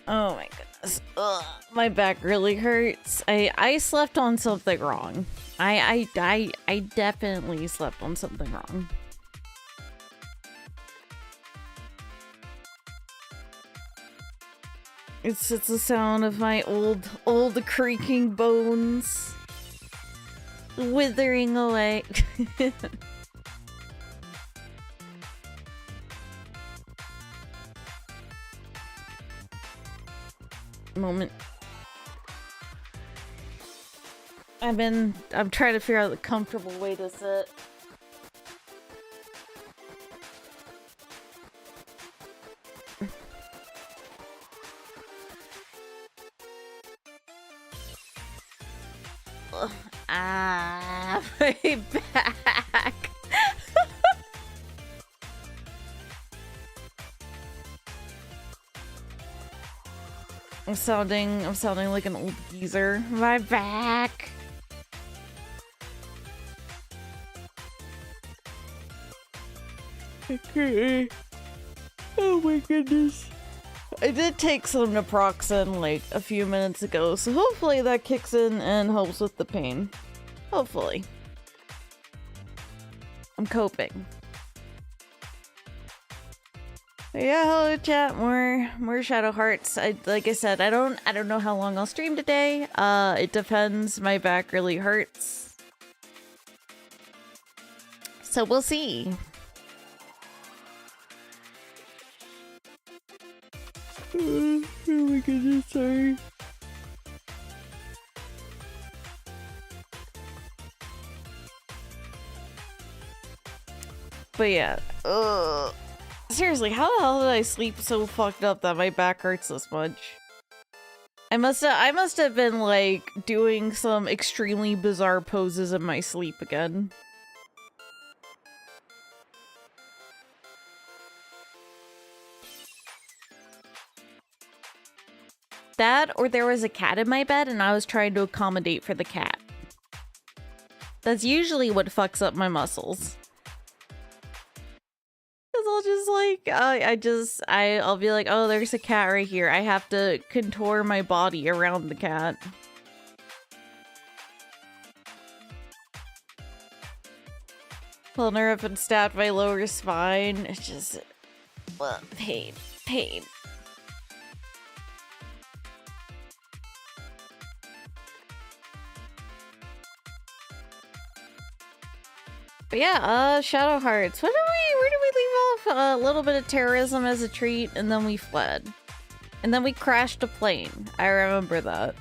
Oh my goodness. Ugh, my back really hurts. I slept on something wrong. I definitely slept on something wrong. It's the sound of my old creaking bones withering away. Moment. I'm trying to figure out the comfortable way to sit. Ah, my back. I'm sounding like an old geezer. My back. Okay. Oh my goodness. I did take some naproxen like a few minutes ago, so hopefully that kicks in and helps with the pain. Hopefully. I'm coping. But yeah, hello chat, more Shadow Hearts. Like I said, I don't know how long I'll stream today. It depends. My back really hurts. So we'll see. Oh my goodness, sorry. But yeah, seriously, how the hell did I sleep so fucked up that my back hurts this much? I must have been like doing some extremely bizarre poses in my sleep again. That, or there was a cat in my bed and I was trying to accommodate for the cat. That's usually what fucks up my muscles. Cause I'll just like, I'll be like, oh, there's a cat right here. I have to contour my body around the cat. Pulling her up and stabbed my lower spine. It's just, well, pain. But yeah, Shadow Hearts. Where did we leave off? A little bit of terrorism as a treat, and then we fled. And then we crashed a plane. I remember that.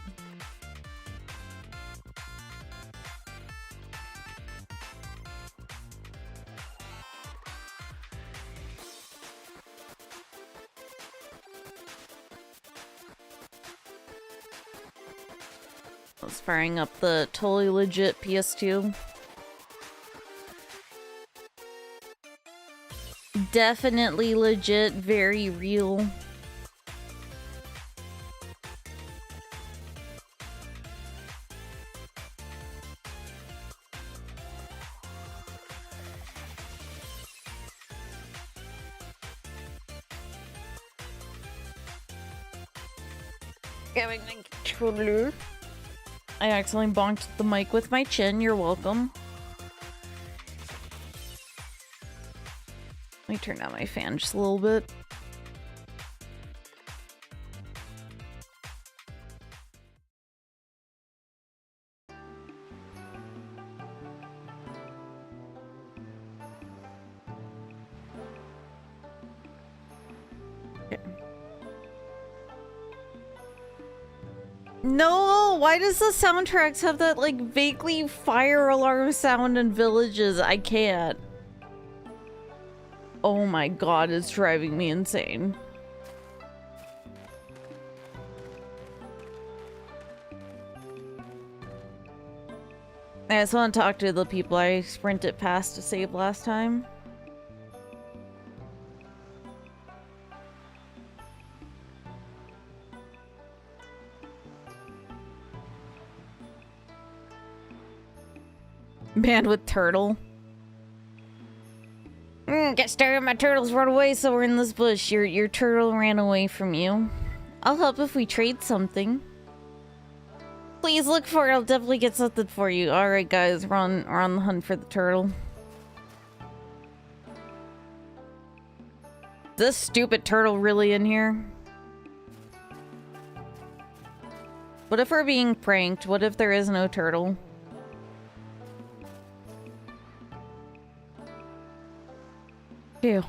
I was firing up the totally legit PS2. Definitely legit, very real. Having the controller. I accidentally bonked the mic with my chin. You're welcome. Let me turn down my fan just a little bit. Okay. No, why does the soundtracks have that like vaguely fire alarm sound in Villages? I can't. Oh my god, it's driving me insane. I just want to talk to the people I sprinted past to save last time. Man with turtle. Get started. My turtles run away, so we're in this bush. Your turtle ran away from you. I'll help if we trade something. Please look for it. I'll definitely get something for you. Alright, guys. We're on the hunt for the turtle. Is this stupid turtle really in here? What if we're being pranked? What if there is no turtle? Ew.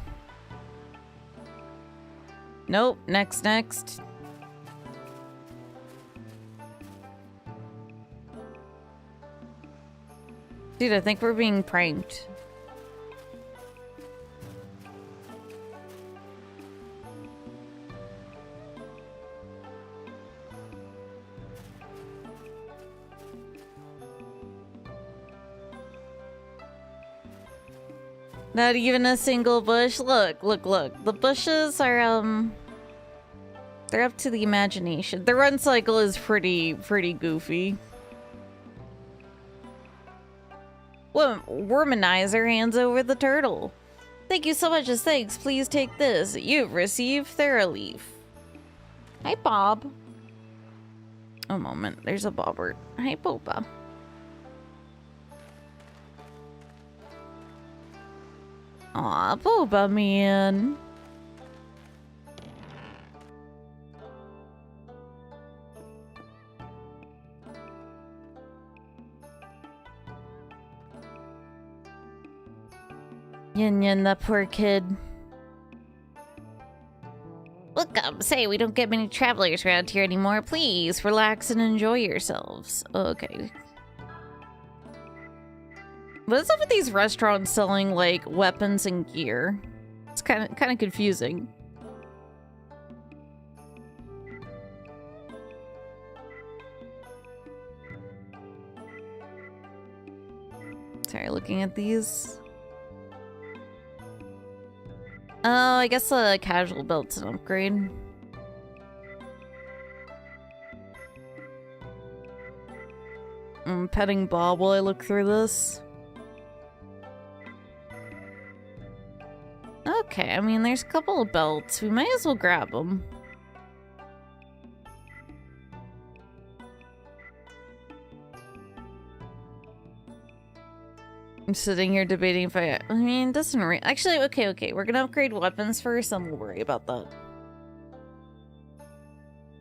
Nope. Next. Dude, I think we're being pranked. Not even a single bush. Look. The bushes are, they're up to the imagination. The run cycle is pretty goofy. Womanizer hands over the turtle. Thank you so much as thanks. Please take this. You've received Theraleaf. Hi, Bob. A moment. There's a Bobbert. Hi, Boba. Aw, Boba, man. Yin, that poor kid. Welcome. Say, we don't get many travelers around here anymore. Please, relax and enjoy yourselves. Okay. What is up with these restaurants selling, like, weapons and gear? It's kind of confusing. Sorry, looking at these. Oh, I guess a casual belt's an upgrade. I'm petting Bob while I look through this. Okay, I mean, there's a couple of belts. We might as well grab them. I'm sitting here debating if I mean, it doesn't actually, okay. We're gonna upgrade weapons first, and we'll worry about that.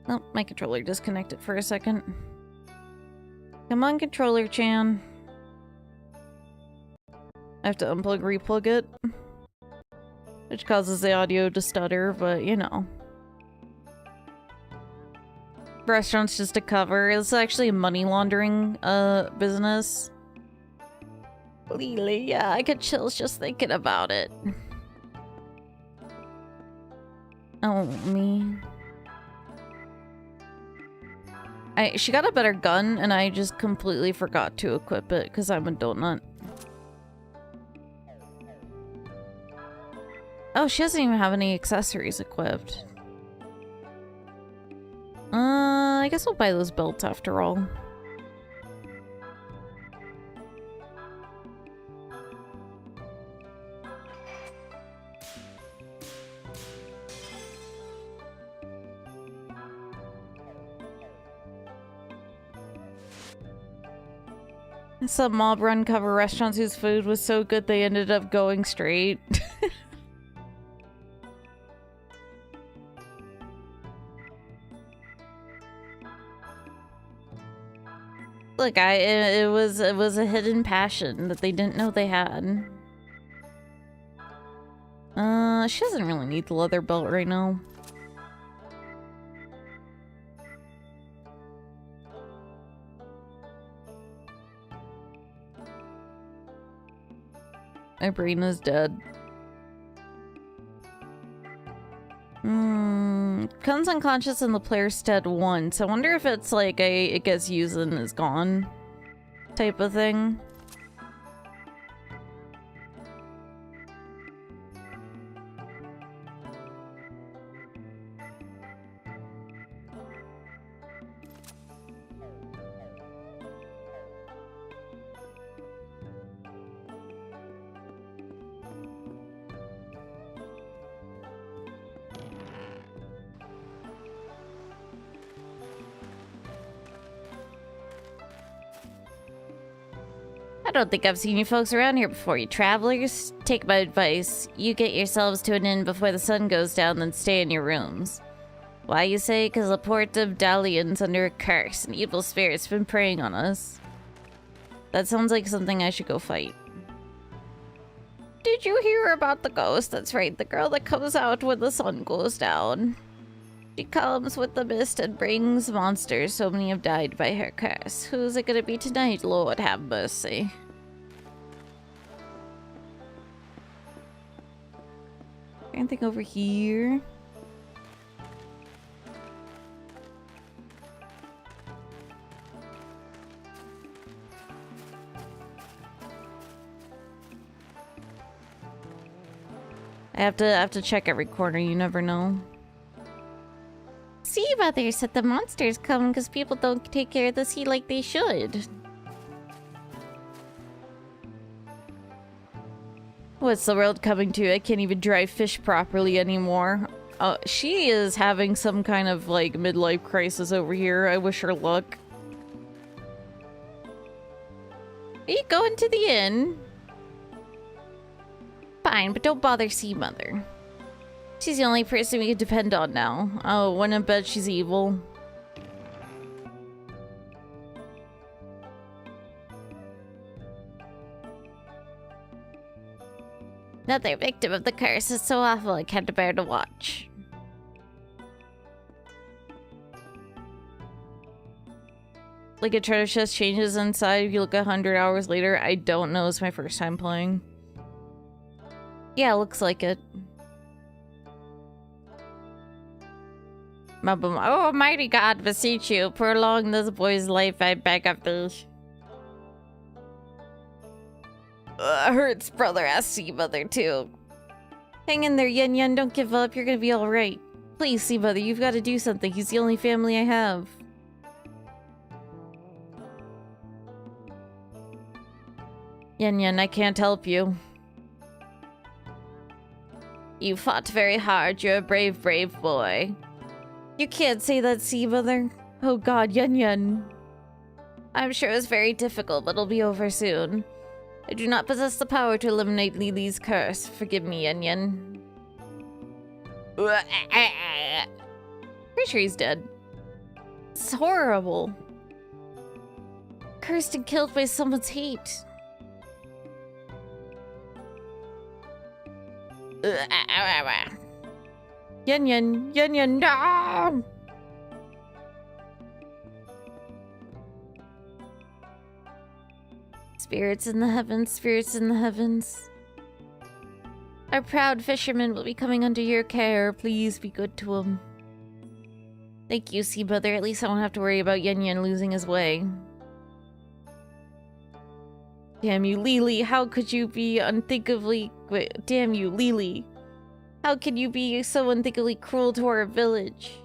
Oh, my controller disconnected for a second. Come on, controller-chan. I have to unplug, replug it. Which causes the audio to stutter, but you know. Restaurant's just a cover. It's actually a money laundering business. Really, yeah, I get chills just thinking about it. Oh, me. She got a better gun, and I just completely forgot to equip it because I'm a donut. Oh, she doesn't even have any accessories equipped. I guess we'll buy those belts after all. Some mob run cover restaurants whose food was so good they ended up going straight. Look, it was a hidden passion that they didn't know they had. She doesn't really need the leather belt right now. My brain is dead. Becomes unconscious in the player's stead once. I wonder if it's like it gets used and is gone type of thing. don't think I've seen you folks around here before, you travelers. Take my advice. You get yourselves to an inn before the sun goes down, then stay in your rooms. Why, you say? 'Cause the port of Dalian's under a curse. An evil spirit's been preying on us. That sounds like something I should go fight. Did you hear about the ghost? That's right, the girl that comes out when the sun goes down. She comes with the mist and brings monsters. So many have died by her curse. Who's it gonna be tonight? Lord have mercy. Anything over here? I have to check every corner, you never know. Sea Mother said the monsters come because people don't take care of the sea like they should. What's the world coming to? I can't even dry fish properly anymore. She is having some kind of, like, midlife crisis over here. I wish her luck. Are you going to the inn? Fine, but don't bother Sea Mother. She's the only person we can depend on now. Oh, when in bed, she's evil. Another victim of the curse is so awful I can't bear to watch. Like a treasure chest changes inside if you look 100 hours later. I don't know, it's my first time playing. Yeah, looks like it. Oh, mighty God, beseech you, prolong this boy's life, I beg of thee. Hurts, brother. Ask Sea Mother, too. Hang in there, Yen Yen. Don't give up. You're gonna be alright. Please, Sea Mother, you've got to do something. He's the only family I have. Yen Yen, I can't help you. You fought very hard. You're a brave, brave boy. You can't say that, Sea Mother. Oh God, Yen Yen. I'm sure it's very difficult, but it'll be over soon. I do not possess the power to eliminate Lily's curse. Forgive me, Yen Yen. Pretty sure he's dead. It's horrible. Cursed and killed by someone's hate. Yen Yen, Yen Yen, no! Spirits in the heavens, spirits in the heavens. Our proud fisherman will be coming under your care. Please be good to him. Thank you, Sea Mother. At least I don't have to worry about Yen Yen losing his way. Damn you, Lily. How could you be unthinkably... Wait, damn you, Lily. How can you be so unthinkably cruel to our village?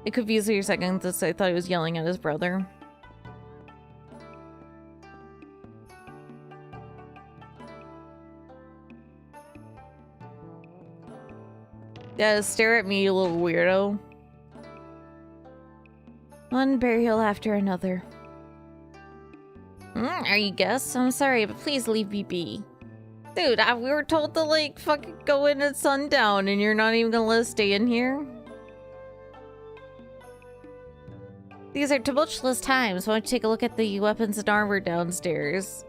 It confused me for a second. I thought he was yelling at his brother. Yeah, stare at me, you little weirdo. One burial after another. Are you guests? I'm sorry, but please leave me be. Dude, we were told to, like, fucking go in at sundown, and you're not even gonna let us stay in here? These are tumultuous times. Why don't you take a look at the weapons and armor downstairs?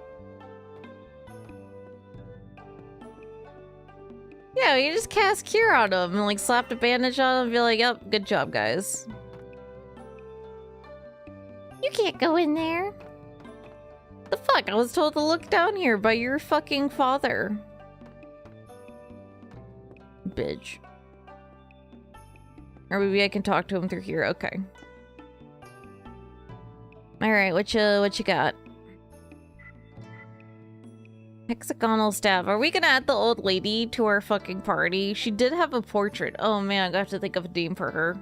Yeah, you just cast Cure on him and, like, slapped a bandage on him and be like, yep, good job, guys. You can't go in there. The fuck? I was told to look down here by your fucking father. Bitch. Or maybe I can talk to him through here. Okay. Alright, what you got? Hexagonal staff. Are we gonna add the old lady to our fucking party? She did have a portrait. Oh man, I'm gonna have to think of a name for her.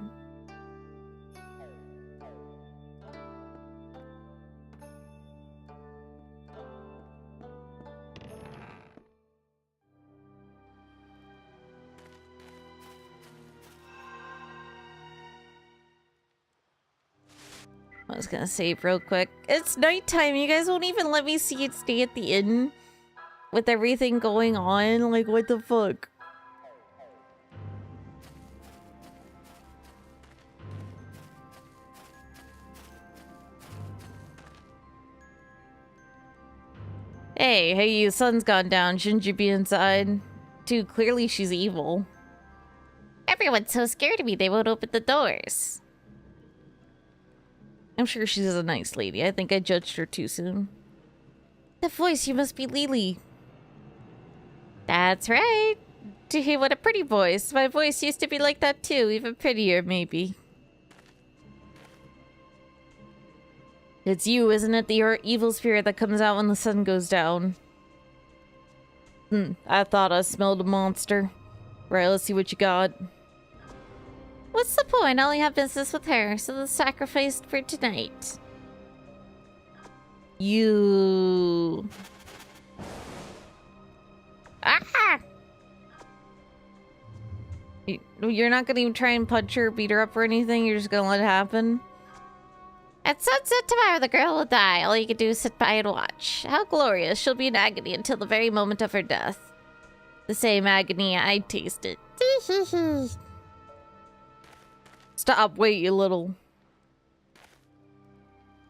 I was gonna save real quick. It's nighttime. You guys won't even let me stay at the inn with everything going on. Like, what the fuck? Hey, you, sun's gone down. Shouldn't you be inside? Dude, clearly she's evil. Everyone's so scared of me they won't open the doors. I'm sure she's a nice lady. I think I judged her too soon. That voice, you must be Lily. That's right. Gee, what a pretty voice. My voice used to be like that too, even prettier maybe. It's you, isn't it? The evil spirit that comes out when the sun goes down. I thought I smelled a monster. Right, let's see what you got. What's the point? I only have business with her, so the sacrifice for tonight. You... Ah! You're not gonna even try and punch her or beat her up or anything? You're just gonna let it happen? At sunset tomorrow, the girl will die. All you can do is sit by and watch. How glorious. She'll be in agony until the very moment of her death. The same agony I tasted. Stop, wait, you little...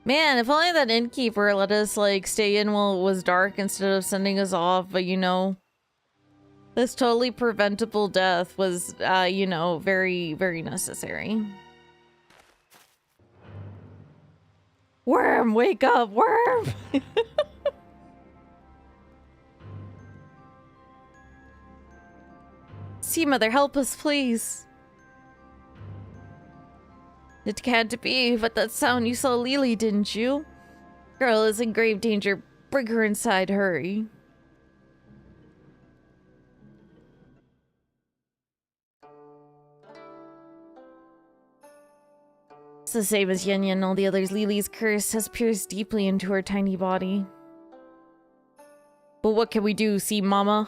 Man, if only that innkeeper let us, like, stay in while it was dark instead of sending us off, but you know... This totally preventable death was, you know, very, very necessary. Worm, wake up, worm! Sea Mother, help us, please. It can't be, but that sound you saw Lily, didn't you? Girl is in grave danger. Bring her inside, hurry. It's the same as Yen Yen and all the others. Lily's curse has pierced deeply into her tiny body. But what can we do, Sea Mama?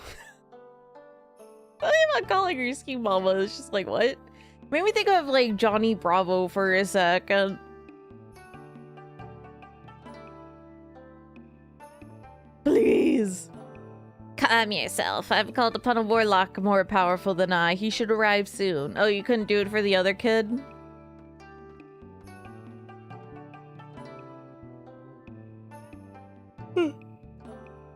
I'm not calling her Sea Mama. It's just like, what? Made me think of, like, Johnny Bravo for a second. Please. Calm yourself. I've called upon a warlock more powerful than I. He should arrive soon. Oh, you couldn't do it for the other kid?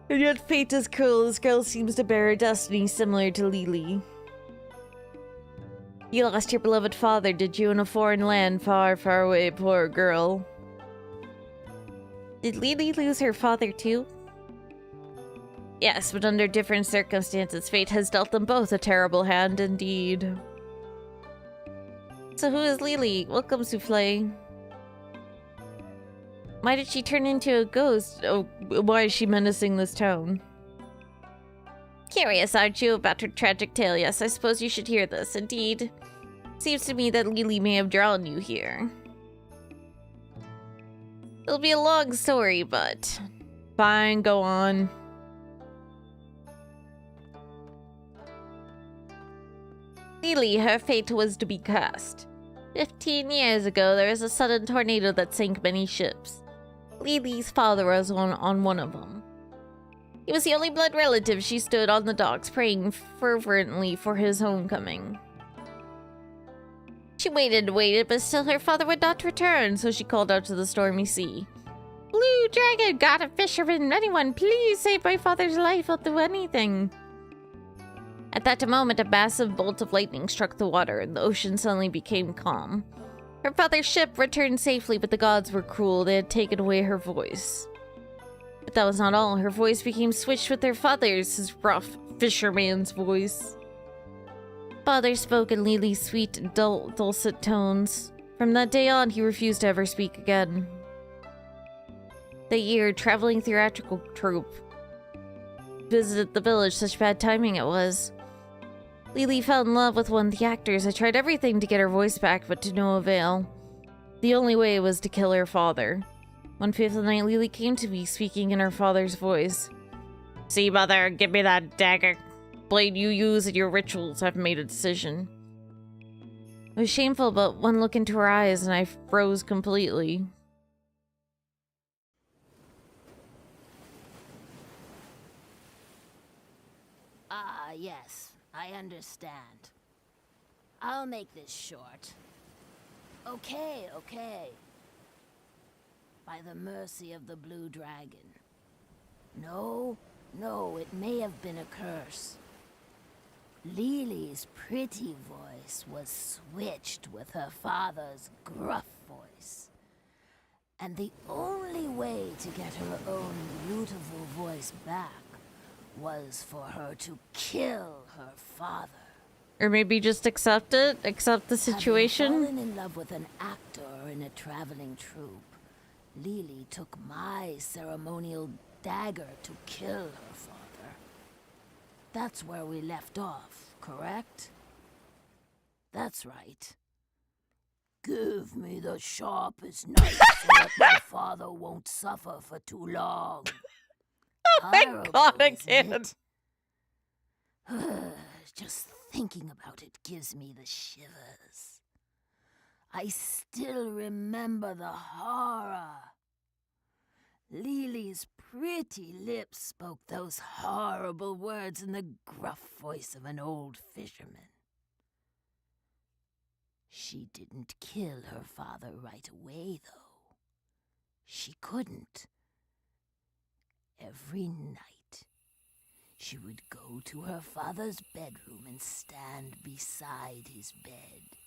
And yet fate is cruel. This girl seems to bear a destiny similar to Lily. You lost your beloved father, did you, in a foreign land far, far away, poor girl? Did Lily lose her father too? Yes, but under different circumstances. Fate has dealt them both a terrible hand indeed. So who is Lily? Welcome, Souffle. Why did she turn into a ghost? Oh, why is she menacing this town? Curious, aren't you, about her tragic tale? Yes, I suppose you should hear this. Indeed. Seems to me that Lily may have drawn you here. It'll be a long story, but... Fine, go on. Lily, her fate was to be cast. 15 years ago, there was a sudden tornado that sank many ships. Lily's father was on one of them. He was the only blood relative. She stood on the docks praying fervently for his homecoming. She waited and waited, but still her father would not return, so she called out to the stormy sea. Blue dragon, god of fishermen, anyone, please save my father's life. I'll do anything. At that moment, a massive bolt of lightning struck the water, and the ocean suddenly became calm. Her father's ship returned safely, but the gods were cruel. They had taken away her voice. But that was not all. Her voice became switched with their father's, his rough fisherman's voice. Father spoke in Lily's sweet, dulcet tones. From that day on, he refused to ever speak again. That year, traveling theatrical troupe visited the village. Such bad timing it was. Lily fell in love with one of the actors. I tried everything to get her voice back, but to no avail. The only way was to kill her father. One fateful night, Lily came to me, speaking in her father's voice. See, Mother, give me that dagger. Blade you use in your rituals. I've made a decision. It was shameful, but one look into her eyes and I froze completely. I understand. I'll make this short. Okay. By the mercy of the blue dragon. No, it may have been a curse. Lily's pretty voice was switched with her father's gruff voice. And the only way to get her own beautiful voice back was for her to kill her father. Or maybe just accept it? Accept the situation? Having fallen in love with an actor in a traveling troupe, Lily took my ceremonial dagger to kill her father. That's where we left off, correct? That's right. Give me the sharpest knife so that my father won't suffer for too long. Oh my god, I can't. Just thinking about it gives me the shivers. I still remember the horror. Lily's pretty lips spoke those horrible words in the gruff voice of an old fisherman. She didn't kill her father right away, though. She couldn't. Every night, she would go to her father's bedroom and stand beside his bed.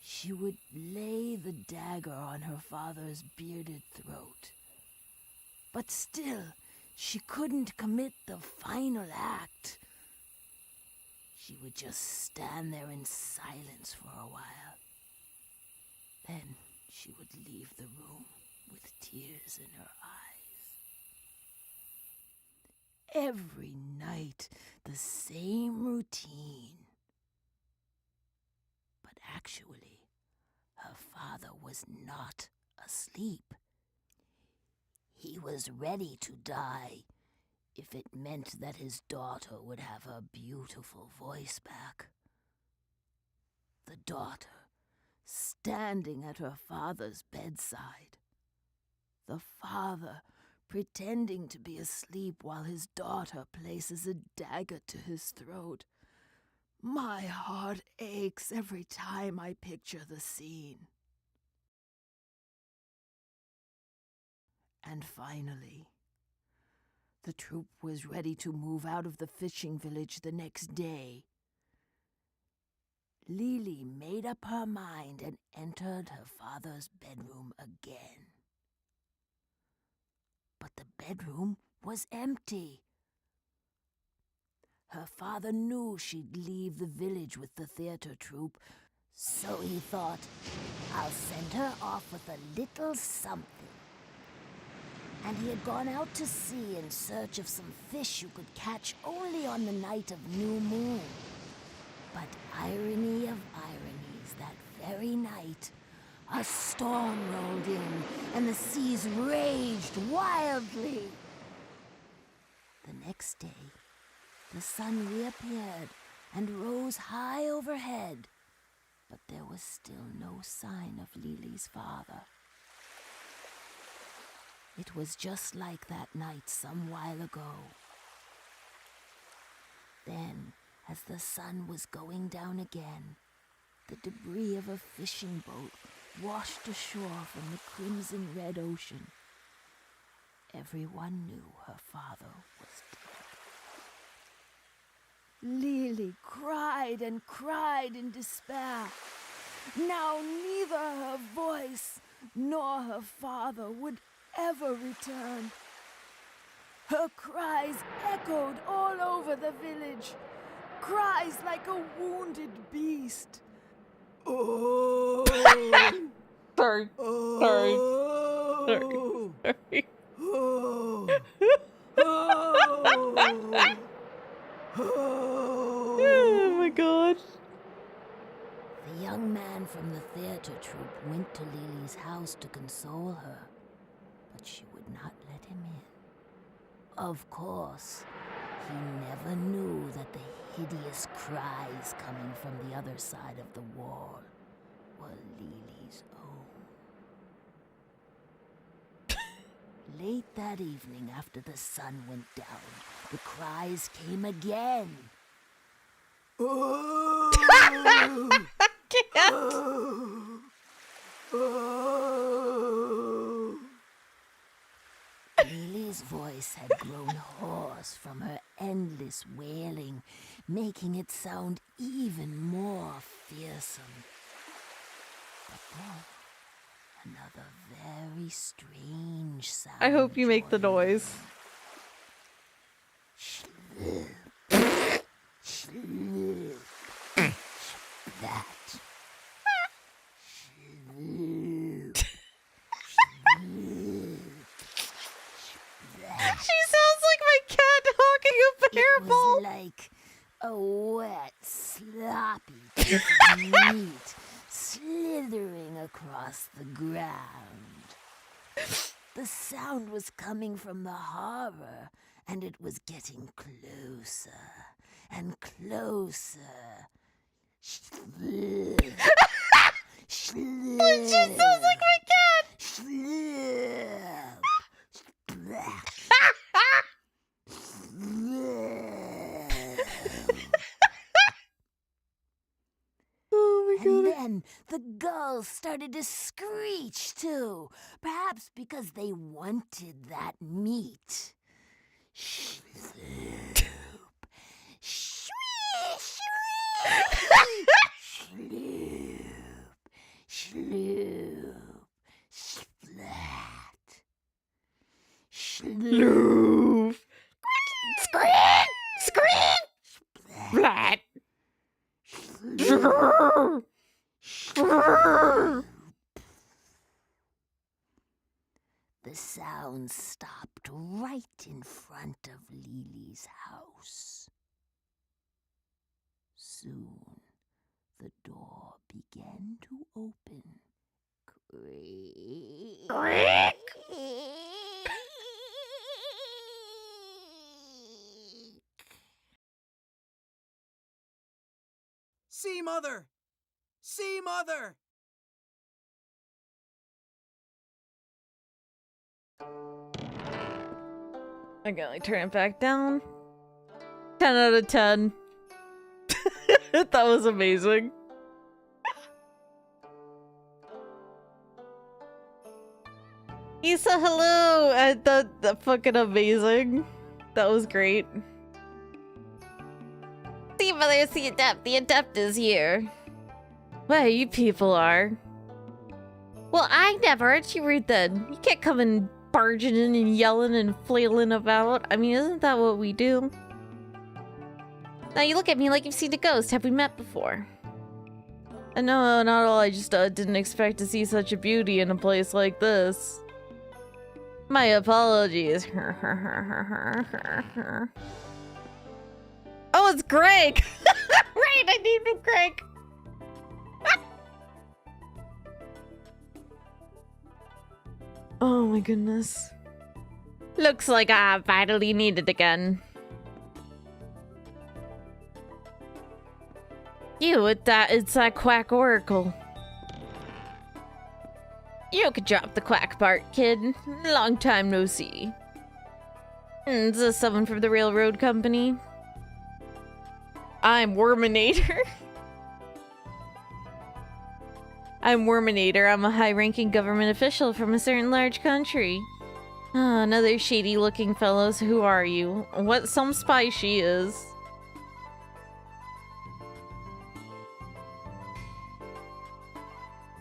She would lay the dagger on her father's bearded throat. But still, she couldn't commit the final act. She would just stand there in silence for a while. Then she would leave the room with tears in her eyes. Every night, the same routine. But actually, her father was not asleep. He was ready to die if it meant that his daughter would have her beautiful voice back. The daughter, standing at her father's bedside. The father, pretending to be asleep while his daughter places a dagger to his throat. My heart aches every time I picture the scene. And finally, the troupe was ready to move out of the fishing village the next day. Lily made up her mind and entered her father's bedroom again. But the bedroom was empty. Her father knew she'd leave the village with the theater troupe, so he thought, I'll send her off with a little something. And he had gone out to sea in search of some fish you could catch only on the night of new moon. But irony of ironies, that very night, a storm rolled in, and the seas raged wildly. The next day, the sun reappeared and rose high overhead, but there was still no sign of Lily's father. It was just like that night some while ago. Then, as the sun was going down again, the debris of a fishing boat washed ashore from the crimson red ocean. Everyone knew her father was dead. Lily cried and cried in despair. Now neither her voice nor her father would ever return. Her cries echoed all over the village, cries like a wounded beast. Oh! Sorry. Oh! Sorry. Oh! Oh! Oh my god. The young man from the theater troupe went to Lily's house to console her, but she would not let him in. Of course, he never knew that the hideous cries coming from the other side of the wall were Lily's own. Late that evening, after the sun went down, the cries came again. Lily's voice had grown hoarse from her endless wailing, making it sound even more fearsome. But then, another very strange sound. I hope you make the joined noise. Slurp. Slurp. That. Slurp. She sounds like my cat hawking a It bear was ball. like a wet, sloppy piece of meat slithering across the ground. The sound was coming from the harbor, and it was getting closer and closer. Slurp. Slurp. She sounds like my cat. Slurp. Oh my And god. then the gulls started to screech too, perhaps because they wanted that meat. Sloop. Shriek, shriek. Sloop. Sloop. Splat. Sloop. Loof. Scream! Scream! Flat. The sound stopped right in front of Lily's house. Soon, the door began to open. Creak. See, Mother! See, Mother! I'm gonna like, turn it back down. 10 out of 10. That was amazing. Isa, hello! That fucking amazing. That was great. See, Mother, see, Adept. The Adept is here. Well, you people are. Well, I never. Aren't you rude then? You can't come and barging in and yelling and flailing about. I mean, isn't that what we do? Now you look at me like you've seen a ghost. Have we met before? No, not at all. I just didn't expect to see such a beauty in a place like this. My apologies. Oh, it's Greg! Right, I named Greg! Oh my goodness. Looks like I vitally need it again. It's that quack oracle. You could drop the quack part, kid. Long time no see. Is this someone from the railroad company? I'm Worminator. I'm Worminator. I'm a high-ranking government official from a certain large country. Ah, another shady-looking fellow. So who are you? What some spy she is.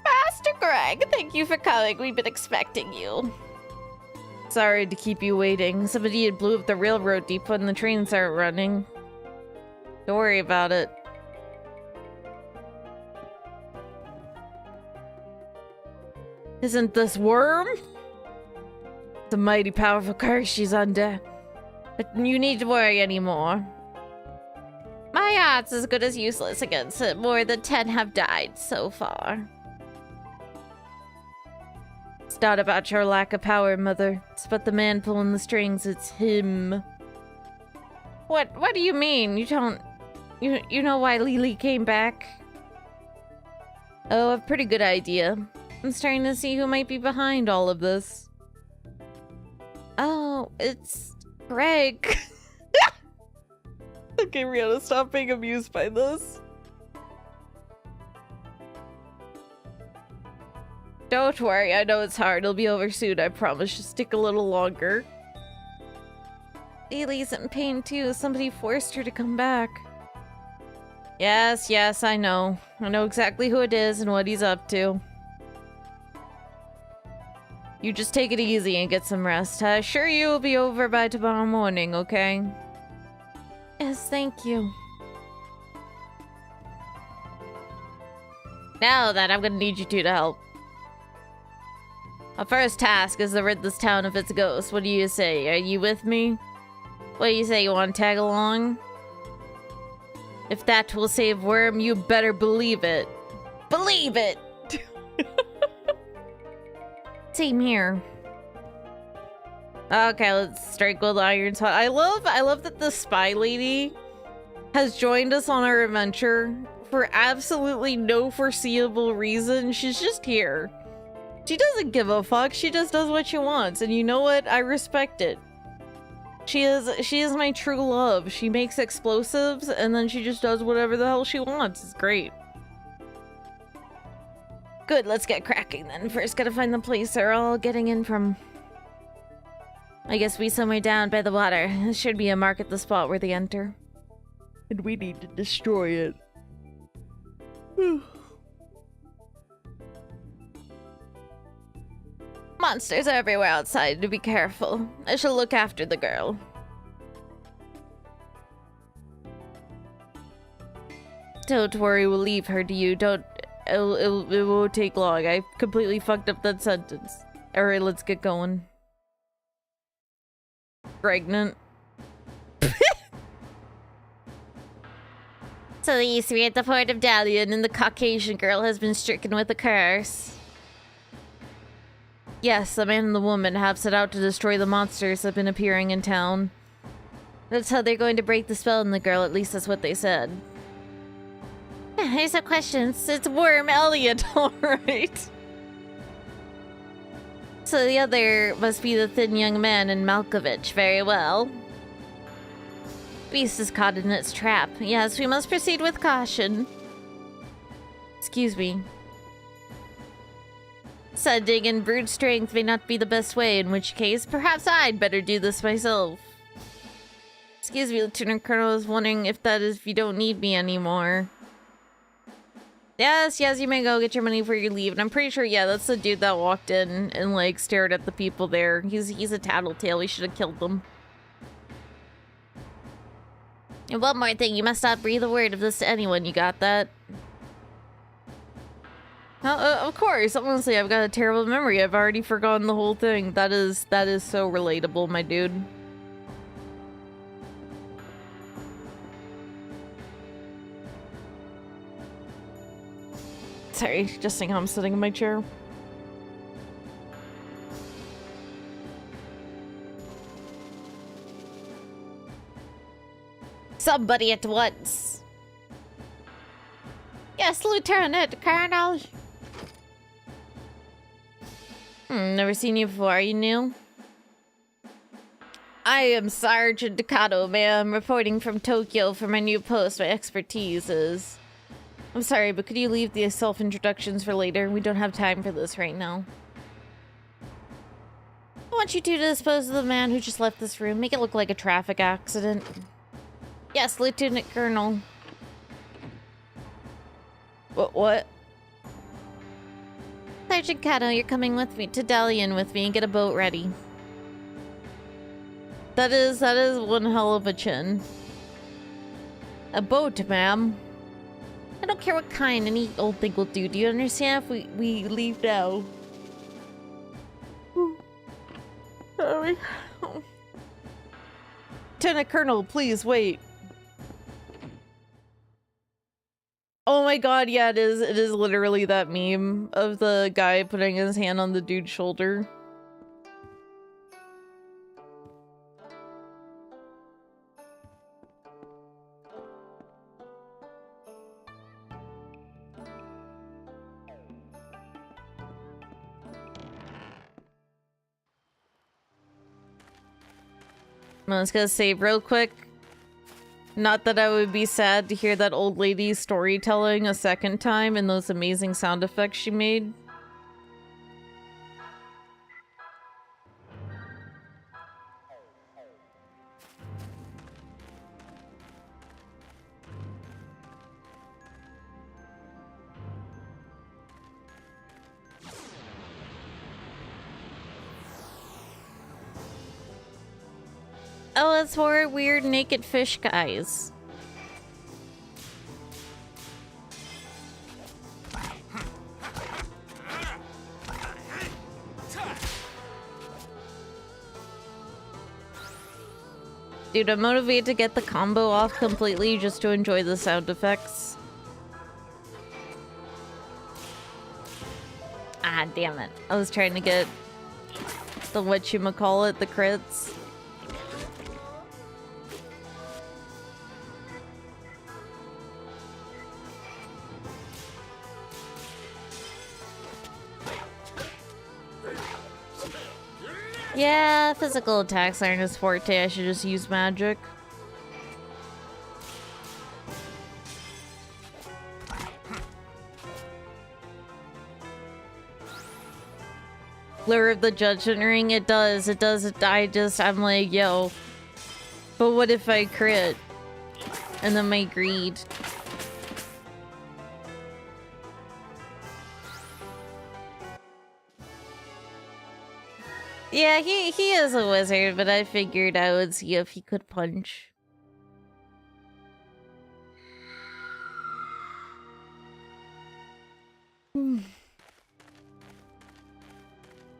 Master Greg, thank you for coming. We've been expecting you. Sorry to keep you waiting. Somebody had blew up the railroad depot and the trains aren't running. Don't worry about it. Isn't this Worm? It's a mighty powerful curse she's under. But you need to worry anymore. My odds as good as useless against it. More than 10 have died so far. It's not about your lack of power, Mother. It's about the man pulling the strings. It's him. What do you mean? You don't... You know why Lily came back? Oh, I have a pretty good idea. I'm starting to see who might be behind all of this. Oh, it's Greg. Okay, Rihanna, stop being amused by this. Don't worry, I know it's hard. It'll be over soon, I promise. Just stick a little longer. Ailey's in pain too. Somebody forced her to come back. Yes, yes, I know. I know exactly who it is and what he's up to. You just take it easy and get some rest. I assure you it'll be over by tomorrow morning, okay? Yes, thank you. Now then, I'm gonna need you two to help. Our first task is to rid this town of its ghost. What do you say? Are you with me? What do you say? You want to tag along? If that will save Worm, you better believe it. Believe it! Same here. Okay, let's strike gold iron spot. I love that the spy lady has joined us on our adventure for absolutely no foreseeable reason. She's just here. She doesn't give a fuck. She just does what she wants. And you know what? I respect it. She is my true love. She makes explosives and then she just does whatever the hell she wants. It's great. Good, let's get cracking then. First gotta find the place they're all getting in from. I guess we somewhere down by the water. There should be a mark at the spot where they enter. And we need to destroy it. Monsters are everywhere outside, to be careful. I shall look after the girl. Don't worry, we'll leave her to you. It won't take long. I completely fucked up that sentence. Alright, let's get going. Pregnant. So they used to be at the port of Dalian, and the Caucasian girl has been stricken with a curse. Yes, the man and the woman have set out to destroy the monsters that have been appearing in town. That's how they're going to break the spell on the girl, at least that's what they said. Here's some questions. It's Worm Elliot, alright. So the other must be the thin young man in Malkovich. Very well. Beast is caught in its trap. Yes, we must proceed with caution. Excuse me. Sending in brute strength may not be the best way, in which case, perhaps I'd better do this myself. Excuse me, Lieutenant Colonel, I was wondering if that is if you don't need me anymore. Yes, you may go get your money before you leave. And I'm pretty sure, yeah, that's the dude that walked in and, like, stared at the people there. He's a tattletale. We should have killed them. And one more thing, you must not breathe a word of this to anyone, you got that? Of course. Honestly, I've got a terrible memory. I've already forgotten the whole thing. That is so relatable, my dude. Sorry, just seeing how I'm sitting in my chair. Somebody at once. Yes, Lieutenant Colonel. Never seen you before. Are you new? I am Sergeant Takato, ma'am, reporting from Tokyo for my new post. My expertise is... I'm sorry, but could you leave the self-introductions for later? We don't have time for this right now. I want you two to dispose of the man who just left this room. Make it look like a traffic accident. Yes, Lieutenant Colonel. What? Sergeant Kato, you're coming with me to Dalian with me and get a boat ready. That is one hell of a chin. A boat, ma'am. I don't care what kind, any old thing will do. Do you understand if we leave now? Sorry. Lieutenant Colonel, please wait. Oh my god, yeah, it is literally that meme of the guy putting his hand on the dude's shoulder. I'm just gonna save real quick. Not that I would be sad to hear that old lady's storytelling a second time and those amazing sound effects she made. Oh, it's for weird naked fish guys. Dude, I'm motivated to get the combo off completely just to enjoy the sound effects. Ah, damn it. I was trying to get the whatchamacallit, the crits. Yeah, physical attacks aren't his forte. I should just use magic. Lure of the Judgment Ring, it does. I'm like, yo. But what if I crit? And then my greed. Yeah, he is a wizard, but I figured I would see if he could punch.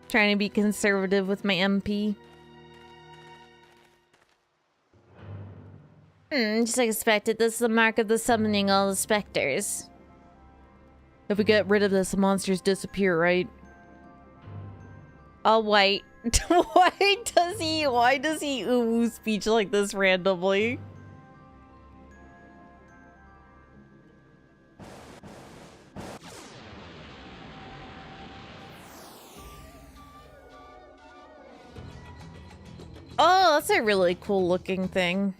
Trying to be conservative with my MP. Just like expected, this is the mark of the summoning all the specters. If we get rid of this, the monsters disappear, right? Oh, wait. Why does he ooh speech like this randomly? Oh, that's a really cool looking thing.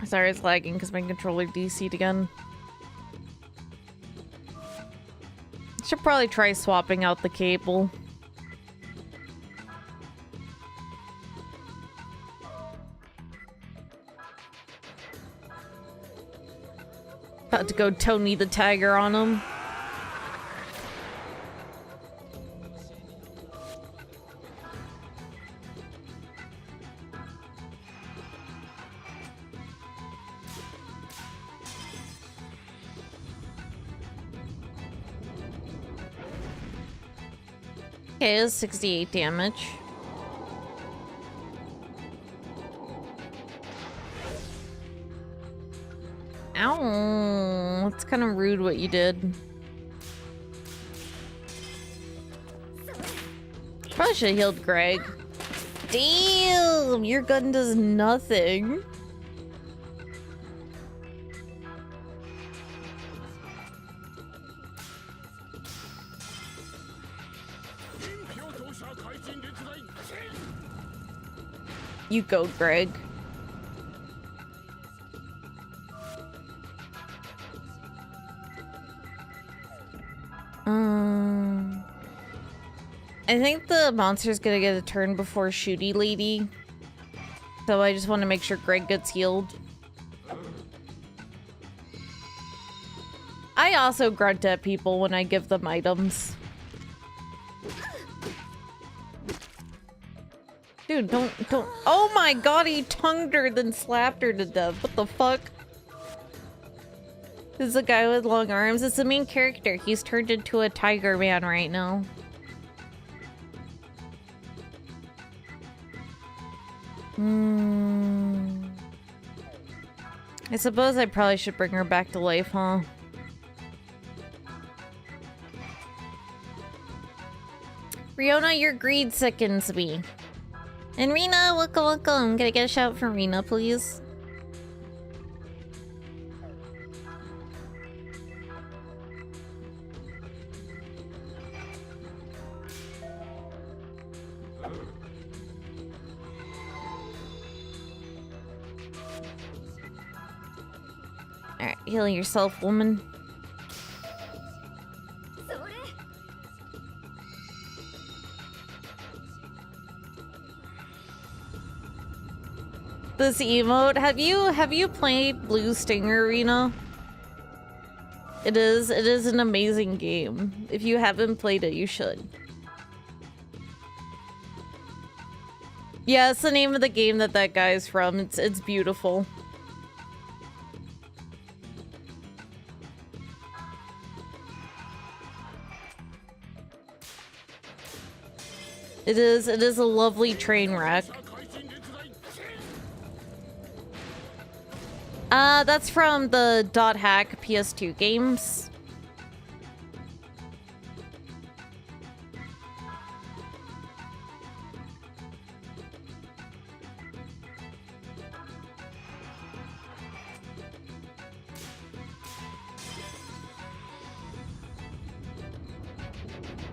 Sorry, it's lagging because my controller DC'd again. Should probably try swapping out the cable. About to go Tony the Tiger on him. Okay, it's 68 damage. Ow, it's kind of rude what you did. Probably should have healed Greg. Damn, your gun does nothing. You go, Greg. I think the monster's gonna get a turn before Shooty Lady. So I just want to make sure Greg gets healed. I also grunt at people when I give them items. Dude, don't. Oh my god, he tongued her, then slapped her to death. What the fuck? This is a guy with long arms. It's the main character. He's turned into a tiger man right now. I suppose I probably should bring her back to life, huh? Riona, your greed sickens me. And Rena, welcome. Can I get a shout from Rena, please? Heal yourself, woman. This emote, have you played Blue Stinger Arena? It is an amazing game. If you haven't played it, you should. Yeah, it's the name of the game that guy's from. It's beautiful. It is a lovely train wreck. That's from the .hack PS2 games.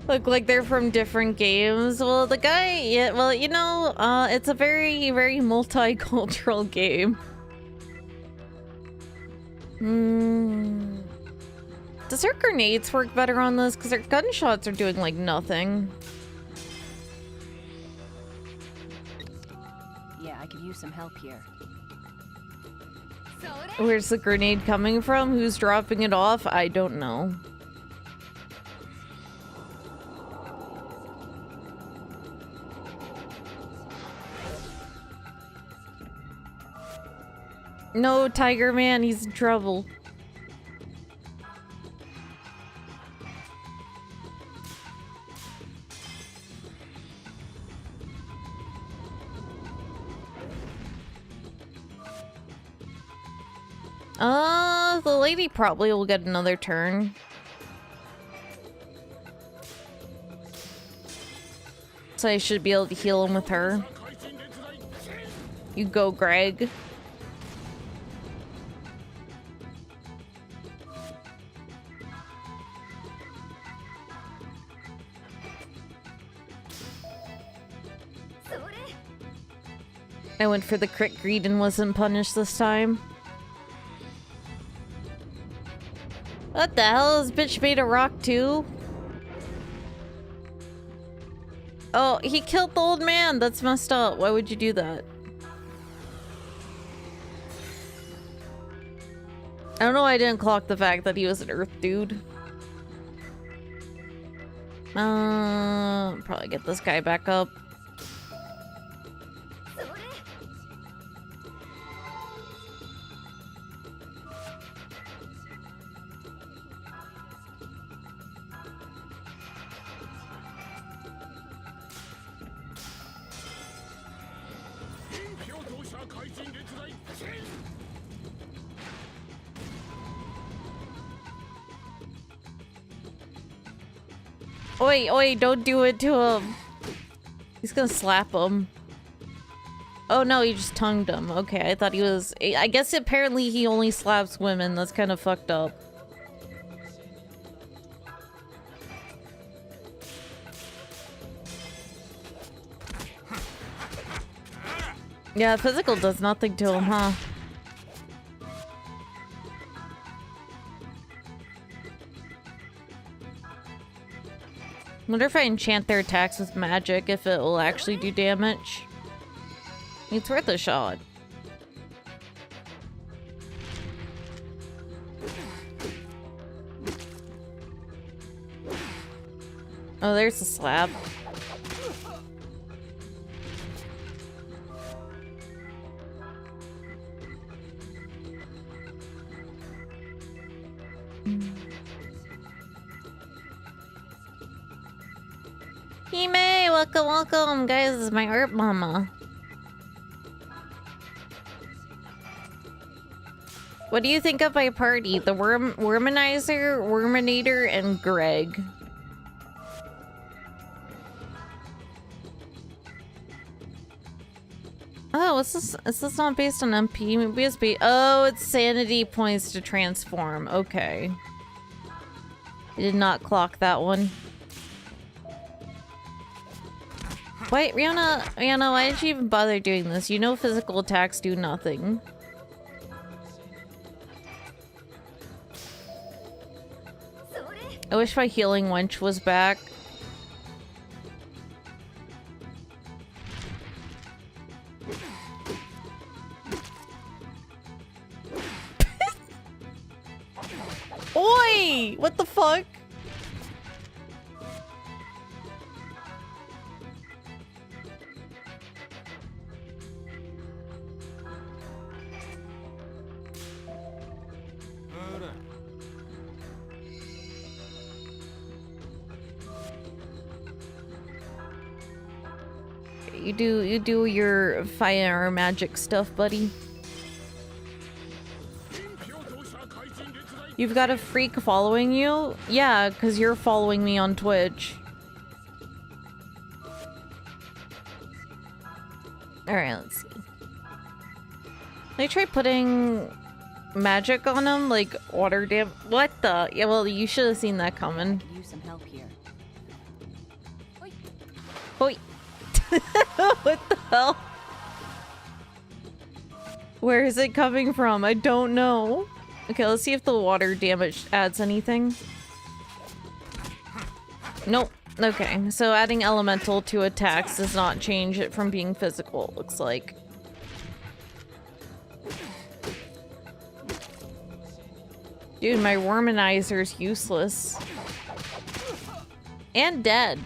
Look like they're from different games. Well, the guy, yeah, well, you know, it's a very, very multicultural game. Does her grenades work better on this? Because her gunshots are doing, like, nothing. Yeah, I could use some help here. Where's the grenade coming from? Who's dropping it off? I don't know. No, Tiger Man, he's in trouble. The lady probably will get another turn. So I should be able to heal him with her. You go, Greg. I went for the crit greed and wasn't punished this time. What the hell? Is bitch made a rock too? Oh, he killed the old man. That's messed up. Why would you do that? I don't know why I didn't clock the fact that he was an earth dude. Probably get this guy back up. Oi, oi, don't do it to him. He's gonna slap him. Oh no, he just tongued him. Okay, I thought he was... I guess apparently he only slaps women. That's kind of fucked up. Yeah, physical does nothing to him, huh? Wonder if I enchant their attacks with magic, if it will actually do damage. It's worth a shot. Oh, there's the slap. Hime, welcome, welcome, guys. This is my art mama. What do you think of my party? The Wormanizer, Worminator, and Greg. Oh, what's this? Is this not based on MP? Maybe it's oh, it's sanity points to transform. Okay. I did not clock that one. Wait, Rihanna, why did you even bother doing this? You know physical attacks do nothing. I wish my healing wench was back. Oi! What the fuck? You do your fire magic stuff, buddy. You've got a freak following you? Yeah, because you're following me on Twitch. Alright, let's see. Can I try putting magic on him? Like water dam- What the? Yeah, well, you should have seen that coming. I could use some help here. Oi! What the hell? Where is it coming from? I don't know. Okay, let's see if the water damage adds anything. Nope. Okay, so adding elemental to attacks does not change it from being physical, it looks like. Dude, my Wormanizer's useless. And dead.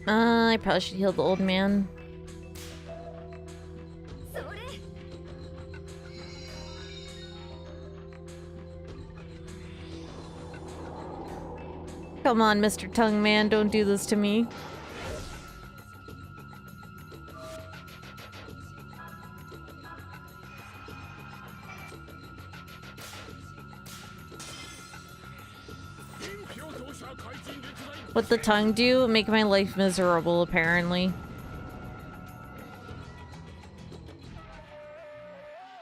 I probably should heal the old man. Come on, Mr. Tongue Man, don't do this to me. What the tongue do? Make my life miserable, apparently.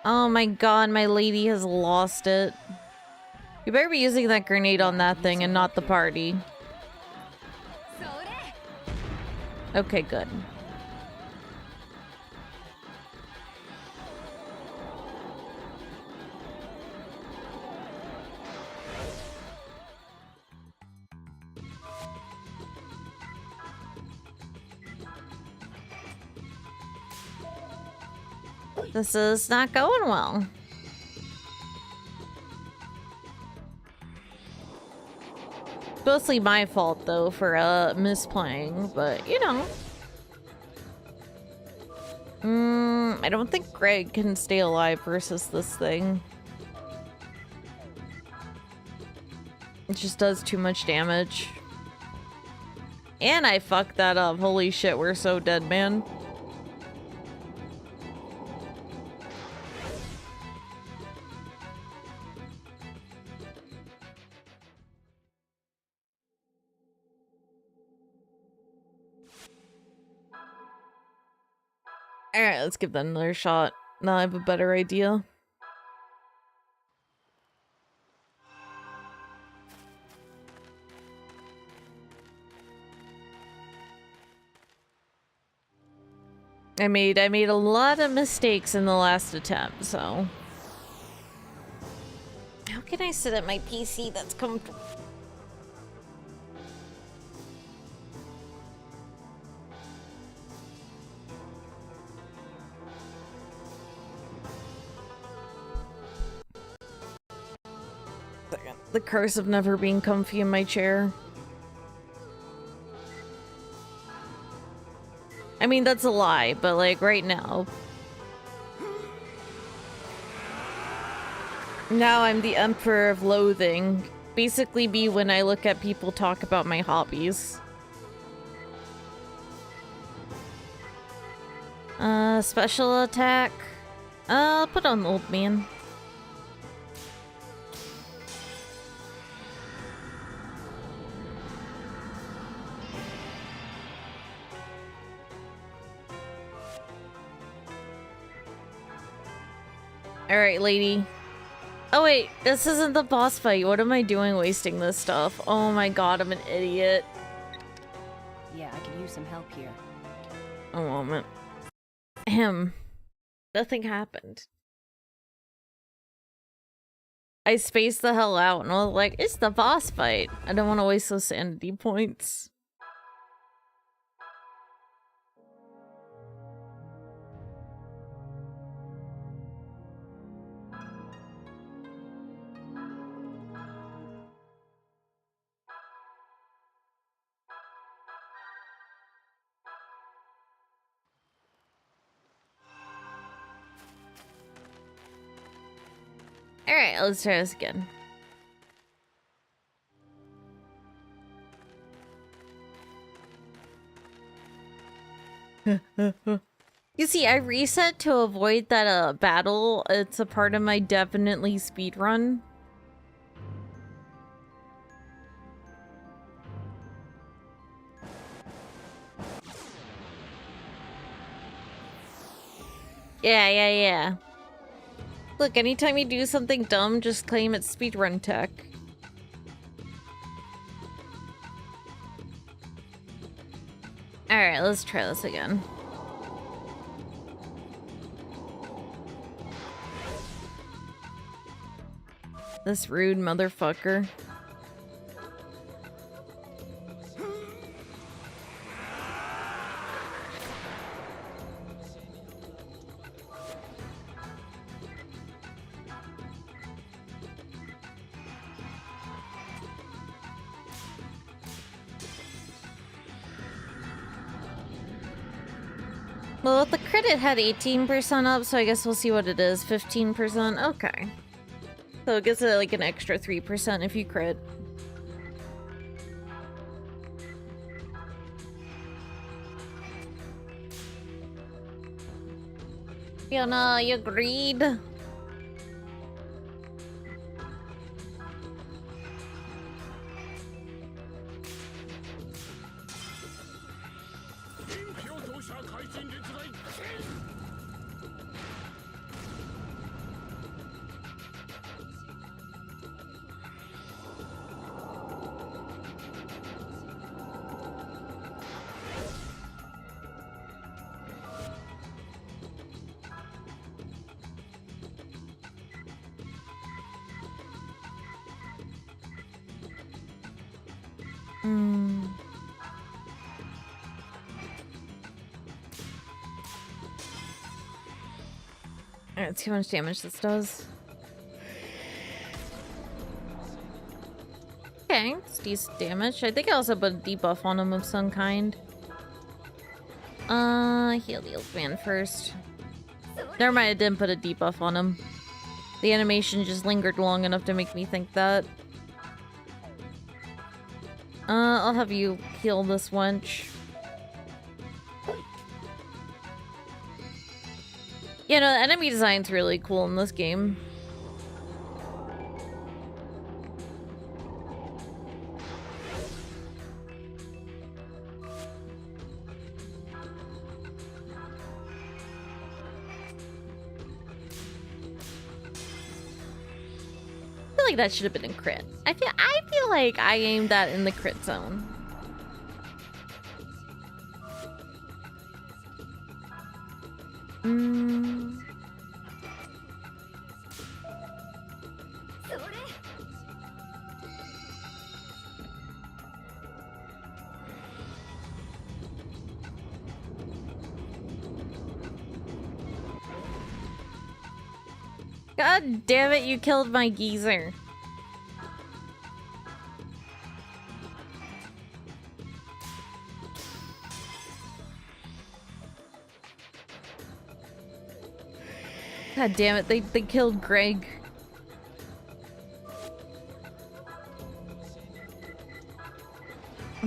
Oh my god, my lady has lost it. You better be using that grenade on that thing and not the party. Okay, good. This is not going well. Mostly my fault, though, for misplaying, but you know. I don't think Greg can stay alive versus this thing. It just does too much damage. And I fucked that up. Holy shit, we're so dead, man. Alright, let's give that another shot. Now I have a better idea. I made a lot of mistakes in the last attempt, so. How can I sit at my PC that's comfortable? The curse of never being comfy in my chair. I mean, that's a lie, but like right now. Now I'm the Emperor of Loathing. Basically be when I look at people talk about my hobbies. Special attack. Put on Old Man. Alright, lady. Oh wait, this isn't the boss fight. What am I doing wasting this stuff? Oh my god, I'm an idiot. Yeah, I could use some help here. A moment. Nothing happened. I spaced the hell out and I was like, it's the boss fight. I don't want to waste those sanity points. Alright, let's try this again. You see, I reset to avoid that battle. It's a part of my definitely speedrun. Yeah. Look, anytime you do something dumb, just claim it's speedrun tech. Alright, let's try this again. This rude motherfucker. Well, the credit had 18% up, so I guess we'll see what it is. 15%? Okay. So it gets like an extra 3% if you crit. Fiona, you agreed? Alright, see how much damage this does. Okay, it's decent damage. I think I also put a debuff on him of some kind. Heal the old man first. Never mind, I didn't put a debuff on him. The animation just lingered long enough to make me think that. I'll have you heal this wench. You know, the enemy design's really cool in this game. I feel like that should have been a crit. I feel like I aimed that in the crit zone. God damn it, you killed my geezer. God damn it, they killed Greg.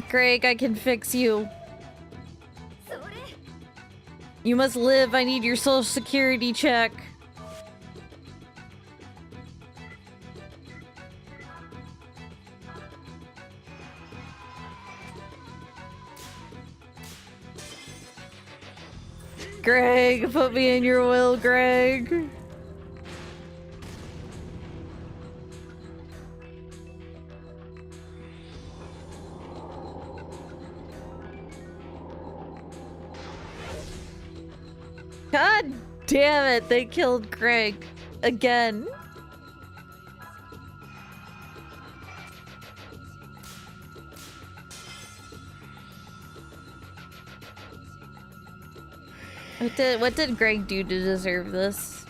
Greg, I can fix you. You must live, I need your social security check. Greg, put me in your will, Greg. God damn it, they killed Greg. Again. What did Greg do to deserve this?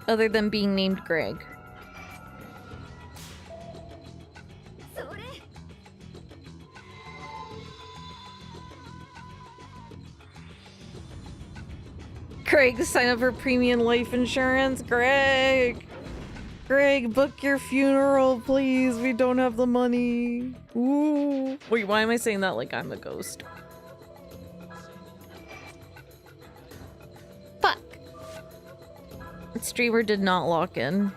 Other than being named Greg. Greg, sign up for premium life insurance. Greg! Greg, book your funeral, please. We don't have the money. Ooh. Wait, why am I saying that like I'm a ghost? Fuck. The streamer did not lock in.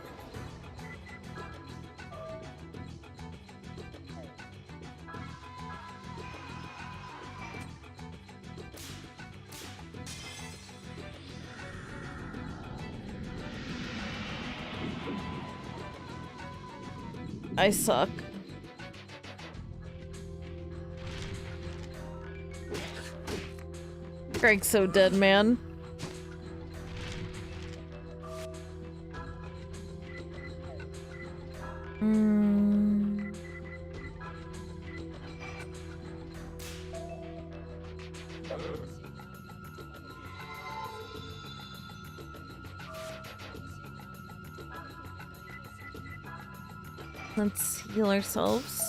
I suck. Greg's so dead, man. Let's heal ourselves.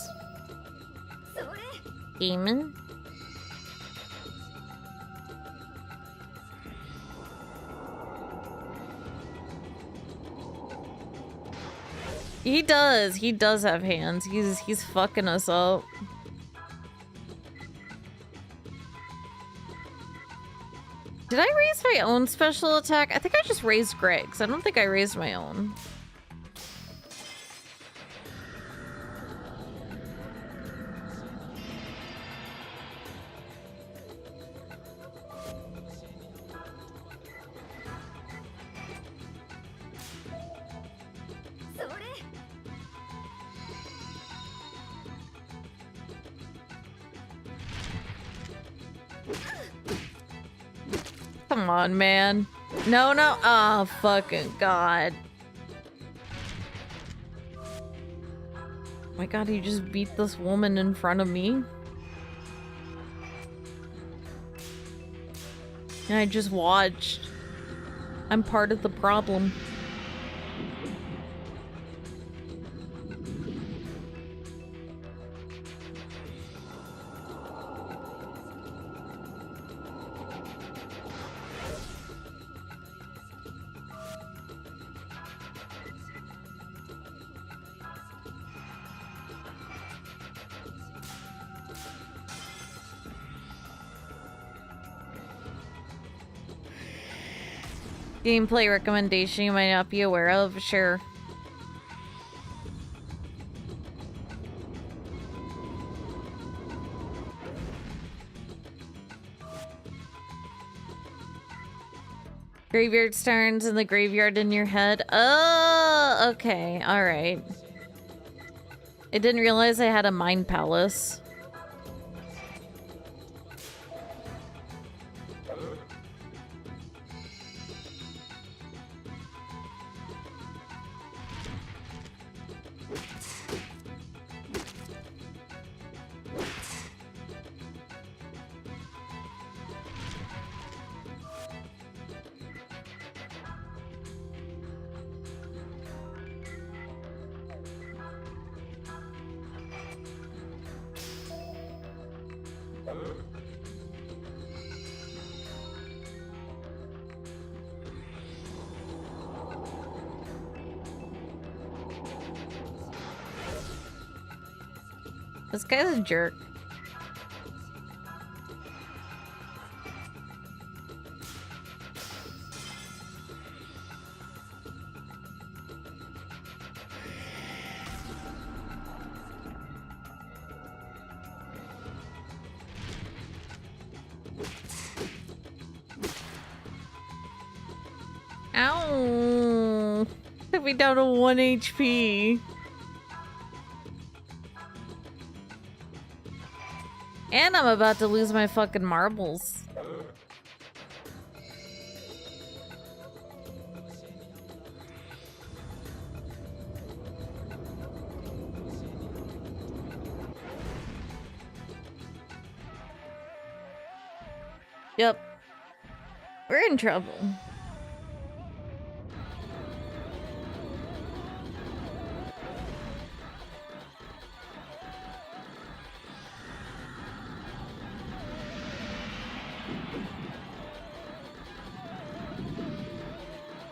Gaming. He does have hands. He's fucking us up. Did I raise my own special attack? I think I just raised Greg's. I don't think I raised my own. Come on, man. No. Oh, fucking God. My God, he just beat this woman in front of me. And I just watched. I'm part of the problem. Gameplay recommendation you might not be aware of? Sure. Graveyard starns in the graveyard in your head. Oh, okay. Alright. I didn't realize I had a mind palace. This guy's a jerk. Ow! Took me down to 1 HP. And I'm about to lose my fucking marbles. Yep. We're in trouble.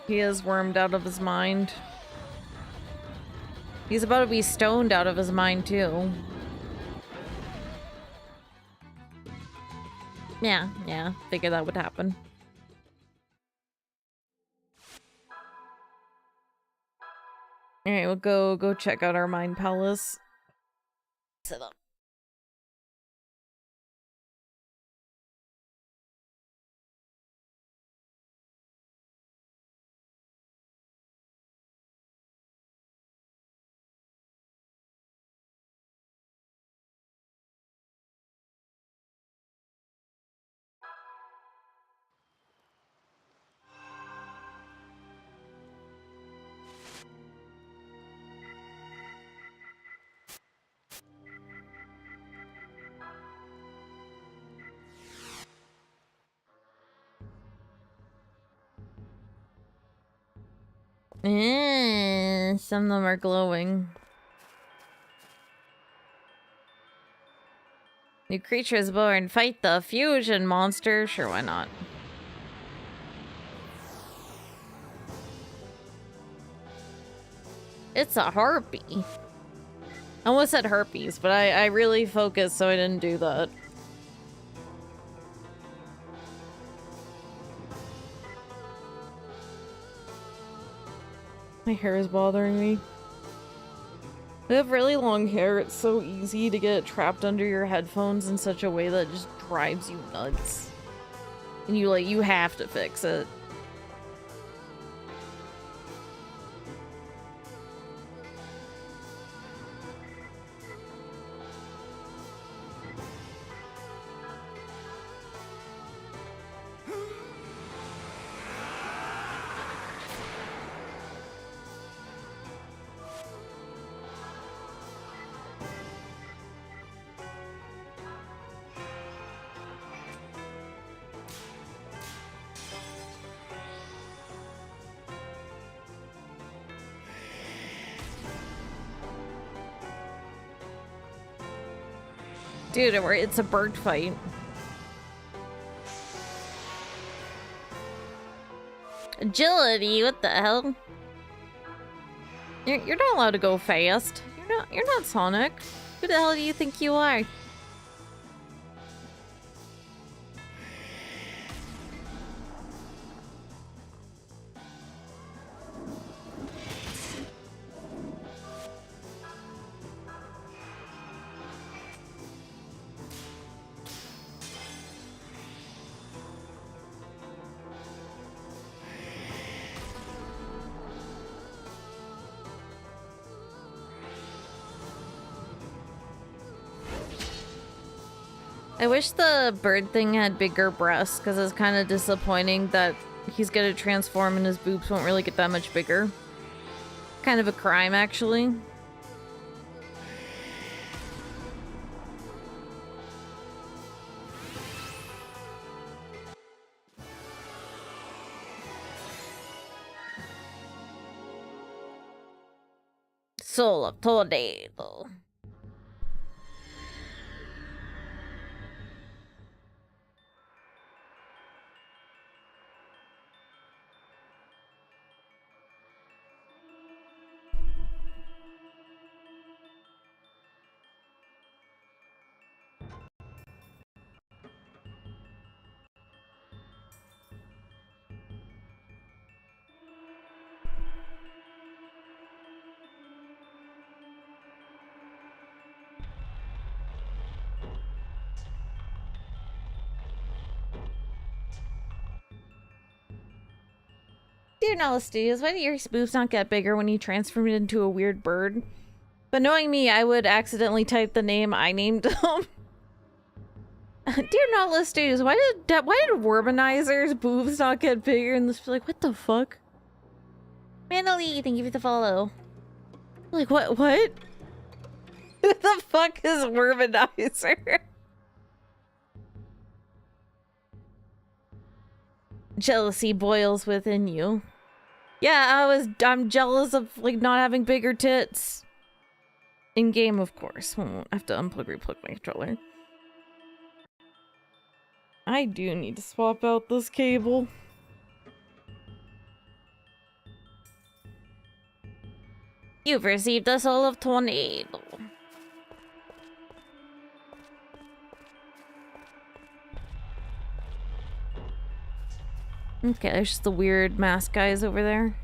He is wormed out of his mind. He's about to be stoned out of his mind, too. Yeah. Figured that would happen. Alright, we'll go check out our mind palace. Set up. Some of them are glowing. New creature is born. Fight the fusion monster. Sure, why not? It's a harpy. I almost said herpes, but I really focused, so I didn't do that. My hair is bothering me. I have really long hair. It's so easy to get trapped under your headphones in such a way that just drives you nuts. And you have to fix it. Dude, it's a bird fight. Agility, what the hell? You're not allowed to go fast. You're not Sonic. Who the hell do you think you are? I wish the bird thing had bigger breasts, because it's kind of disappointing that he's gonna transform and his boobs won't really get that much bigger. Kind of a crime, actually. Soul of Tornado. Dear Nala Studios, why do your boobs not get bigger when you transform it into a weird bird? But knowing me, I would accidentally type the name I named them. Dear Nala Studios, why did Wormanizer's boobs not get bigger? And this be like, what the fuck? Manali, thank you for the follow. Like, what? Who the fuck is Wormanizer? Jealousy boils within you. Yeah, I'm jealous of, like, not having bigger tits. In game, of course. I have to unplug, replug my controller. I do need to swap out this cable. You've received a soul of tornado. Okay, there's just the weird mask guys over there.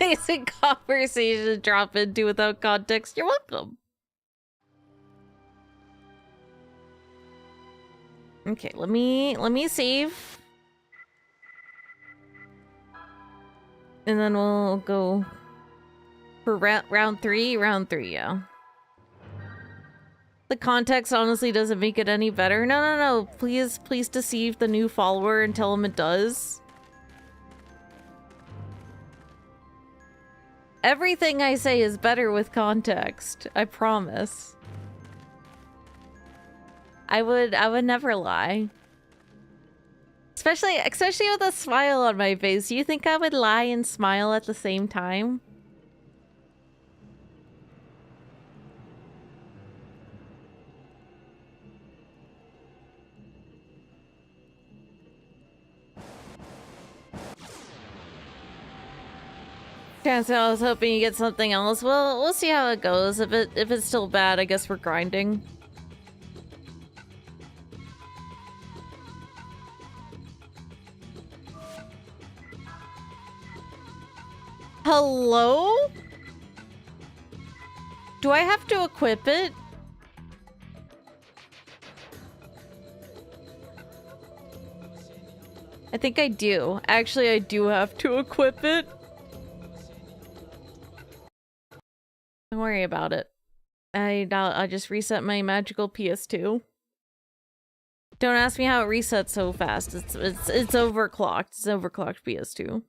Amazing conversation to drop into without context. You're welcome. Okay, let me save. And then we'll go for round three, yeah. The context honestly doesn't make it any better. No. Please deceive the new follower and tell him it does. Everything I say is better with context. I promise. I would never lie. Especially with a smile on my face. Do you think I would lie and smile at the same time? Chancellor, I was hoping you get something else. Well, we'll see how it goes. If it's still bad, I guess we're grinding. Hello? Do I have to equip it? I think I do. Actually, I do have to equip it. Don't worry about it. I'll just reset my magical PS2. Don't ask me how it resets so fast. It's overclocked. It's overclocked PS2.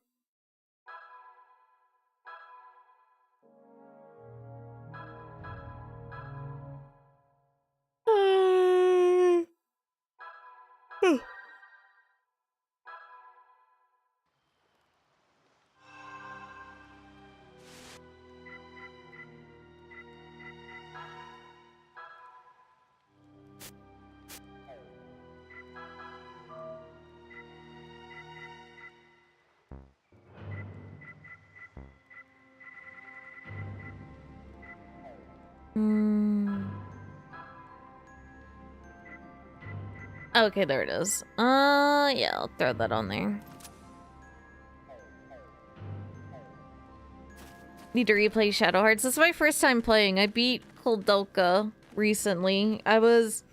Okay, there it is. Yeah, I'll throw that on there. Need to replay Shadow Hearts. This is my first time playing. I beat Kuldolka recently. I was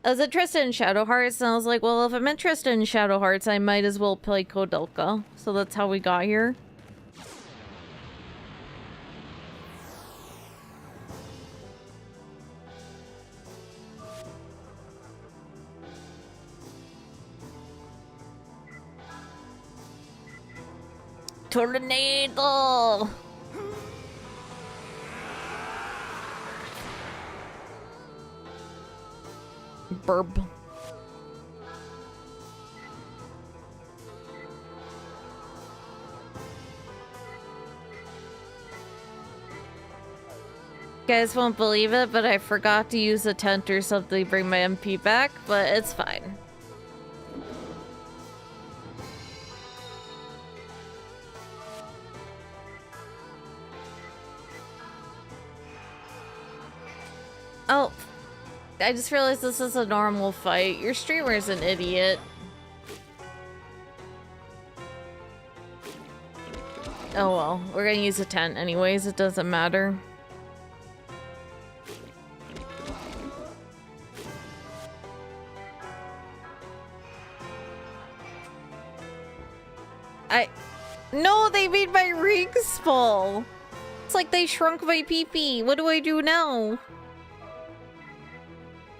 interested in Shadow Hearts, and I was like, well, if I'm interested in Shadow Hearts, I might as well play Kuldolka. So that's how we got here. Tornado! Burp. Guys won't believe it, but I forgot to use a tent or something to bring my MP back, but it's fine. Oh, I just realized this is a normal fight. Your streamer's an idiot. Oh well, we're gonna use a tent anyways, it doesn't matter. No, they made my rings full! It's like they shrunk my pee-pee. What do I do now?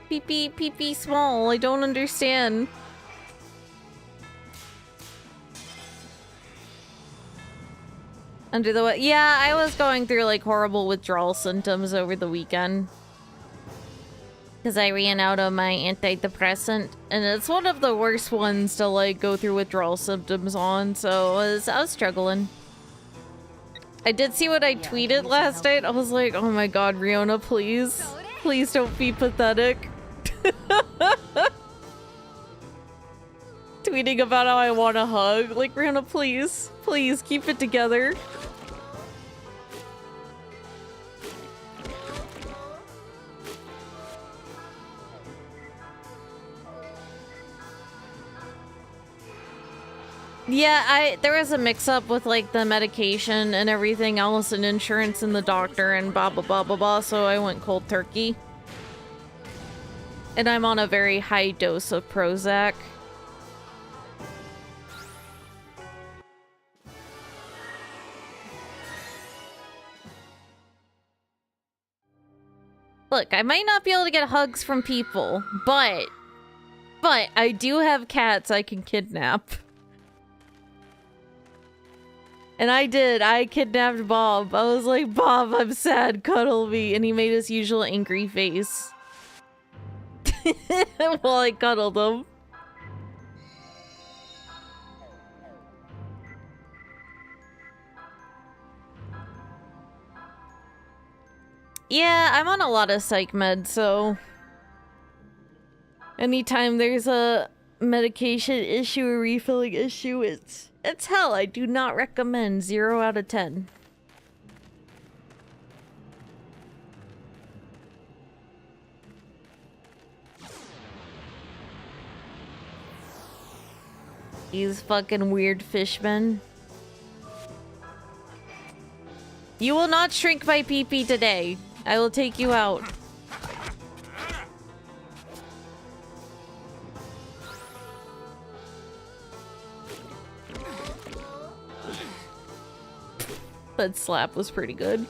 Pee-pee small. I don't understand. Under the what? Yeah, I was going through like horrible withdrawal symptoms over the weekend. Because I ran out of my antidepressant, and it's one of the worst ones to like go through withdrawal symptoms on, so I was struggling. I did see what I tweeted last night. I was like, oh my god, Riona, please. Please don't be pathetic. Tweeting about how I want a hug. Like, Riona, please. Please, keep it together. Yeah, there was a mix-up with, like, the medication and everything else, and insurance and the doctor and blah, blah, blah, blah, blah, so I went cold turkey. And I'm on a very high dose of Prozac. Look, I might not be able to get hugs from people, but I do have cats I can kidnap. And I did. I kidnapped Bob. I was like, Bob, I'm sad. Cuddle me. And he made his usual angry face. While I cuddled him. Yeah, I'm on a lot of psych meds, so... anytime there's a medication issue or refilling issue, it's hell. I do not recommend. 0 out of 10. These fucking weird fishmen. You will not shrink my pee-pee today. I will take you out. That slap was pretty good.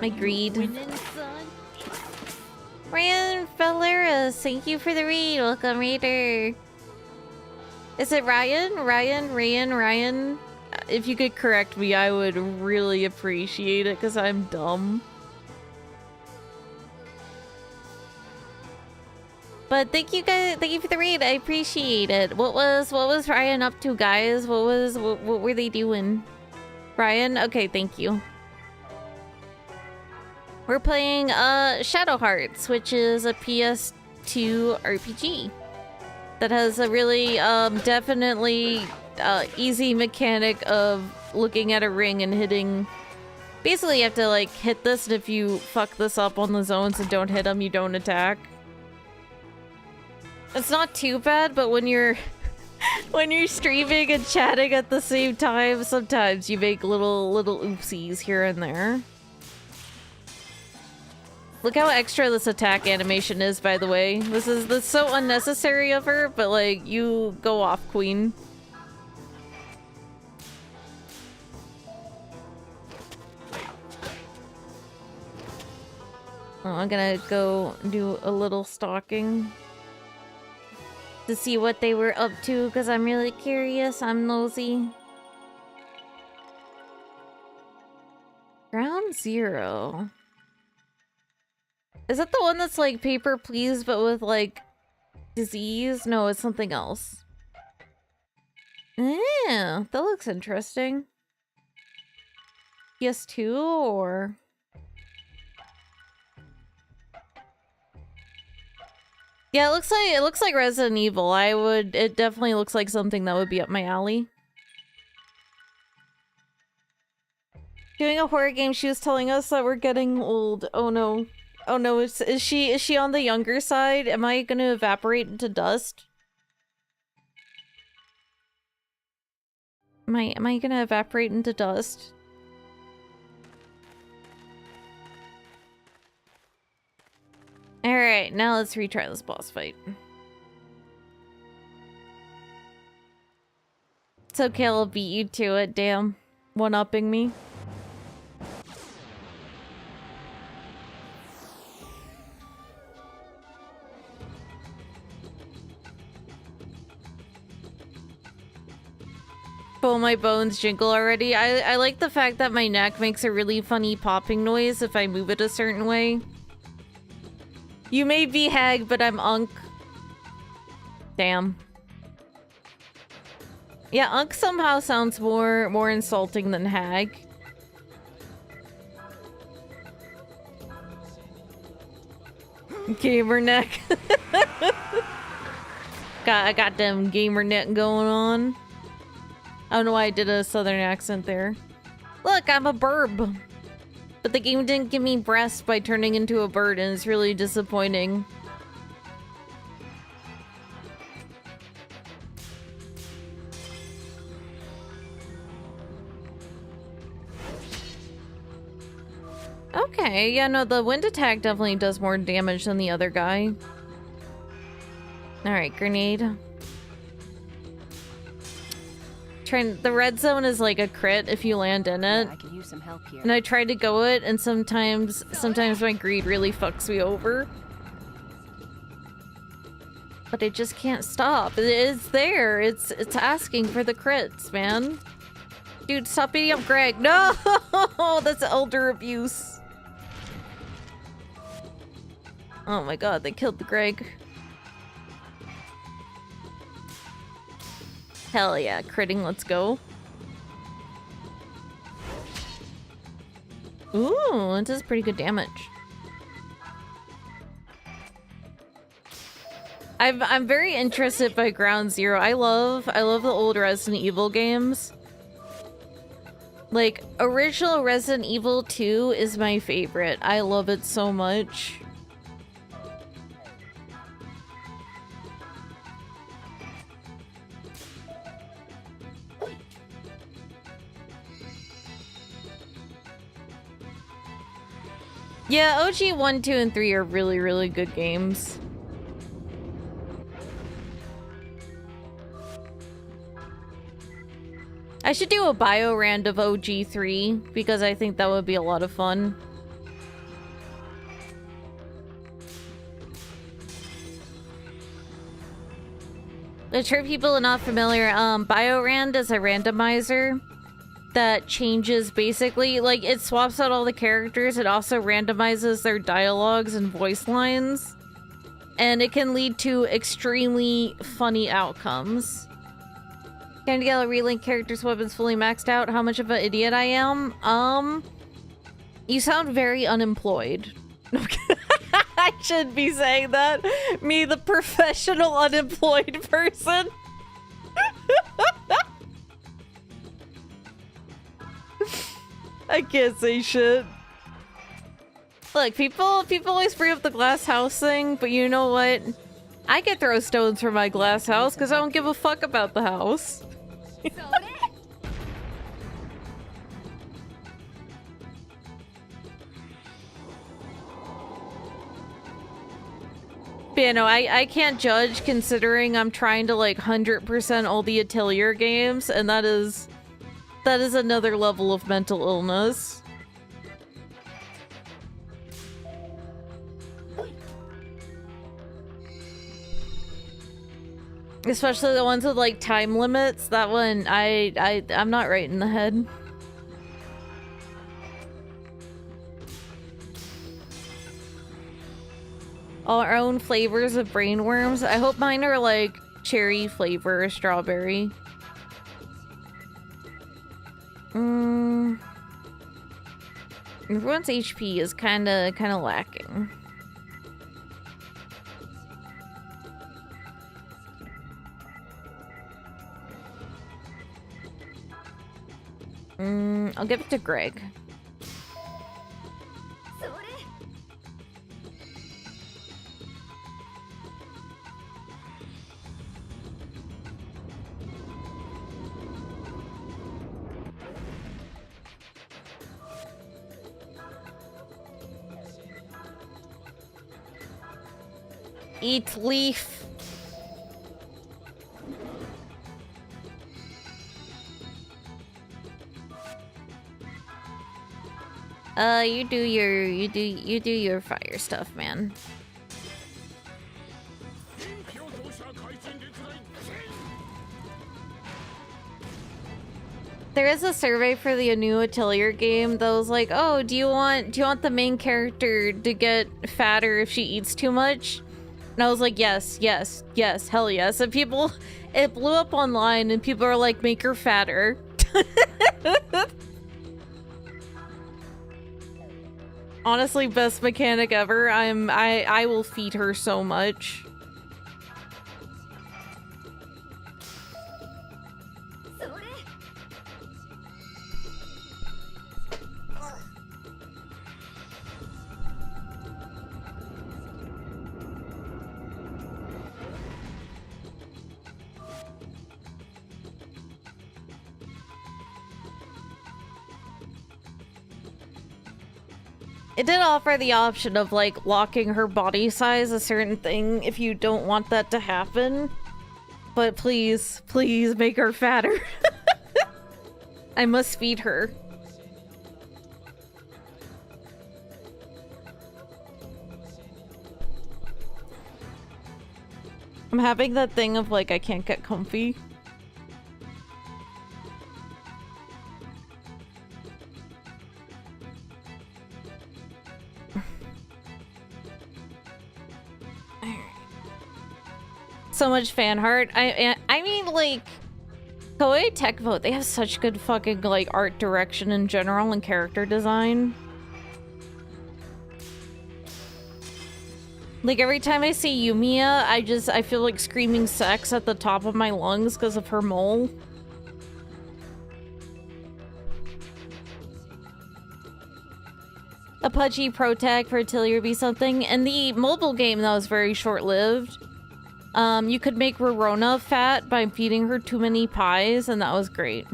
My greed. Ryan Felleras, thank you for the read. Welcome, reader. Is it Ryan? Ryan? If you could correct me, I would really appreciate it, because I'm dumb. But thank you guys, thank you for the read. I appreciate it. What was Ryan up to, guys? What were they doing? Ryan? Okay, thank you. We're playing Shadow Hearts, which is a PS2 RPG that has a really definitely easy mechanic of looking at a ring and hitting. Basically, you have to like hit this, and if you fuck this up on the zones and don't hit them, you don't attack. It's not too bad, but when you're when you're streaming and chatting at the same time, sometimes you make little oopsies here and there. Look how extra this attack animation is, by the way. This is so unnecessary of her, but like, you go off, queen. Oh, I'm gonna go do a little stalking to see what they were up to, because I'm really curious. I'm nosy. Ground Zero. Is that the one that's like Paper Please, but with like disease? No, it's something else. Yeah, that looks interesting. PS2 or... yeah, it looks like Resident Evil. It definitely looks like something that would be up my alley. Doing a horror game, she was telling us that we're getting old. Oh no. Oh no, is she on the younger side? Am I gonna evaporate into dust? Am I gonna evaporate into dust? Alright, now let's retry this boss fight. It's okay, I'll beat you to it, damn. One-upping me. Oh, my bones jingle already. I like the fact that my neck makes a really funny popping noise if I move it a certain way. You may be hag, but I'm unk. Damn. Yeah, unk somehow sounds more insulting than hag. Gamer neck. I got them gamer neck going on. I don't know why I did a southern accent there. Look, I'm a burb. But the game didn't give me breasts by turning into a bird, and it's really disappointing. Okay, yeah, no, the wind attack definitely does more damage than the other guy. Alright, grenade. The red zone is like a crit if you land in it. Yeah, I could use some help here. And I tried to go it, and sometimes my greed really fucks me over. But it just can't stop. It's there. It's asking for the crits, man. Dude, stop beating up Greg. No! That's elder abuse. Oh my god, they killed the Greg. Hell yeah, critting, let's go. Ooh, it does pretty good damage. I'm very interested by Ground Zero. I love the old Resident Evil games. Like, original Resident Evil 2 is my favorite. I love it so much. Yeah, OG 1, 2, and 3 are really, really good games. I should do a bio rand of OG 3 because I think that would be a lot of fun. To sure people are not familiar, BioRand is a randomizer that changes basically, like, it swaps out all the characters. It also randomizes their dialogues and voice lines. And it can lead to extremely funny outcomes. Can to get a relink characters' weapons fully maxed out? How much of an idiot I am? You sound very unemployed. I shouldn't be saying that. Me, the professional unemployed person. I can't say shit. Look, people always bring up the glass house thing, but you know what? I could throw stones for my glass house because I don't give a fuck about the house. But yeah, no, I can't judge considering I'm trying to like 100% all the Atelier games, and that is another level of mental illness. Especially the ones with like time limits. That one, I'm not right in the head. All our own flavors of brainworms. I hope mine are like cherry flavor or strawberry. Everyone's HP is kind of lacking. I'll give it to Greg. Eat leaf. You do your fire stuff, man. there is a survey for the new Atelier game that was like, oh, do you want the main character to get fatter if she eats too much? And I was like, yes, yes, yes, hell yes. And people, it blew up online and people are like, make her fatter. Honestly, best mechanic ever. I will feed her so much. It did offer the option of like locking her body size a certain thing if you don't want that to happen. But please, please make her fatter. I must feed her. I'm having that thing of like I can't get comfy. So much fan art. I mean, like, Koei Tech Vote, they have such good fucking, like, art direction in general and character design. Like, every time I see Yumiya, I feel like screaming sex at the top of my lungs because of her mole. A pudgy pro tag for Atelier be something. And the mobile game that was very short-lived. You could make Rorona fat by feeding her too many pies, and that was great.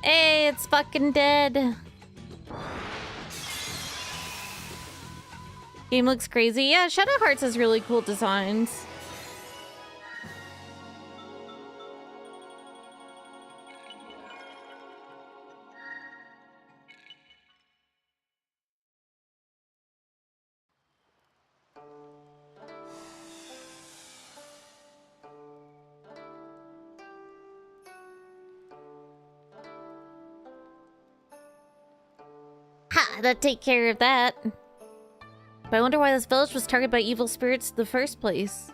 Hey, it's fucking dead. Game looks crazy. Yeah, Shadow Hearts has really cool designs. Ha! That take care of that. But I wonder why this village was targeted by evil spirits in the first place.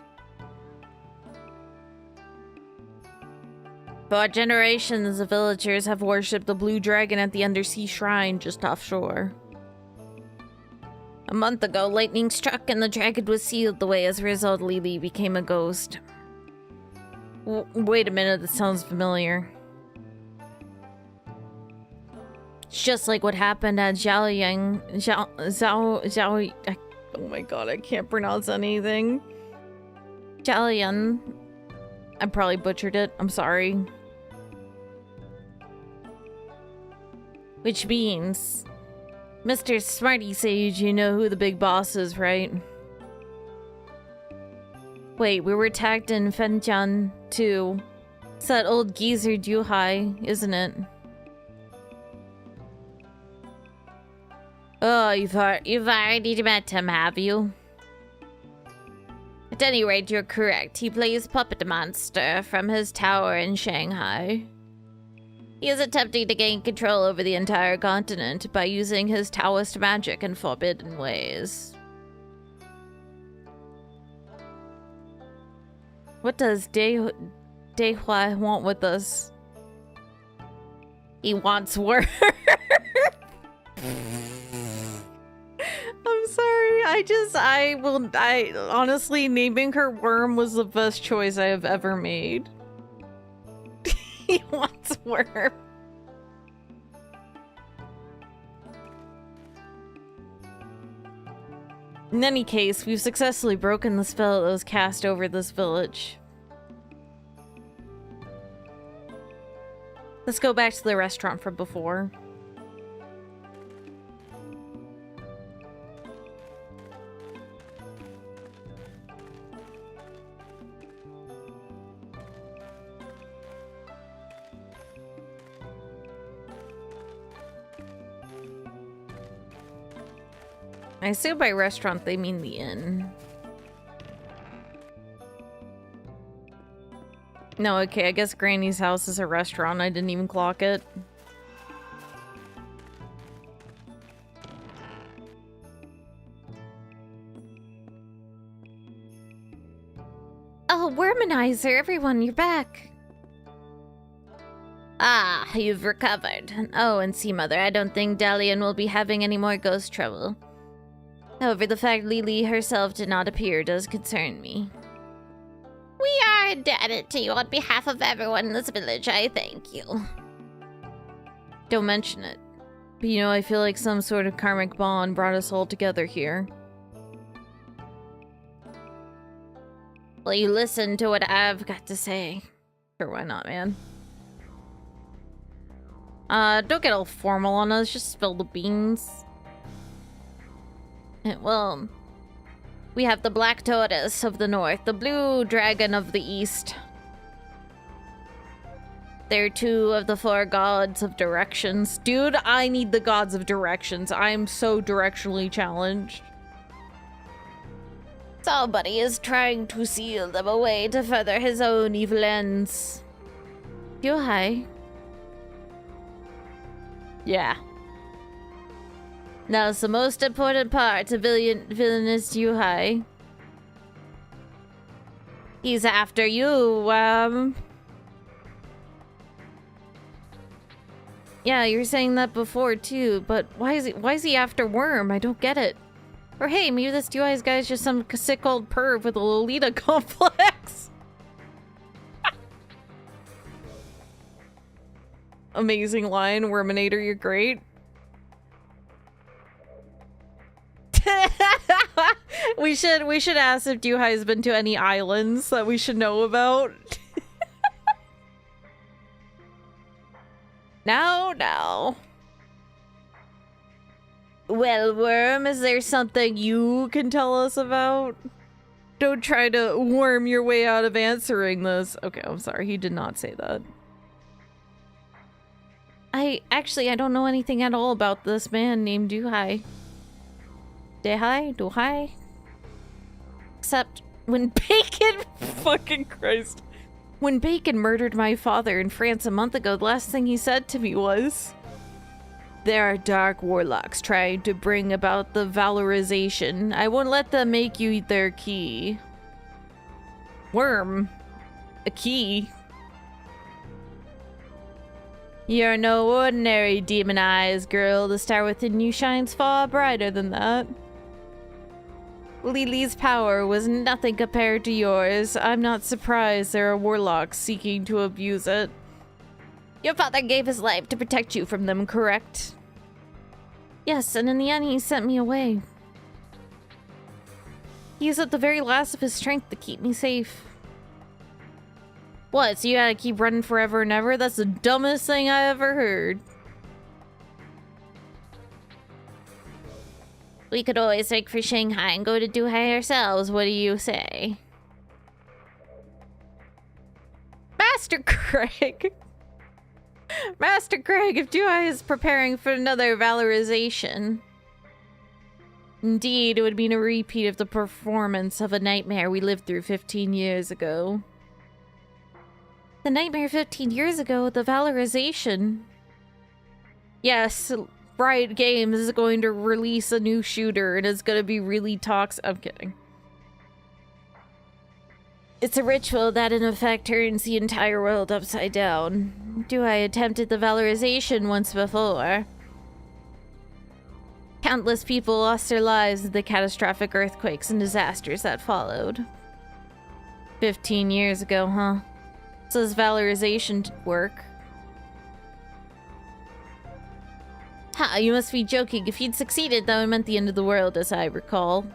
For generations, the villagers have worshipped the blue dragon at the undersea shrine just offshore. A month ago, lightning struck and the dragon was sealed away. As a result, Lily became a ghost. Wait a minute, that sounds familiar. It's just like what happened at Zhaoyang. Oh my god, I can't pronounce anything. Zhaoyan. I probably butchered it. I'm sorry. Which means, Mr. Smarty Sage, you know who the big boss is, right? Wait, we were tagged in Fenjian too. It's that old geezer Duhai, isn't it? Oh, you've already met him, have you? At any rate, you're correct. He plays Puppet Monster from his tower in Shanghai. He is attempting to gain control over the entire continent by using his Taoist magic in forbidden ways. What does Dehua want with us? He wants work. I'm sorry. I honestly, naming her Worm was the best choice I have ever made. He wants Worm. In any case, we've successfully broken the spell that was cast over this village. Let's go back to the restaurant from before. I assume by restaurant they mean the inn. No, okay, I guess Granny's house is a restaurant. I didn't even clock it. Oh, Wormanizer, everyone, you're back. Ah, you've recovered. Oh, and see, Mother, I don't think Dalian will be having any more ghost trouble. However, the fact Lily herself did not appear does concern me. We are indebted to you on behalf of everyone in this village, I thank you. Don't mention it. But you know, I feel like some sort of karmic bond brought us all together here. Will you listen to what I've got to say? Sure, why not, man? Don't get all formal on us, just spill the beans. Well, we have the Black Tortoise of the north, the Blue Dragon of the east. They're two of the 4 gods of directions. Dude, I need the gods of directions. I'm so directionally challenged. Somebody is trying to seal them away to further his own evil ends. Yuhai. Yeah. Now's the most important part to villainous Yuhai. He's after you, Yeah, you were saying that before too, but why is he after Worm? I don't get it. Or hey, maybe this Yuhai's guy's just some sick old perv with a Lolita complex. Amazing line, Worminator, you're great. we should ask if Yuhai's been to any islands that we should know about. Now. Well, Worm, is there something you can tell us about? Don't try to worm your way out of answering this. Okay, I'm sorry, he did not say that. I don't know anything at all about this man named Duhai. Duhai? Except when Bacon... fucking Christ. When Bacon murdered my father in France a month ago, the last thing he said to me was... There are dark warlocks trying to bring about the valorization. I won't let them make you their key. Worm. A key. You're no ordinary demonized girl. The star within you shines far brighter than that. Lily's power was nothing compared to yours. I'm not surprised there are warlocks seeking to abuse it. Your father gave his life to protect you from them, correct? Yes, and in the end he sent me away. He used up the very last of his strength to keep me safe. What, so you gotta keep running forever and ever? That's the dumbest thing I ever heard. We could always make for Shanghai and go to Duhai ourselves. What do you say? Master Craig! Master Craig, if Duhai is preparing for another valorization. Indeed, it would mean a repeat of the performance of a nightmare we lived through 15 years ago. The nightmare 15 years ago, the valorization. Yes, Riot Games is going to release a new shooter and it's gonna be really toxic. I'm kidding. It's a ritual that in effect turns the entire world upside down. Duhai attempted the valorization once before. Countless people lost their lives in the catastrophic earthquakes and disasters that followed. 15 years ago, huh? So this valorization did work. Ha, you must be joking. If he'd succeeded, that would meant the end of the world, as I recall.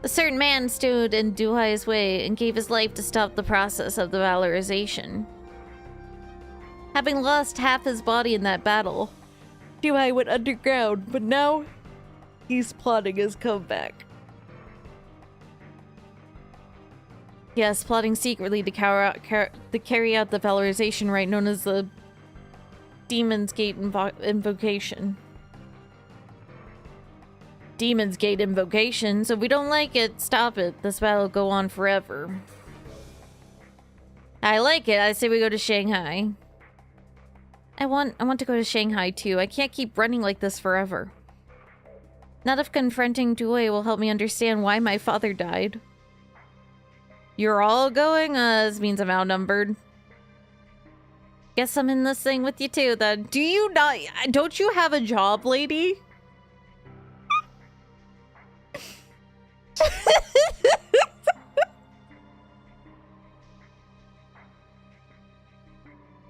A certain man stood in Duhai's way and gave his life to stop the process of the valorization. Having lost half his body in that battle, Duhai went underground, but now he's plotting his comeback. Yes, plotting secretly to carry out the valorization rite known as the Demon's Gate invocation. Demon's Gate invocation, so if we don't like it, stop it. This battle will go on forever. I like it. I say we go to Shanghai. I want to go to Shanghai too. I can't keep running like this forever. Not if confronting Due will help me understand why my father died. You're all going? This means I'm outnumbered. Guess I'm in this thing with you too then. Do you not? Don't you have a job, lady?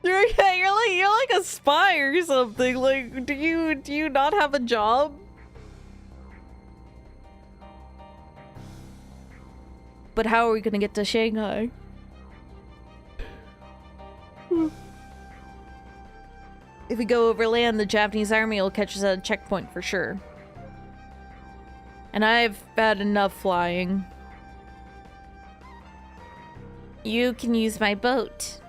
You're like a spy or something. Like, do you not have a job? But how are we gonna get to Shanghai? If we go overland, the Japanese army will catch us at a checkpoint for sure. And I've had enough flying. You can use my boat.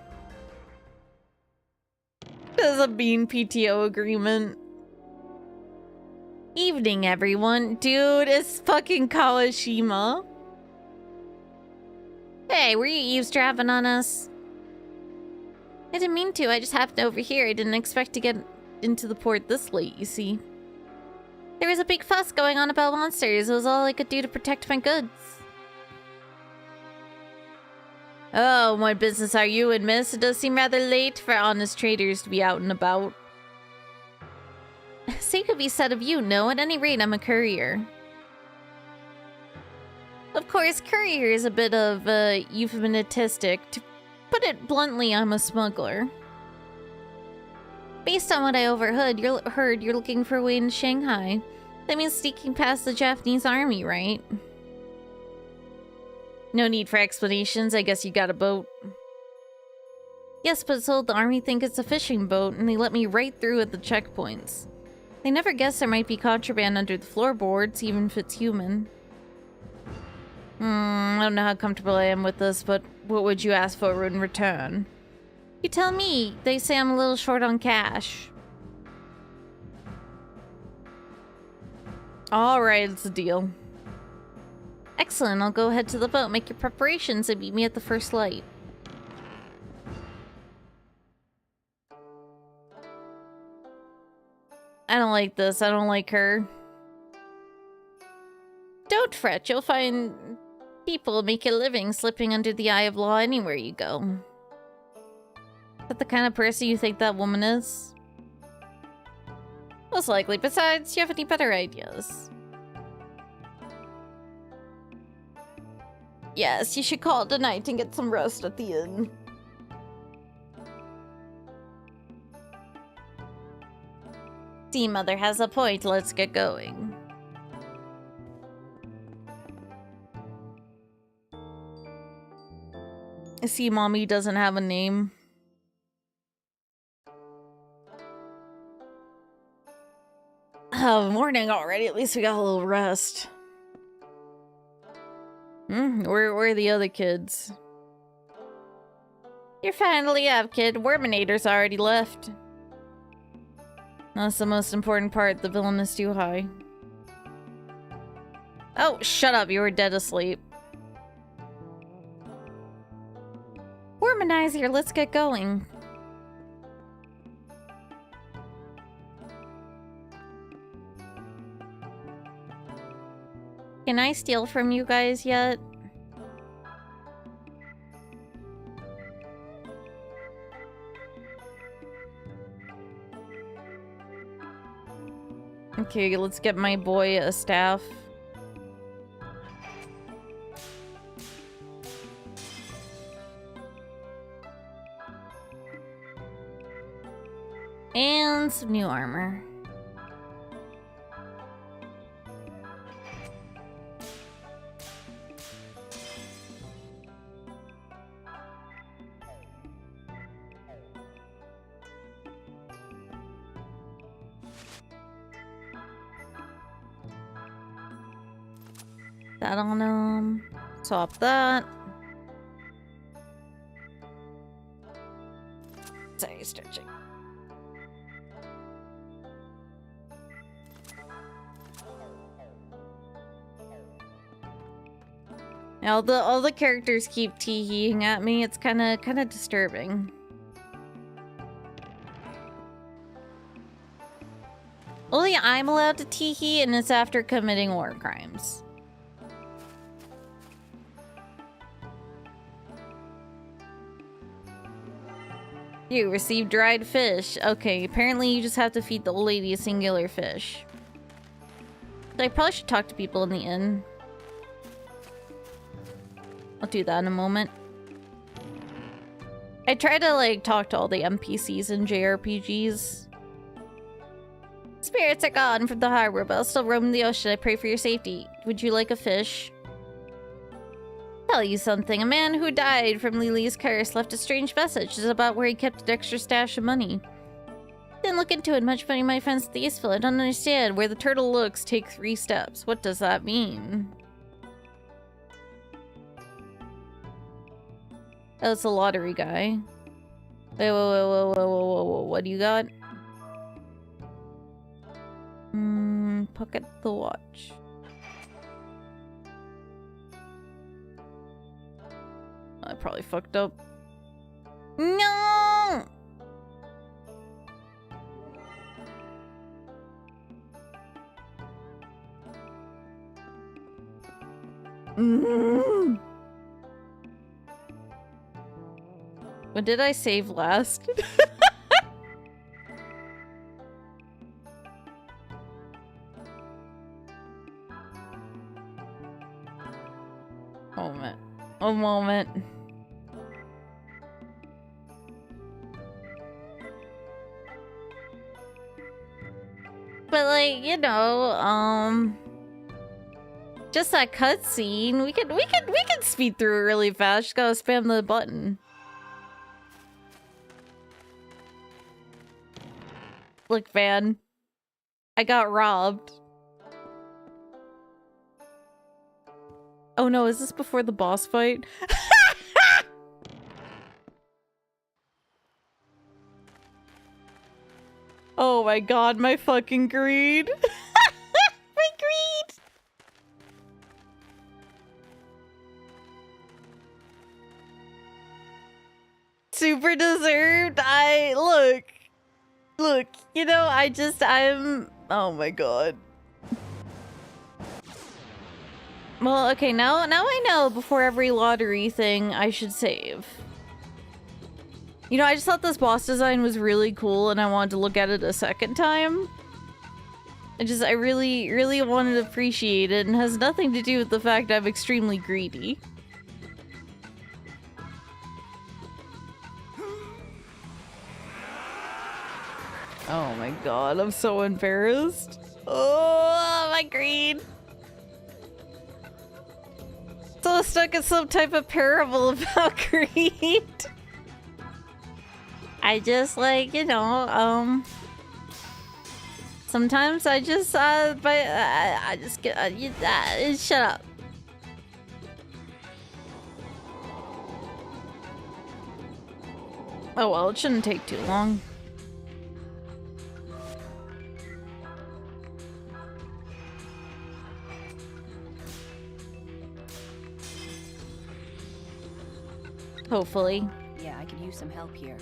There's a bean PTO agreement. Evening, everyone. Dude, it's fucking Kawashima. Hey, were you eavesdropping on us? I didn't mean to. I just happened over here. I didn't expect to get into the port this late, you see. There was a big fuss going on about monsters. It was all I could do to protect my goods. Oh, what business are you in, miss? It does seem rather late for honest traders to be out and about. Same could be said of you, no? At any rate, I'm a courier. Of course, courier is a bit of euphemistic. To put it bluntly, I'm a smuggler. Based on what I overheard, you're looking for a way in Shanghai. That means sneaking past the Japanese army, right? No need for explanations. I guess you got a boat. Yes, but so the army think it's a fishing boat, and they let me right through at the checkpoints. They never guessed there might be contraband under the floorboards, even if it's human. I don't know how comfortable I am with this, but what would you ask for in return? You tell me. They say I'm a little short on cash. Alright, it's a deal. Excellent, I'll go head to the boat, make your preparations, and meet me at the first light. I don't like this. I don't like her. Don't fret, you'll find people make a living slipping under the eye of law anywhere you go. Is that the kind of person you think that woman is? Most likely. Besides, do you have any better ideas? Yes, you should call it a night and get some rest at the inn. See, Mother has a point. Let's get going. See, Mommy doesn't have a name. Oh, morning already. At least we got a little rest. Where are the other kids? You're finally up, kid. Worminator's already left. That's the most important part. The villain is too high. Oh, shut up. You were dead asleep. Womanizer, let's get going. Can I steal from you guys yet? Okay, let's get my boy a staff. And some new armor. That on him. Swap that. Sorry, stretching. All the characters keep tee-heeing at me. It's kind of disturbing. Only I'm allowed to tee-hee, and it's after committing war crimes. You received dried fish. Okay, apparently you just have to feed the old lady a singular fish. I probably should talk to people in the inn. I'll do that in a moment. I try to, like, talk to all the NPCs in JRPGs. Spirits are gone from the harbor, but I'll still roam the ocean. I pray for your safety. Would you like a fish? Tell you something. A man who died from Lily's curse left a strange message. It's about where he kept an extra stash of money. Didn't look into it much, but he might find something useful. I don't understand. Where the turtle looks, take 3 steps. What does that mean? Oh, it's a lottery guy. Wait, whoa. What do you got? Pocket the watch. I probably fucked up. No! When did I save last? A moment. But like, you know, just that cutscene, we could speed through it really fast. Just gotta spam the button. Look, Van. I got robbed. Oh no, is this before the boss fight? Oh my god, my fucking greed. My greed! Super deserved. Look, you know, I'm... Oh my god. Well, okay, now I know before every lottery thing I should save. You know, I just thought this boss design was really cool and I wanted to look at it a second time. I really wanted to appreciate it, and it has nothing to do with the fact I'm extremely greedy. Oh my god, I'm so embarrassed. Oh, my greed. So stuck in some type of parable about greed. I just, like, you know, sometimes I just, I just get, shut up. Oh well, it shouldn't take too long. Hopefully. Yeah, I could use some help here.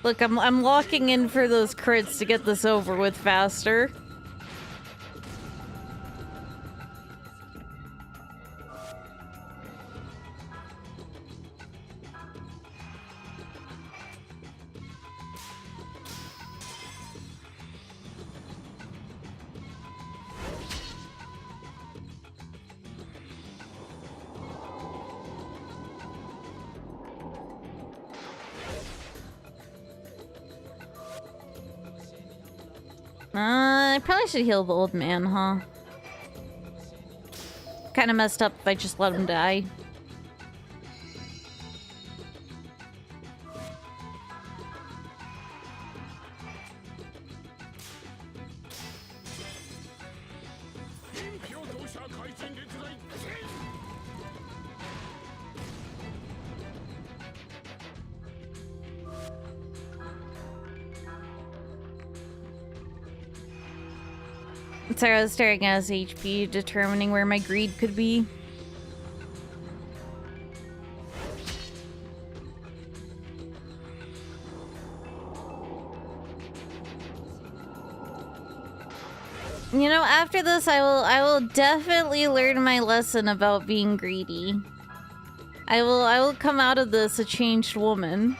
Look, I'm locking in for those crits to get this over with faster. I probably should heal the old man, huh? Kinda messed up if I just let him die. Sorry, I was staring at his HP, determining where my greed could be. You know, after this, I will definitely learn my lesson about being greedy. I will come out of this a changed woman.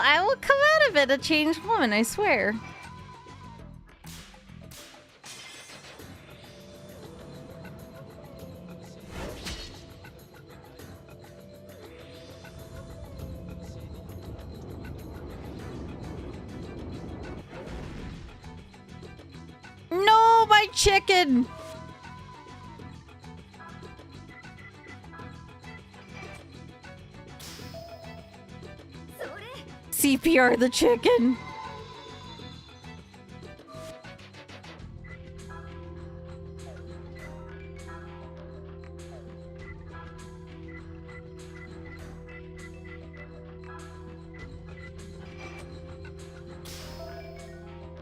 I will come out of it a changed woman, I swear. No, my chicken! CPR the chicken.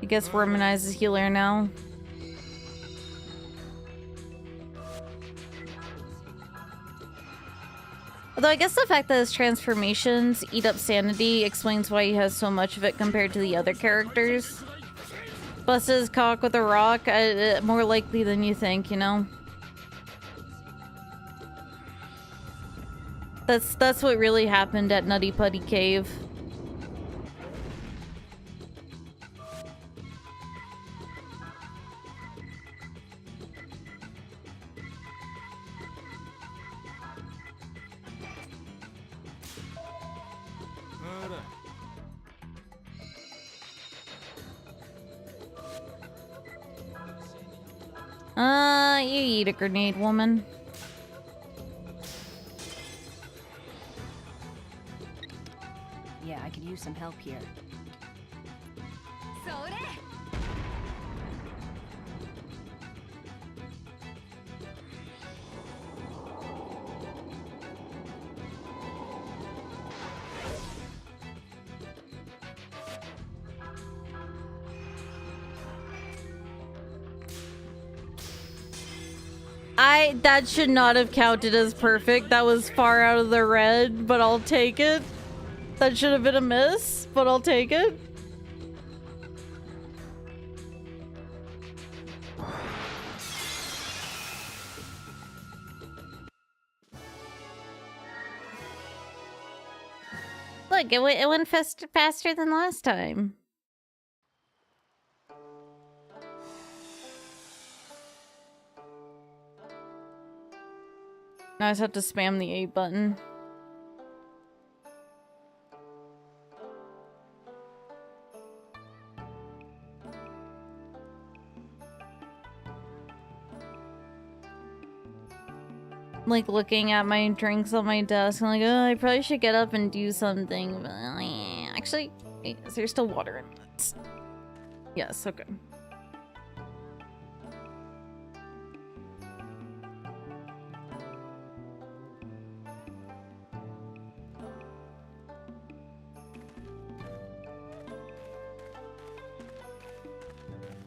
I guess Womanize is healer now. Although I guess the fact that his transformations eat up sanity explains why he has so much of it compared to the other characters. Bust his cock with a rock, more likely than you think, you know? That's what really happened at Nutty Putty Cave. You eat a grenade, woman. Yeah, I could use some help here. That should not have counted as perfect. That was far out of the red, but I'll take it. That should have been a miss, but I'll take it. Look, it went faster than last time. Now I just have to spam the A button. Like looking at my drinks on my desk, I'm like, oh, I probably should get up and do something. But actually, wait, is there still water in it? Yes, okay.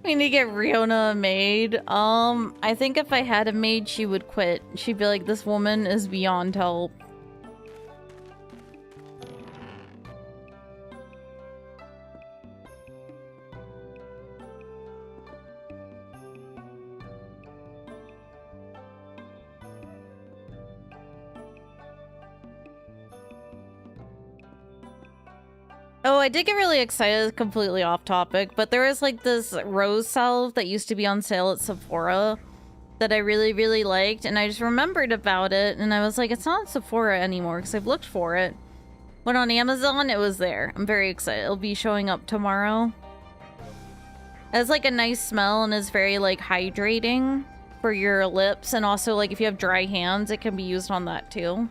We need to get Riona a maid. I think if I had a maid, she would quit. She'd be like, this woman is beyond help. Oh, I did get really excited, completely off topic, but there was like this rose salve that used to be on sale at Sephora that I really, really liked, and I just remembered about it, and I was like, it's not at Sephora anymore, because I've looked for it. Went on Amazon, it was there. I'm very excited. It'll be showing up tomorrow. It has like a nice smell, and is very like hydrating for your lips, and also like if you have dry hands, it can be used on that too.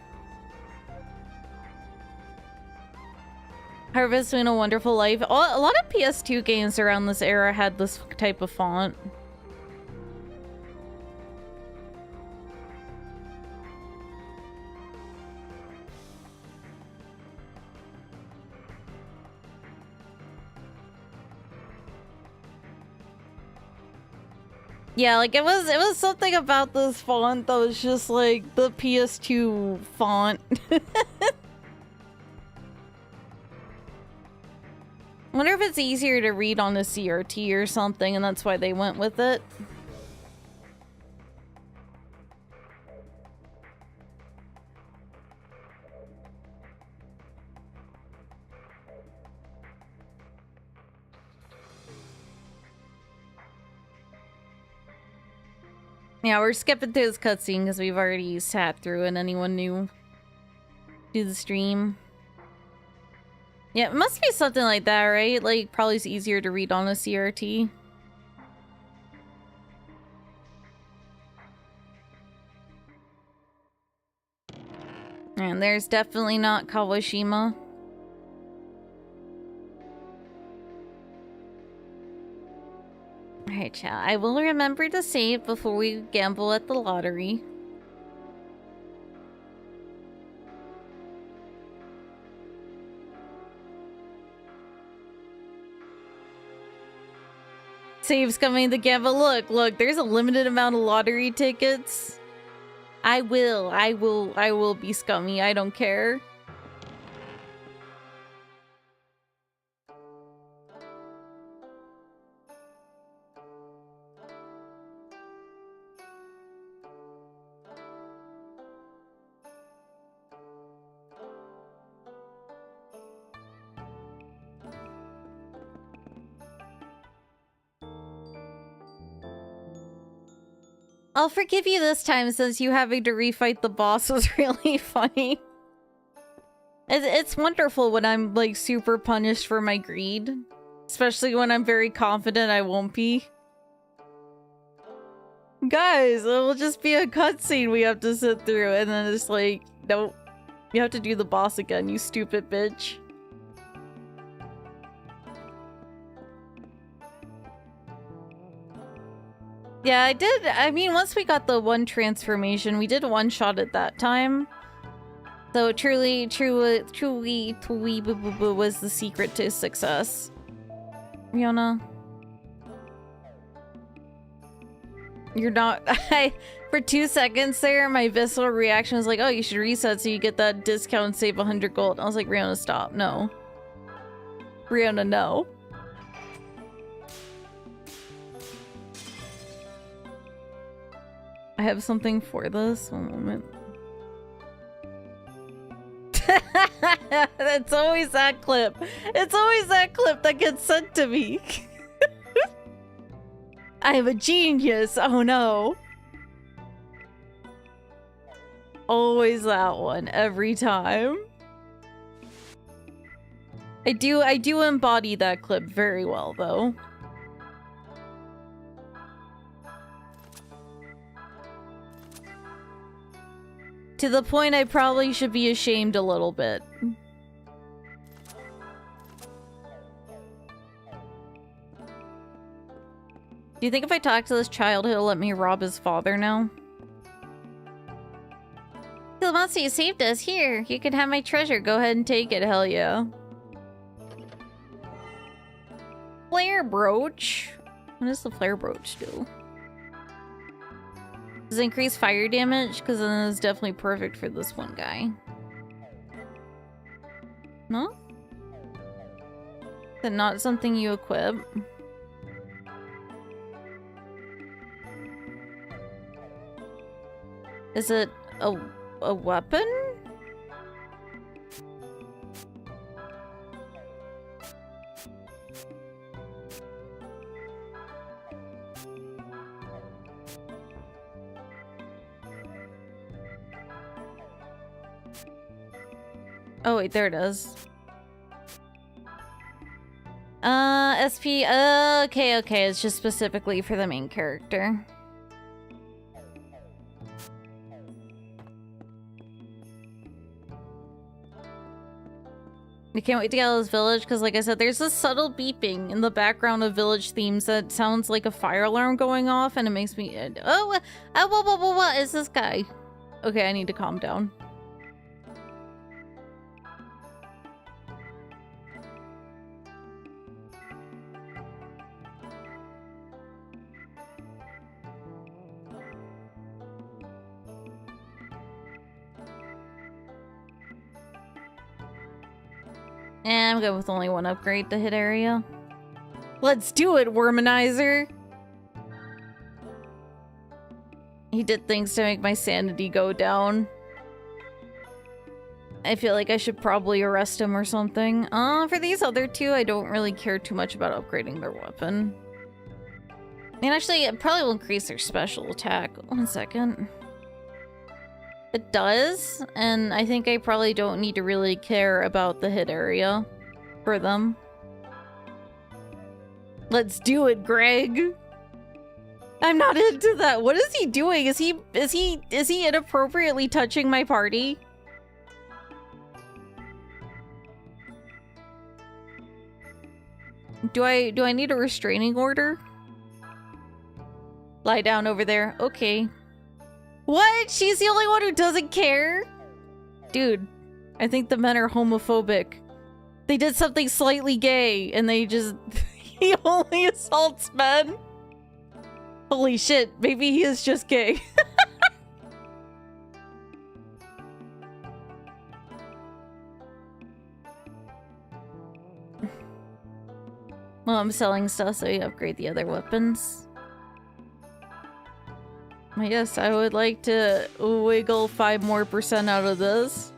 Harvest Moon: A Wonderful Life. A lot of PS2 games around this era had this type of font. Yeah, like it was something about this font that was just like the PS2 font. Wonder if it's easier to read on a CRT or something, and that's why they went with it. Yeah, we're skipping through this cutscene because we've already sat through it. Anyone new to the stream? Yeah, it must be something like that, right? Like, probably it's easier to read on a CRT. And there's definitely not Kawashima. Alright, chat. I will remember to save before we gamble at the lottery. Save's coming to gamble. Look, there's a limited amount of lottery tickets. I will be scummy. I don't care. I'll forgive you this time since you having to refight the boss was really funny. It's wonderful when I'm like super punished for my greed. Especially when I'm very confident I won't be. Guys, it will just be a cutscene we have to sit through and then it's like, nope. You have to do the boss again, you stupid bitch. Yeah, I mean, once we got the one transformation, we did one shot at that time. So truly was the secret to success. Rihanna. You're not... For 2 seconds there, my visceral reaction was like, oh, you should reset so you get that discount and save 100 gold. I was like, Rihanna, stop. No. Rihanna, no. I have something for this. One moment. It's always that clip. It's always that clip that gets sent to me. I'm a genius. Oh no. Always that one. Every time. I do embody that clip very well though. To the point I probably should be ashamed a little bit. Do you think if I talk to this child, he'll let me rob his father now? Kilomatsu, you saved us. Here, you can have my treasure. Go ahead and take it. Hell yeah. Flare brooch. What does the flare brooch do? Does it increase fire damage? Because then it's definitely perfect for this one guy. No? Is it not something you equip? Is it a weapon? Oh wait, there it is. SP, okay, it's just specifically for the main character. I can't wait to get out of this village because, like I said, there's this subtle beeping in the background of village themes that sounds like a fire alarm going off, and it makes me... what is this guy? Okay, I need to calm down. And I'm good with only one upgrade to hit area. Let's do it, Wormanizer! He did things to make my sanity go down. I feel like I should probably arrest him or something. For these other two, I don't really care too much about upgrading their weapon. And actually, it probably will increase their special attack. 1 second. It does, and I think I probably don't need to really care about the hit area for them. Let's do it, Greg! I'm not into that. What is he doing? Is he inappropriately touching my party? Do I need a restraining order? Lie down over there. Okay. What? She's the only one who doesn't care? Dude, I think the men are homophobic. They did something slightly gay, and they just... he only assaults men? Holy shit, maybe he is just gay. Well, I'm selling stuff, so you upgrade the other weapons. Yes, I would like to wiggle 5% more out of this.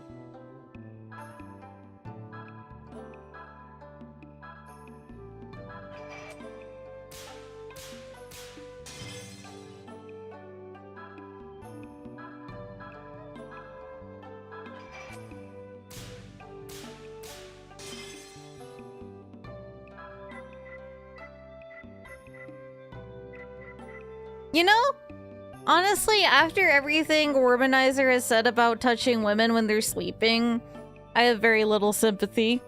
You know? Honestly, after everything Womanizer has said about touching women when they're sleeping, I have very little sympathy.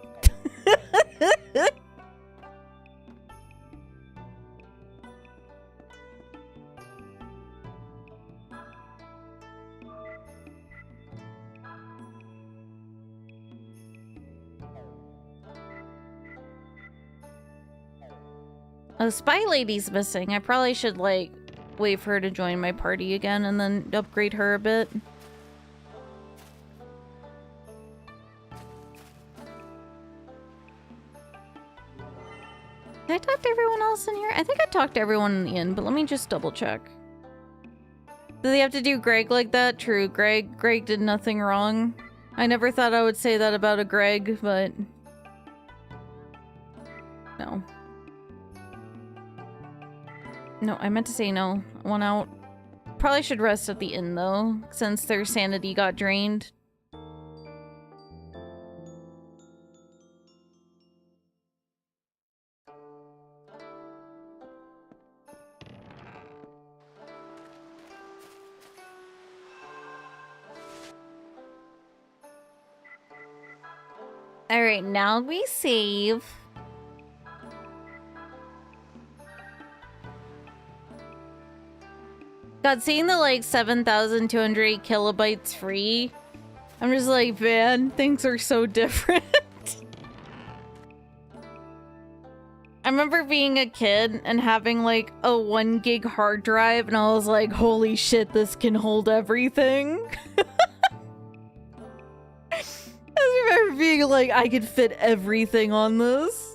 A spy lady's missing. I probably should, like, wait for her to join my party again and then upgrade her a bit. Did I talk to everyone else in here? I think I talked to everyone in the inn, but let me just double check. Do they have to do Greg like that? True, Greg did nothing wrong. I never thought I would say that about a Greg, but... no. No, I meant to say no. One out. Probably should rest at the inn, though, since their sanity got drained. Alright, now we save. God, seeing the, like, 7,208 kilobytes free, I'm just like, man, things are so different. I remember being a kid and having, like, a 1 gig hard drive, and I was like, holy shit, this can hold everything. I remember being like, I could fit everything on this.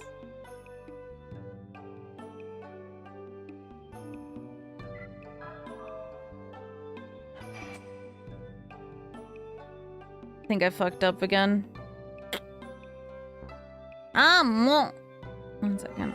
I think I fucked up again. 1 second.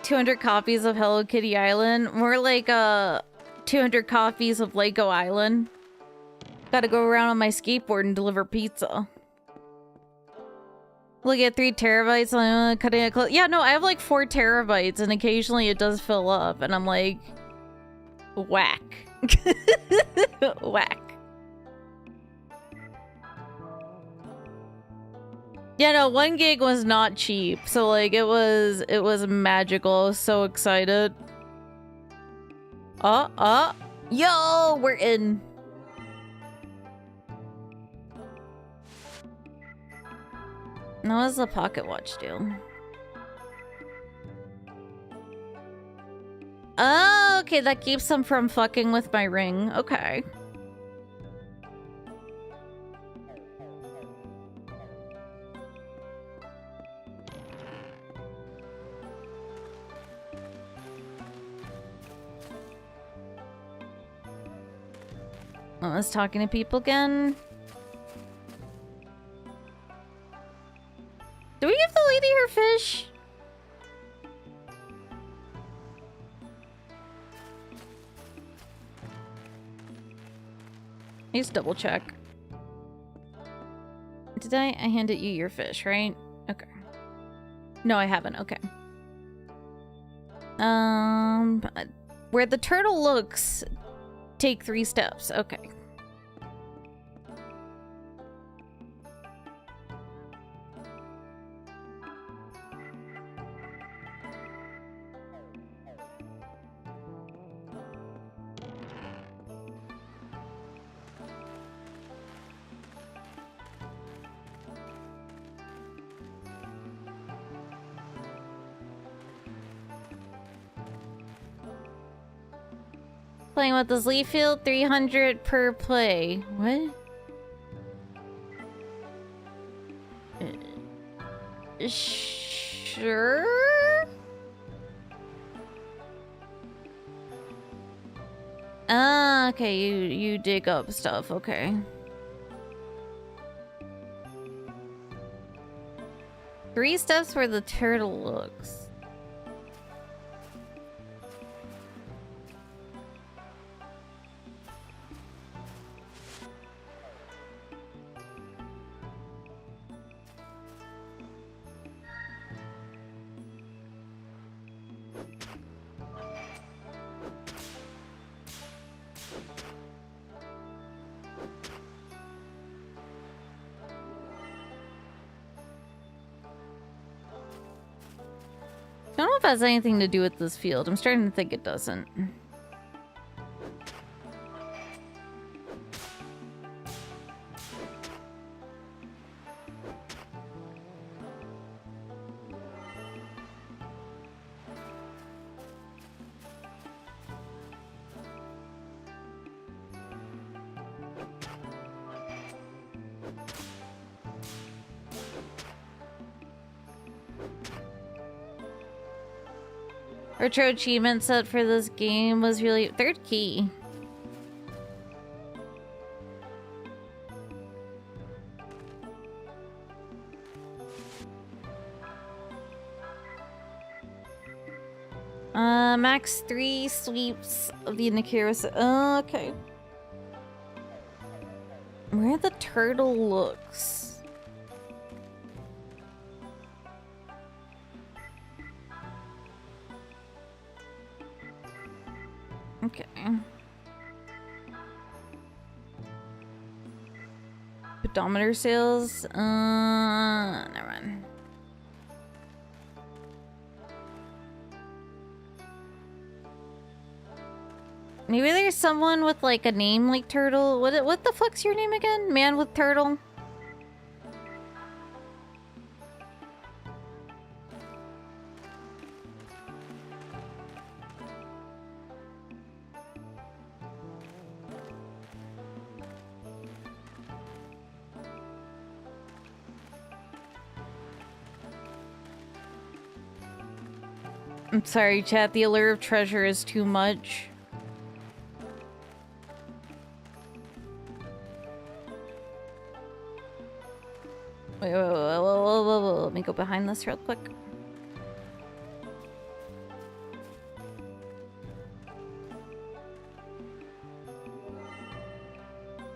$200 copies of Hello Kitty Island. More like 200 copies of Lego Island. Gotta go around on my skateboard and deliver pizza. Look at 3 terabytes. I'm cutting it close. Yeah, no, I have like 4 terabytes, and occasionally it does fill up, and I'm like, whack, whack. Yeah, no, 1 gig was not cheap, so like it was magical. I was so excited. Yo, we're in. Now what does the pocket watch do? Oh, okay, that keeps them from fucking with my ring. Okay. I was talking to people again. Do we give the lady her fish? Let's double check. Did I handed you your fish, right? Okay. No, I haven't. Okay. Where the turtle looks, take 3 steps. Okay. Playing with this leaf field, 300 per play. What? Sure? Ah, okay, you dig up stuff, okay. 3 steps where the turtle looks. I don't know if it has anything to do with this field. I'm starting to think it doesn't. Retro achievement set for this game was really 3rd key. Max 3 sweeps of the Nakira set. Okay. Where the turtle looks. Okay. Pedometer sales. Never mind. Maybe there's someone with like a name like Turtle. What the fuck's your name again? Man with Turtle? I'm sorry, chat. The allure of treasure is too much. Wait, let me go behind this real quick.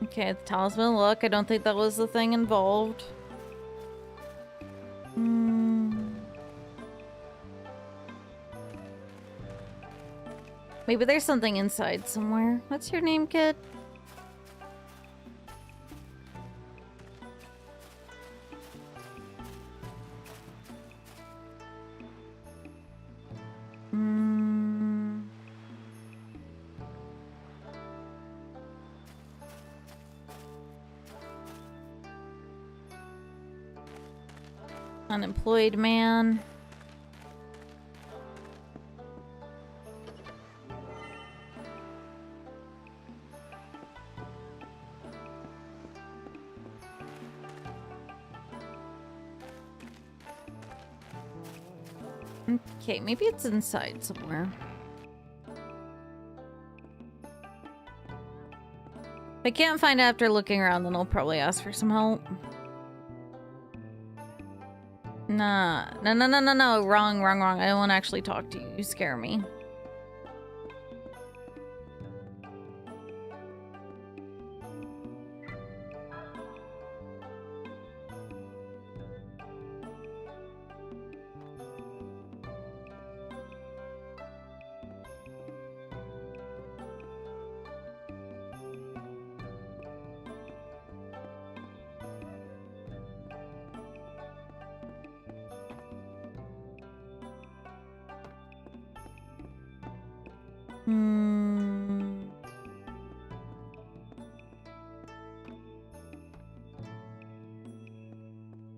Okay, the talisman. Look, I don't think that was the thing involved. Maybe there's something inside somewhere. What's your name, kid? Unemployed man. Okay, maybe it's inside somewhere. If I can't find it after looking around, then I'll probably ask for some help. Nah. No. Wrong. I don't want to actually talk to you. You scare me.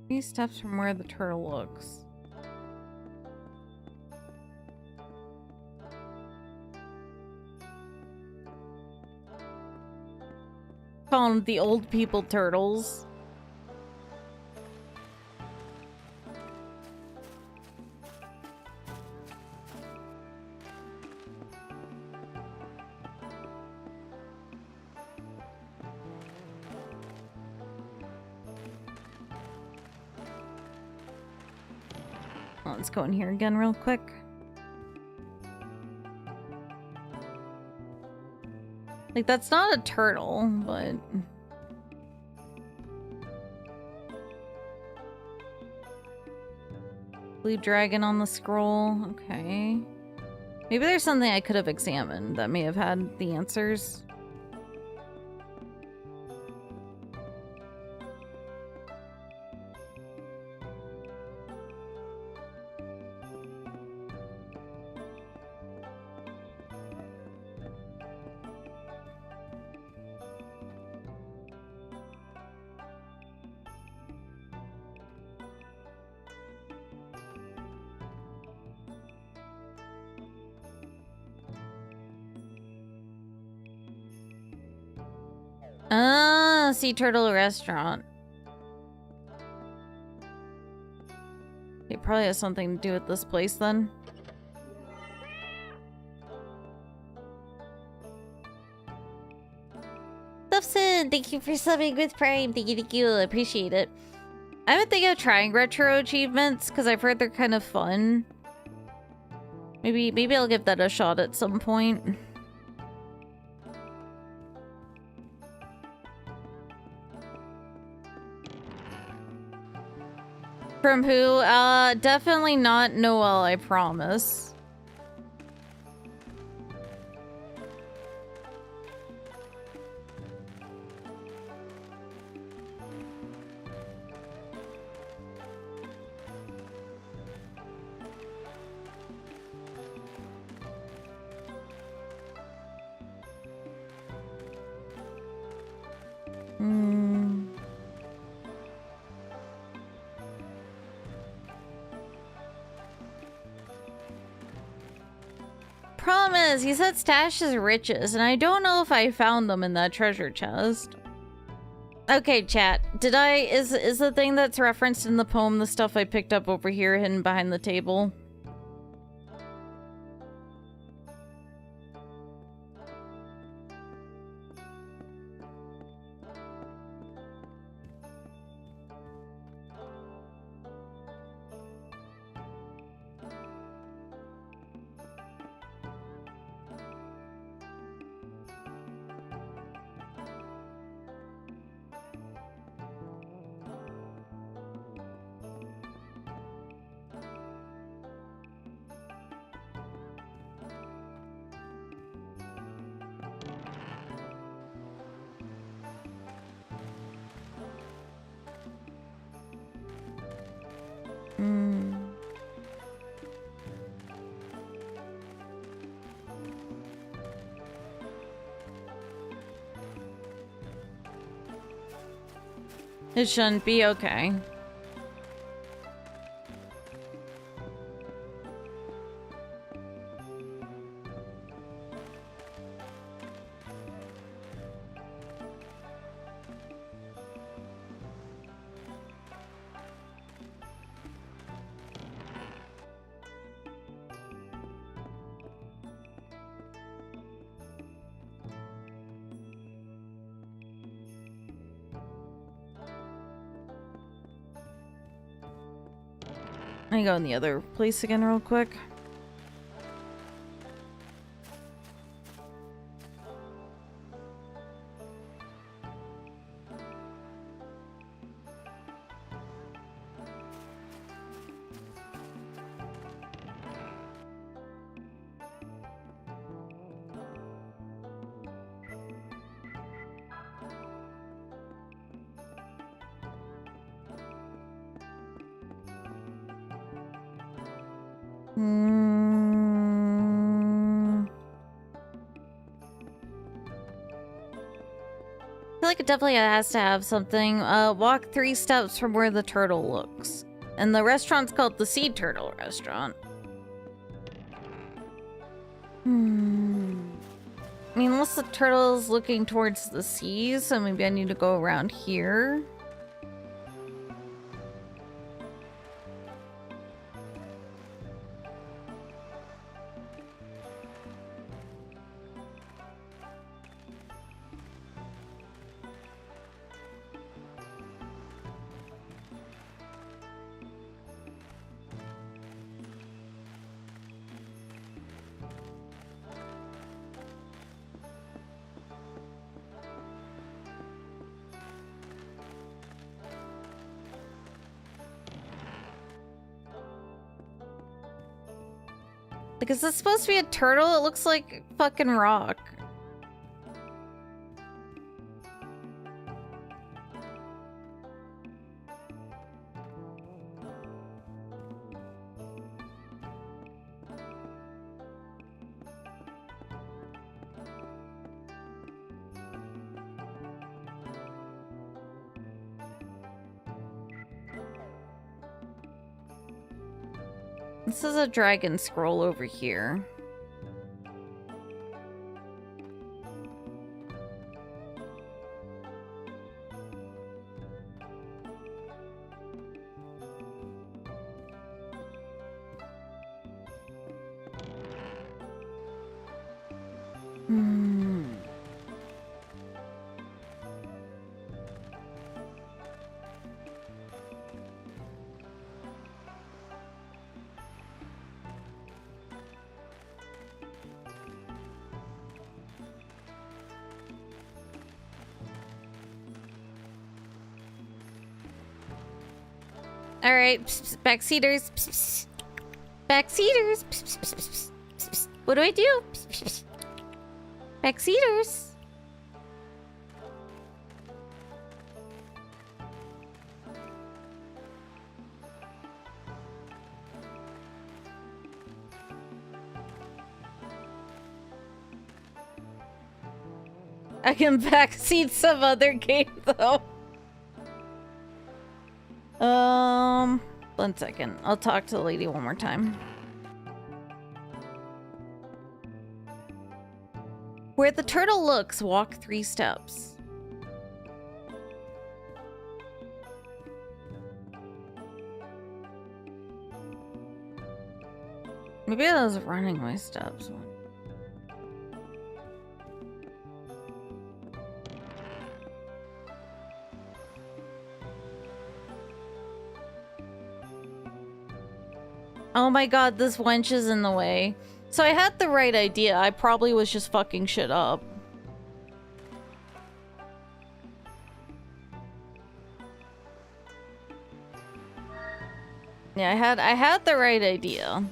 Three steps from where the turtle looks. Call them the old people turtles. Let's go in here again real quick. Like, that's not a turtle, but... Blue dragon on the scroll. Okay. Maybe there's something I could have examined that may have had the answers. Ah, Sea Turtle Restaurant. It probably has something to do with this place then. Stuffson, thank you for subbing with Prime. Thank you. I appreciate it. I haven't think of trying retro achievements because I've heard they're kind of fun. Maybe I'll give that a shot at some point. From who? Definitely not Noel, I promise. Promise, he said stash is riches, and I don't know if I found them in that treasure chest. Okay, chat. Is the thing that's referenced in the poem the stuff I picked up over here hidden behind the table? It shouldn't be okay. I go in the other place again real quick. I feel like it definitely has to have something. Walk 3 steps from where the turtle looks. And the restaurant's called the Sea Turtle Restaurant. I mean, unless the turtle is looking towards the sea, so maybe I need to go around here. Like, is this supposed to be a turtle? It looks like fucking rock. This is a dragon scroll over here. All right, backseaters. Backseaters. What do I do? Backseaters. I can backseat some other game though. 1 second. I'll talk to the lady one more time. Where the turtle looks, walk 3 steps. Maybe I was running my steps. Oh my god, this wench is in the way. So I had the right idea. I probably was just fucking shit up. Yeah, I had the right idea.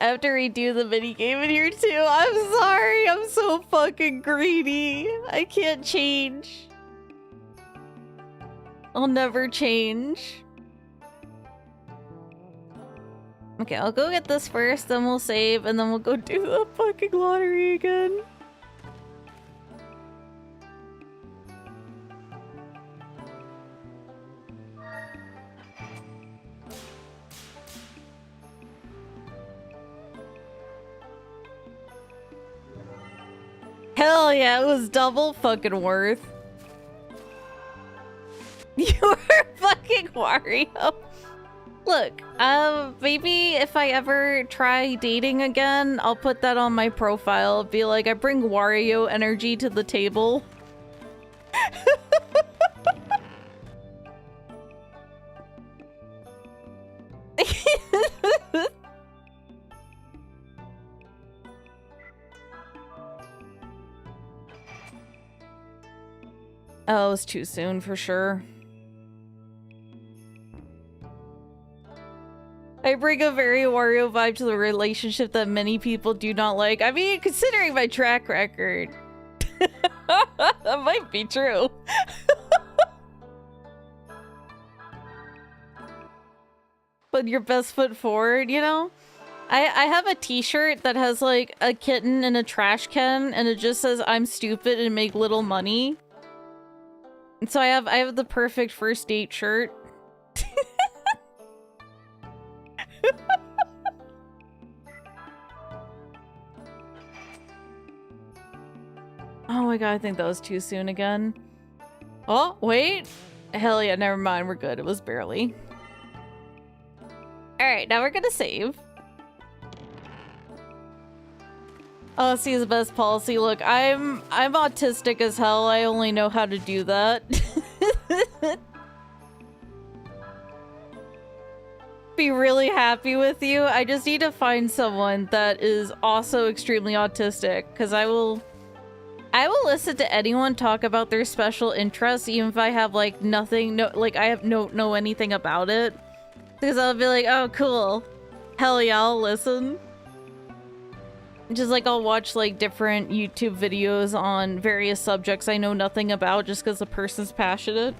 have to redo the minigame in here too. I'm sorry. I'm so fucking greedy. I can't change. I'll never change. Okay, I'll go get this first, then we'll save, and then we'll go do the fucking lottery again. Hell yeah, it was double fucking worth. You were fucking Wario. Look, maybe if I ever try dating again, I'll put that on my profile. Be like, I bring Wario energy to the table. Oh, it was too soon for sure. I bring a very Wario vibe to the relationship that many people do not like. I mean, considering my track record, that might be true. Put your best foot forward, you know? I have a t-shirt that has like a kitten in a trash can and it just says I'm stupid and make little money. And so I have the perfect first date shirt. Oh my god, I think that was too soon again. Oh, wait. Hell yeah, never mind, we're good. It was barely. Alright, now we're gonna save. Honesty is the best policy. Look, I'm autistic as hell. I only know how to do that. Be really happy with you. I just need to find someone that is also extremely autistic, because I will listen to anyone talk about their special interests, even if I have like nothing, I have know anything about it, because I'll be like, oh cool, hell yeah, I'll listen. Just like I'll watch like different YouTube videos on various subjects I know nothing about just because the person's passionate.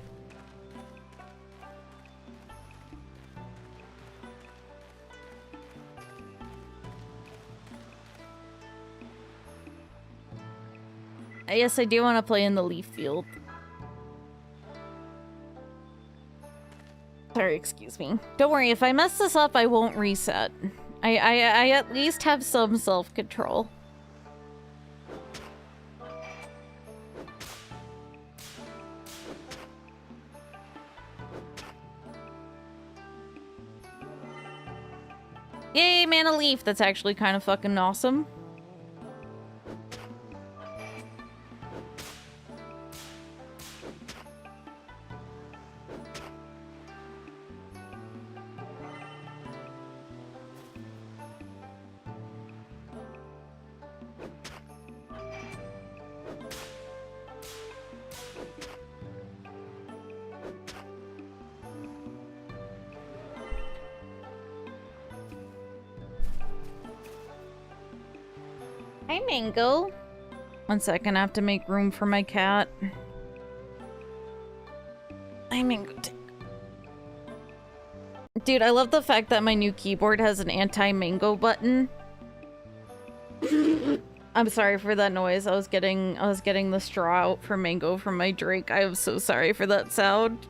Yes, I do want to play in the leaf field. Sorry, excuse me. Don't worry, if I mess this up, I won't reset. I at least have some self-control. Yay, mana leaf. That's actually kind of fucking awesome. Hi, Mango. 1 second, I have to make room for my cat. Hi, Mango. Dude, I love the fact that my new keyboard has an anti-mango button. I'm sorry for that noise. I was getting the straw out for Mango from my drink. I am so sorry for that sound.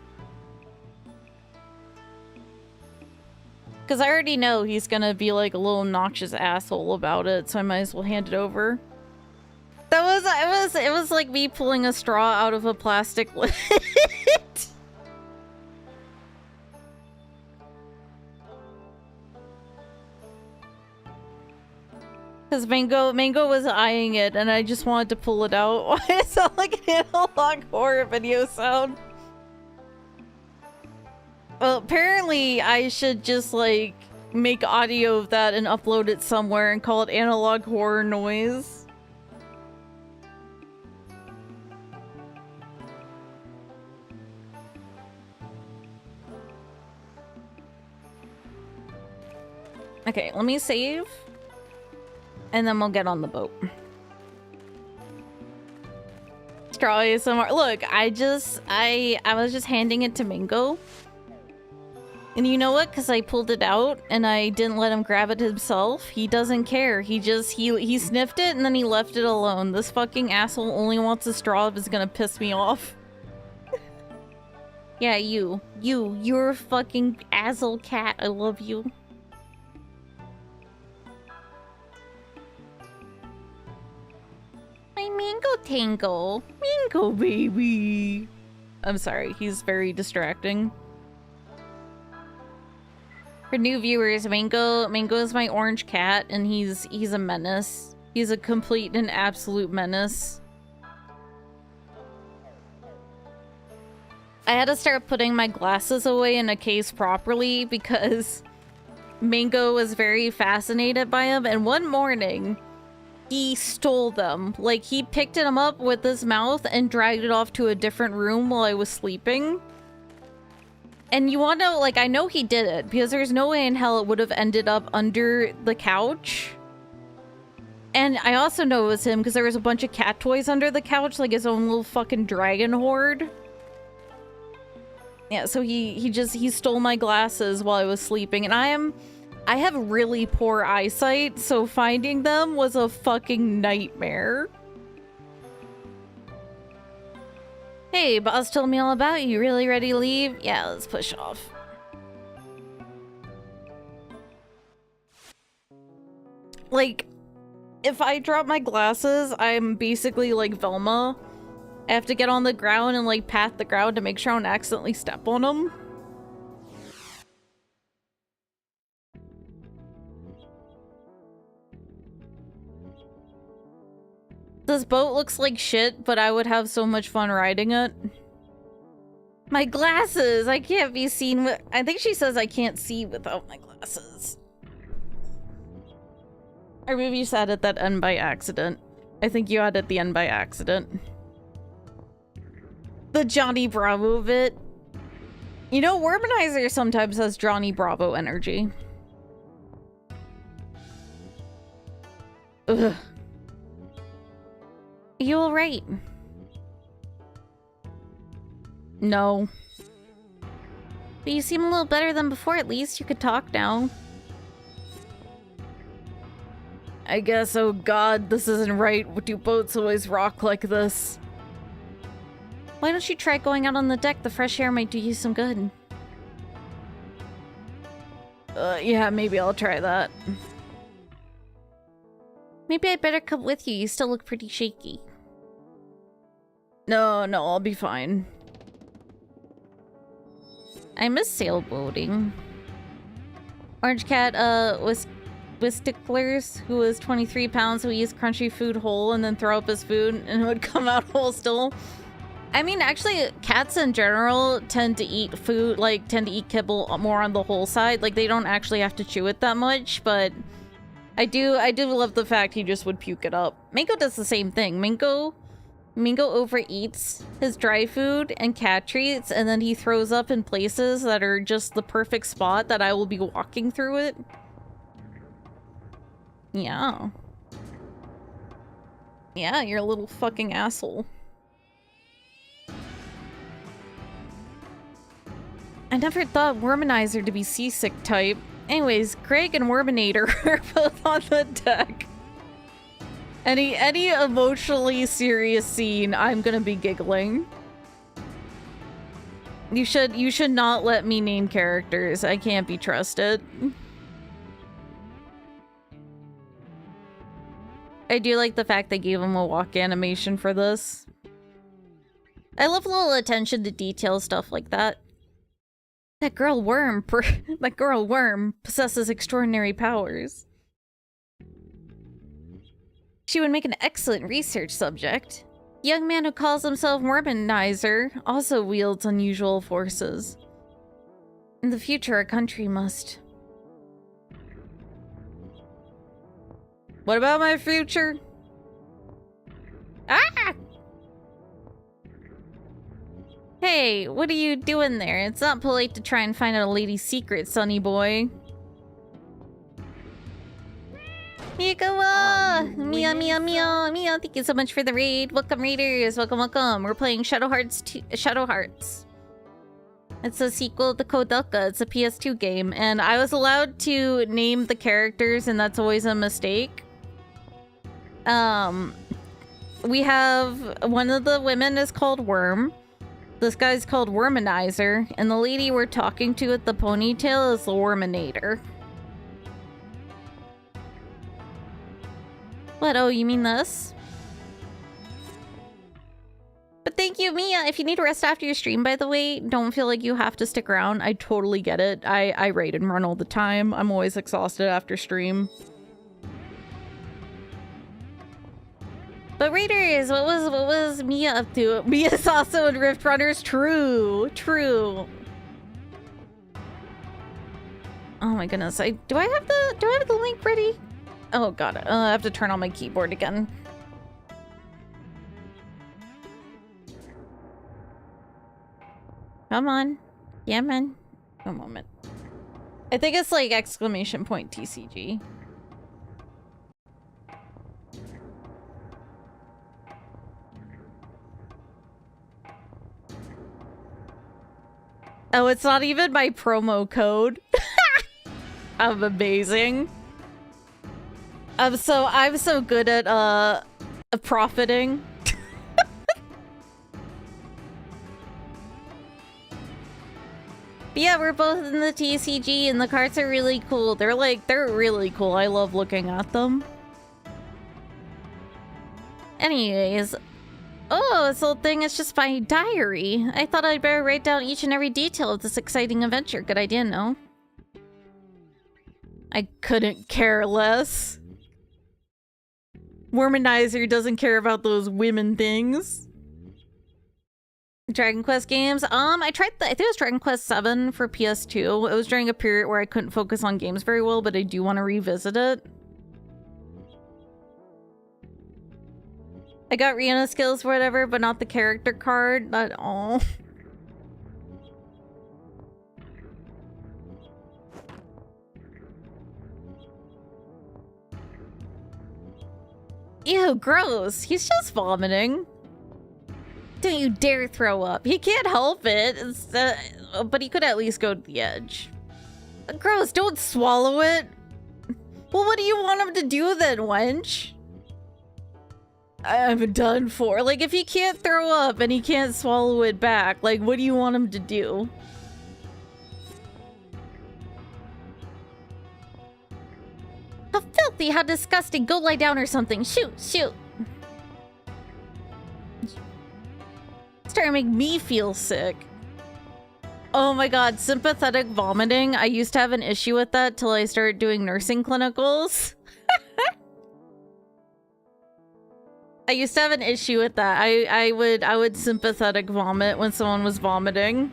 Because I already know he's gonna be like a little obnoxious asshole about it, so I might as well hand it over. It was like me pulling a straw out of a plastic lid. Because Mango was eyeing it, and I just wanted to pull it out. Why does it sound like an analog horror video sound? Well, apparently I should just, like, make audio of that and upload it somewhere and call it analog horror noise. Okay, let me save. And then we'll get on the boat. Straw ASMR. Look, I was just handing it to Mingo. And you know what? Because I pulled it out and I didn't let him grab it himself. He doesn't care. He sniffed it and then he left it alone. This fucking asshole only wants a straw if it's gonna piss me off. Yeah, you're a fucking asshole cat. I love you. My Mingo Tango. Mingo baby. I'm sorry, he's very distracting. For new viewers, Mango is my orange cat, and he's a menace. He's a complete and absolute menace. I had to start putting my glasses away in a case properly because Mango was very fascinated by him, and one morning he stole them. Like, he picked them up with his mouth and dragged it off to a different room while I was sleeping. And you want to know, like, I know he did it because there's no way in hell it would have ended up under the couch. And I also know it was him because there was a bunch of cat toys under the couch, like his own little fucking dragon horde. Yeah, so he stole my glasses while I was sleeping, and I have really poor eyesight, so finding them was a fucking nightmare. Hey, boss told me all about you. You really ready to leave? Yeah, let's push off. Like, if I drop my glasses, I'm basically like Velma. I have to get on the ground and like pat the ground to make sure I don't accidentally step on them. This boat looks like shit, but I would have so much fun riding it. My glasses! I can't be seen with... I think she says I can't see without my glasses. Or maybe you just added that N by accident. I think you added the N by accident. The Johnny Bravo bit. You know, Womanizer sometimes has Johnny Bravo energy. Ugh. Are you alright? No. But you seem a little better than before, at least. You could talk now. I guess, oh god, this isn't right. Do boats always rock like this? Why don't you try going out on the deck? The fresh air might do you some good. Yeah, maybe I'll try that. Maybe I'd better come with you. You still look pretty shaky. No, I'll be fine. I miss sailboating. Orange Cat, was Sticklers, who was 23 pounds, who eats crunchy food whole and then throw up his food and it would come out whole still. I mean, actually, cats in general tend to eat food, like, tend to eat kibble more on the whole side. Like, they don't actually have to chew it that much, but I do love the fact he just would puke it up. Mingo does the same thing. Mingo overeats his dry food and cat treats, and then he throws up in places that are just the perfect spot that I will be walking through it. Yeah. Yeah, you're a little fucking asshole. I never thought Womanizer to be seasick type. Anyways, Craig and Worminator are both on the deck. Any emotionally serious scene, I'm gonna be giggling. You should not let me name characters. I can't be trusted. I do like the fact they gave him a walk animation for this. I love a little attention to detail stuff like that. That girl Worm possesses extraordinary powers. She would make an excellent research subject. The young man who calls himself Womanizer also wields unusual forces. In the future, our country must... What about my future? Ah! Hey, what are you doing there? It's not polite to try and find out a lady's secret, sonny boy. Here you go on! Mia, Mia, Mia, Mia. Thank you so much for the raid. Welcome, raiders. Welcome, welcome. We're playing Shadow Hearts 2, Shadow Hearts. It's a sequel to Kodelka. It's a PS2 game, and I was allowed to name the characters, and that's always a mistake. We have one of the women is called Worm. This guy's called Wormanizer, and the lady we're talking to with the ponytail is the Worminator. What? Oh, you mean this? But thank you, Mia. If you need to rest after your stream, by the way, don't feel like you have to stick around. I totally get it. I raid and run all the time. I'm always exhausted after stream. But raiders, what was Mia up to? Mia's also in Rift Runners. True, true. Oh my goodness! Do I have the link ready? Oh god, I have to turn on my keyboard again. Come on, yeah, man. One moment. I think it's like exclamation point TCG. Oh, it's not even my promo code. I'm amazing. I'm so good at profiting. But yeah, we're both in the TCG and the cards are really cool. They're really cool. I love looking at them. Anyways, oh, this whole thing is just my diary. I thought I'd better write down each and every detail of this exciting adventure. Good idea, no? I couldn't care less. Wormanizer doesn't care about those women things. Dragon Quest games. I tried I think it was Dragon Quest 7 for PS2. It was during a period where I couldn't focus on games very well, but I do want to revisit it. I got Rihanna skills or whatever, but not the character card. Not all. Ew, gross. He's just vomiting. Don't you dare throw up. He can't help it. But he could at least go to the edge. Gross, don't swallow it. Well, what do you want him to do then, wench? I'm done for. Like, if he can't throw up and he can't swallow it back, like, what do you want him to do? How filthy, how disgusting. Go lie down or something. Shoot, shoot. Starting to make me feel sick. Oh my god, sympathetic vomiting. I used to have an issue with that till I started doing nursing clinicals. I used to have an issue with that. I would sympathetic vomit when someone was vomiting.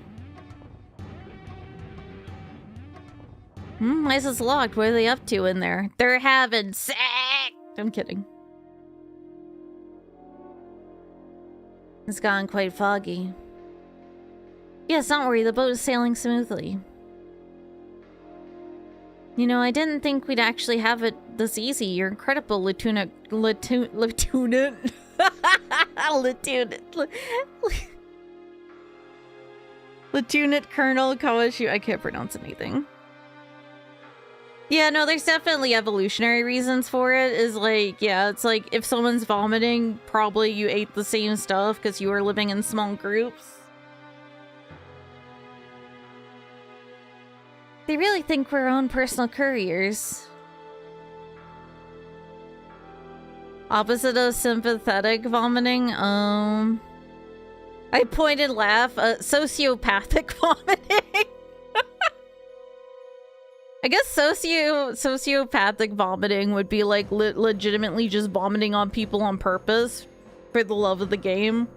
Why is this locked? What are they up to in there? They're having sex! I'm kidding. It's gotten quite foggy. Yes, don't worry, the boat is sailing smoothly. You know, I didn't think we'd actually have it this easy. You're incredible, Lieutenant Colonel Kawashi. I can't pronounce anything. Yeah, no, there's definitely evolutionary reasons for it. Is like, yeah, it's like if someone's vomiting, probably you ate the same stuff because you were living in small groups. They really think we're our own personal couriers. Opposite of sympathetic vomiting, I pointed laugh, sociopathic vomiting. I guess sociopathic vomiting would be like legitimately just vomiting on people on purpose for the love of the game.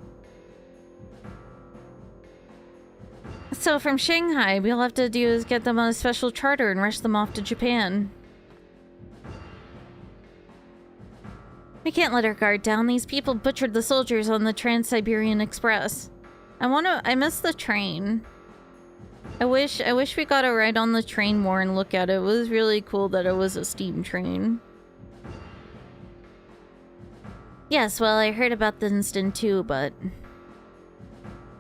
So from Shanghai, we'll have to do is get them on a special charter and rush them off to Japan. We can't let our guard down. These people butchered the soldiers on the Trans-Siberian Express. I miss the train. I wish we got to ride on the train more and look at it. It was really cool that it was a steam train. Yes, well, I heard about the incident too, but...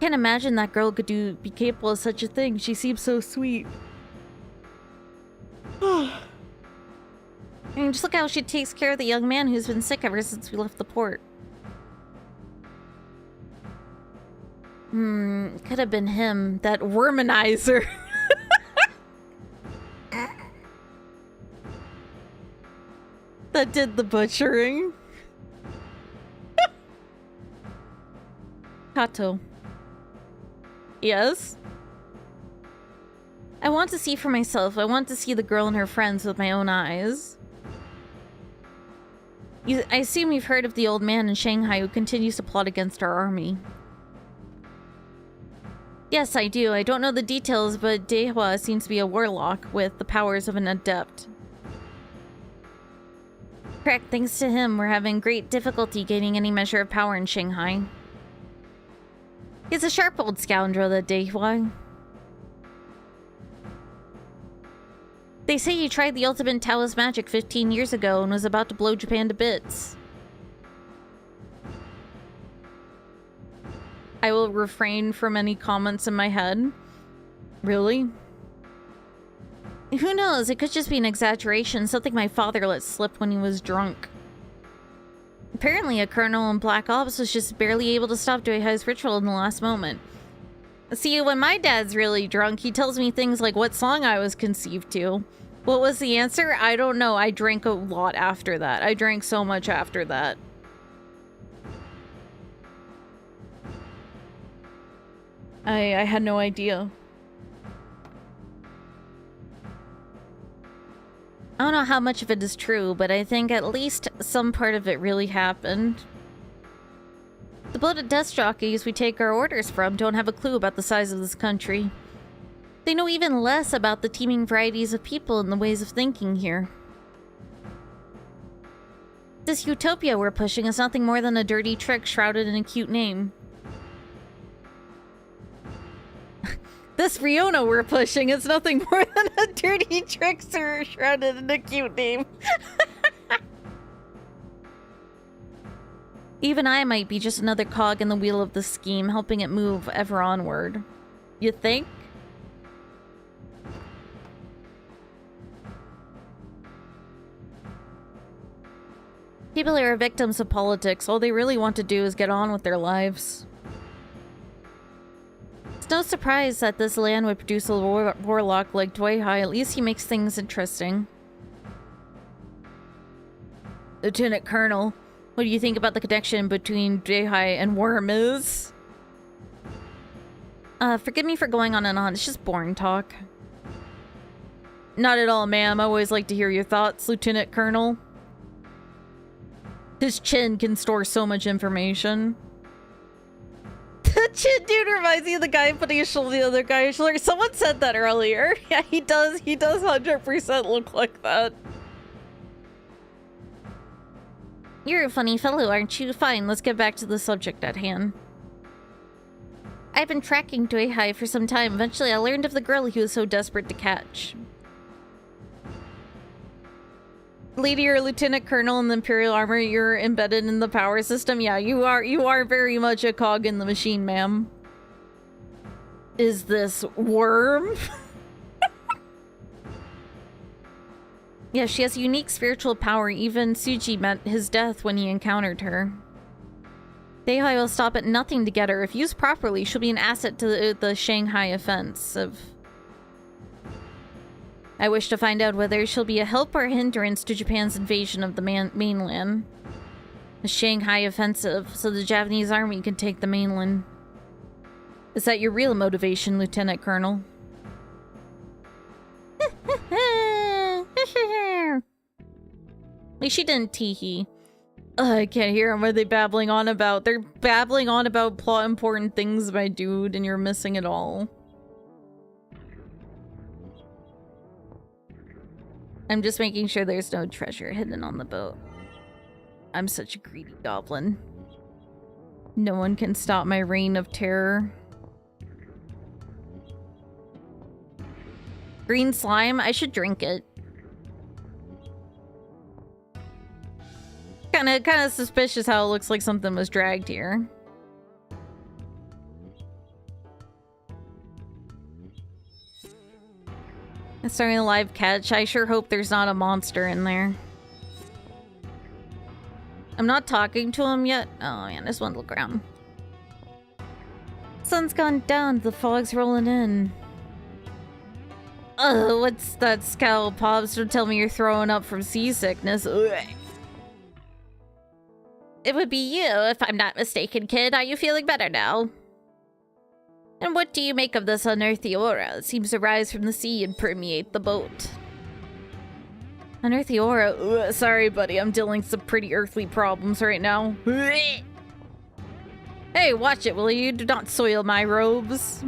Can't imagine that girl could be capable of such a thing. She seems so sweet. I mean, just look how she takes care of the young man who's been sick ever since we left the port. Could have been him. That womanizer. That did the butchering. Kato. Yes? I want to see for myself. I want to see the girl and her friends with my own eyes. I assume you've heard of the old man in Shanghai who continues to plot against our army. Yes, I do. I don't know the details, but Dehua seems to be a warlock with the powers of an adept. Correct, thanks to him, we're having great difficulty gaining any measure of power in Shanghai. He's a sharp old scoundrel, that Dehua. They say he tried the ultimate Taoist magic 15 years ago and was about to blow Japan to bits. I will refrain from any comments in my head. Really? Who knows? It could just be an exaggeration, something my father let slip when he was drunk. Apparently, a colonel in Black Ops was just barely able to stop Duihai's ritual in the last moment. See, when my dad's really drunk, he tells me things like what song I was conceived to. What was the answer? I don't know. I drank a lot after that. I drank so much after that. I had no idea. I don't know how much of it is true, but I think at least some part of it really happened. The bloated desk jockeys we take our orders from don't have a clue about the size of this country. They know even less about the teeming varieties of people and the ways of thinking here. This utopia we're pushing is nothing more than a dirty trick shrouded in a cute name. This Riona we're pushing is nothing more than a dirty trickster shrouded in a cute name. Even I might be just another cog in the wheel of the scheme, helping it move ever onward. You think? People are victims of politics. All they really want to do is get on with their lives. It's no surprise that this land would produce a warlock like Duihai. At least he makes things interesting. Lieutenant Colonel, what do you think about the connection between Duihai and Wormiz? Forgive me for going on and on. It's just boring talk. Not at all, ma'am. I always like to hear your thoughts, Lieutenant Colonel. His chin can store so much information. The chin dude reminds me of the guy putting his shoulder on the other guy's shoulder. Someone said that earlier. Yeah, he does. He does 100% look like that. You're a funny fellow, aren't you? Fine, let's get back to the subject at hand. I've been tracking Duihai for some time. Eventually, I learned of the girl he was so desperate to catch. Lady or Lieutenant Colonel in the Imperial Armor, you're embedded in the power system. Yeah, you are very much a cog in the machine, ma'am. Is this worm? Yeah, she has unique spiritual power. Even Suji met his death when he encountered her. Duihai will stop at nothing to get her. If used properly, she'll be an asset to the Shanghai offensive. I wish to find out whether she'll be a help or a hindrance to Japan's invasion of the mainland. The Shanghai offensive, so the Japanese army can take the mainland. Is that your real motivation, Lieutenant Colonel? Like, she didn't tee-hee. I can't hear them. What are they babbling on about? They're babbling on about plot important things, my dude, and you're missing it all. I'm just making sure there's no treasure hidden on the boat. I'm such a greedy goblin. No one can stop my reign of terror. Green slime? I should drink it. kind of suspicious how it looks like something was dragged here. It's starting a live catch. I sure hope there's not a monster in there. I'm not talking to him yet. Oh man, this one look around. Sun's gone down, the fog's rolling in. Ugh, what's that scowl, Pops? Don't tell me you're throwing up from seasickness. Ugh. It would be you, if I'm not mistaken, kid. Are you feeling better now? And what do you make of this unearthly aura? It seems to rise from the sea and permeate the boat. Unearthly aura? Ugh, sorry, buddy. I'm dealing with some pretty earthly problems right now. Hey, watch it, will you? Do not soil my robes.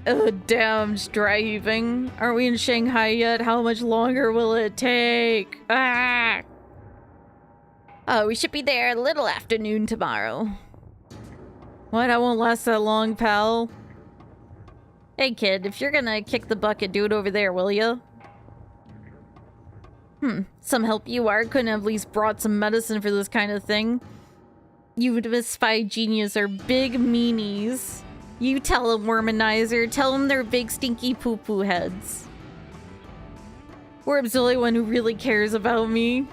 Damn, I'm just driving. Aren't we in Shanghai yet? How much longer will it take? Ah! Oh, we should be there a little after noon tomorrow. What? I won't last that long, pal. Hey, kid, if you're gonna kick the bucket, do it over there, will ya? Some help you are. Couldn't have at least brought some medicine for this kind of thing. You misfied genius are big meanies. You tell them, Wormanizer. Tell them they're big stinky poo-poo heads. Worm's the only one who really cares about me.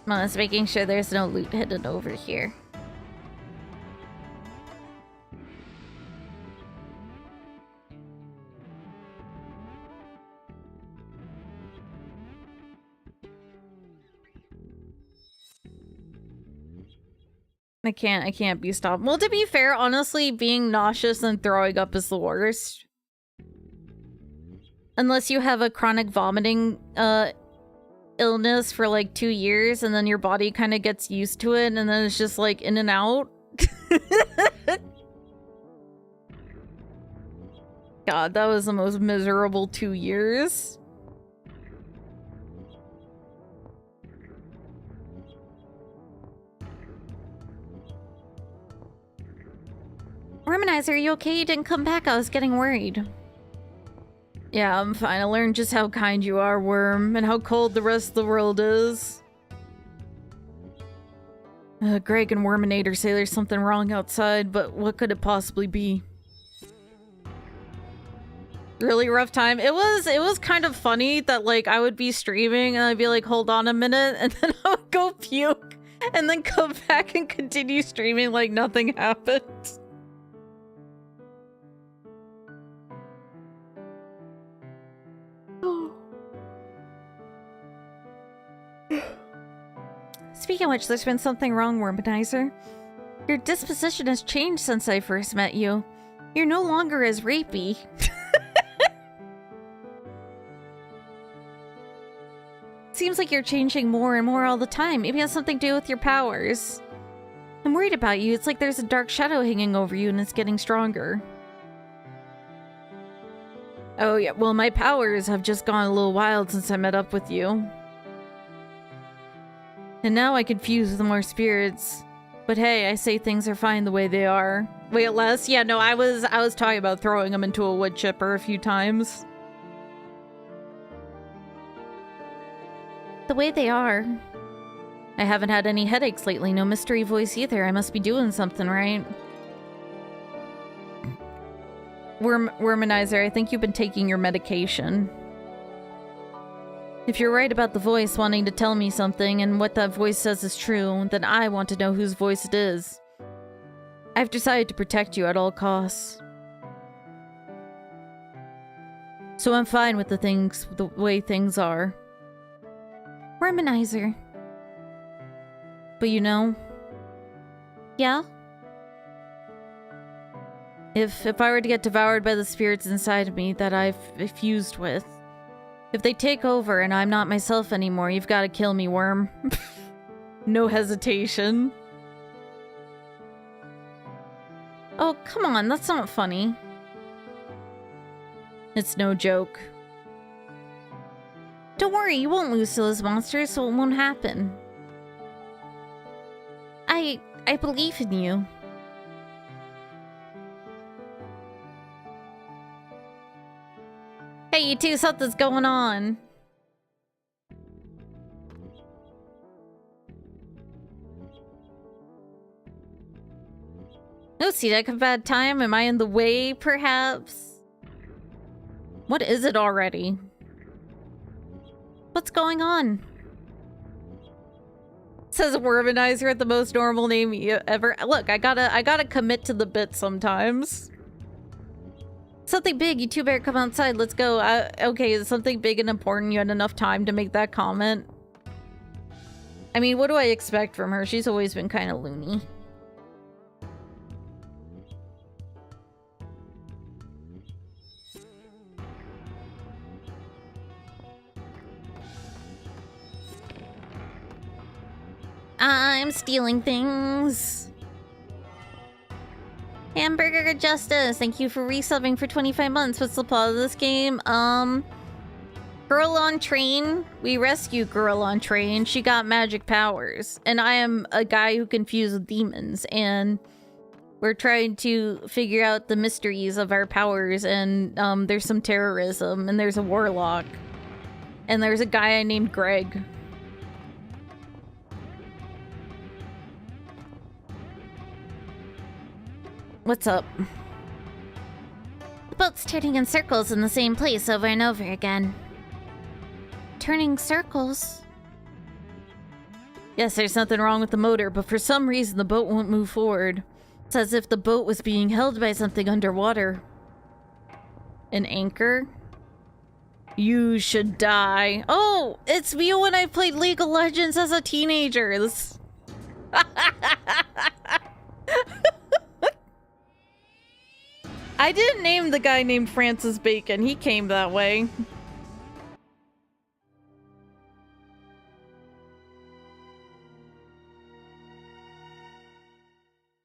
I'm just making sure there's no loot hidden over here. I can't be stopped. Well, to be fair, honestly, being nauseous and throwing up is the worst. Unless you have a chronic vomiting illness for like 2 years and then your body kind of gets used to it and then it's just like in and out. God, that was the most miserable 2 years. Wormanizer, are you okay? You didn't come back. I was getting worried. Yeah, I'm fine. I learned just how kind you are, Worm, and how cold the rest of the world is. Greg and Worminator say there's something wrong outside, but what could it possibly be? Really rough time. It was kind of funny that like I would be streaming and I'd be like, hold on a minute, and then I would go puke and then come back and continue streaming like nothing happened. Speaking of which, there's been something wrong, Wormanizer. Your disposition has changed since I first met you. You're no longer as rapey. Seems like you're changing more and more all the time. Maybe it has something to do with your powers. I'm worried about you. It's like there's a dark shadow hanging over you and it's getting stronger. Oh yeah, well my powers have just gone a little wild since I met up with you. And now I confuse with more spirits. But hey, I say things are fine the way they are. Wait, Les? Yeah, no, I was talking about throwing them into a wood chipper a few times. The way they are. I haven't had any headaches lately, no mystery voice either. I must be doing something right. Wormanizer, I think you've been taking your medication. If you're right about the voice wanting to tell me something and what that voice says is true, then I want to know whose voice it is. I've decided to protect you at all costs. So I'm fine with the way things are. Wormanizer. But you know... Yeah? If I were to get devoured by the spirits inside of me that I've fused with, if they take over and I'm not myself anymore, you've got to kill me, Worm. No hesitation. Oh, come on, that's not funny. It's no joke. Don't worry, you won't lose to those monsters, so it won't happen. I believe in you. Hey, you two, something's going on. No, see that a bad time? Am I in the way, perhaps? What is it already? What's going on? Says a womanizer at the most normal name ever. Look, I gotta commit to the bit sometimes. Something big, you two better come outside, let's go. Okay, is something big and important? You had enough time to make that comment? I mean, what do I expect from her? She's always been kind of loony. I'm stealing things. Hamburger Justice, thank you for resubbing for 25 months. What's the plot of this game? Girl on train. We rescue girl on train. She got magic powers. And I am a guy who confused demons. And we're trying to figure out the mysteries of our powers. And there's some terrorism. And there's a warlock. And there's a guy I named Greg. What's up? The boat's turning in circles in the same place over and over again. Turning circles? Yes, there's nothing wrong with the motor, but for some reason the boat won't move forward. It's as if the boat was being held by something underwater. An anchor? You should die. Oh, it's me when I played League of Legends as a teenager. This... I didn't name the guy named Francis Bacon. He came that way.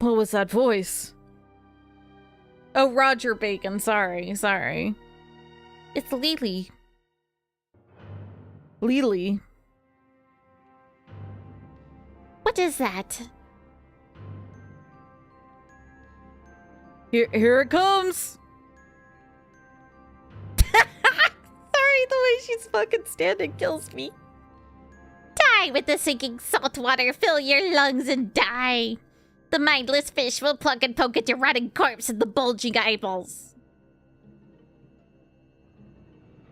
What was that voice? Oh, Roger Bacon. Sorry. It's Lily. Lily. What is that? Here it comes! Sorry, the way she's fucking standing kills me. Die with the sinking salt water, fill your lungs and die. The mindless fish will plug and poke at your rotting corpse and the bulging eyeballs.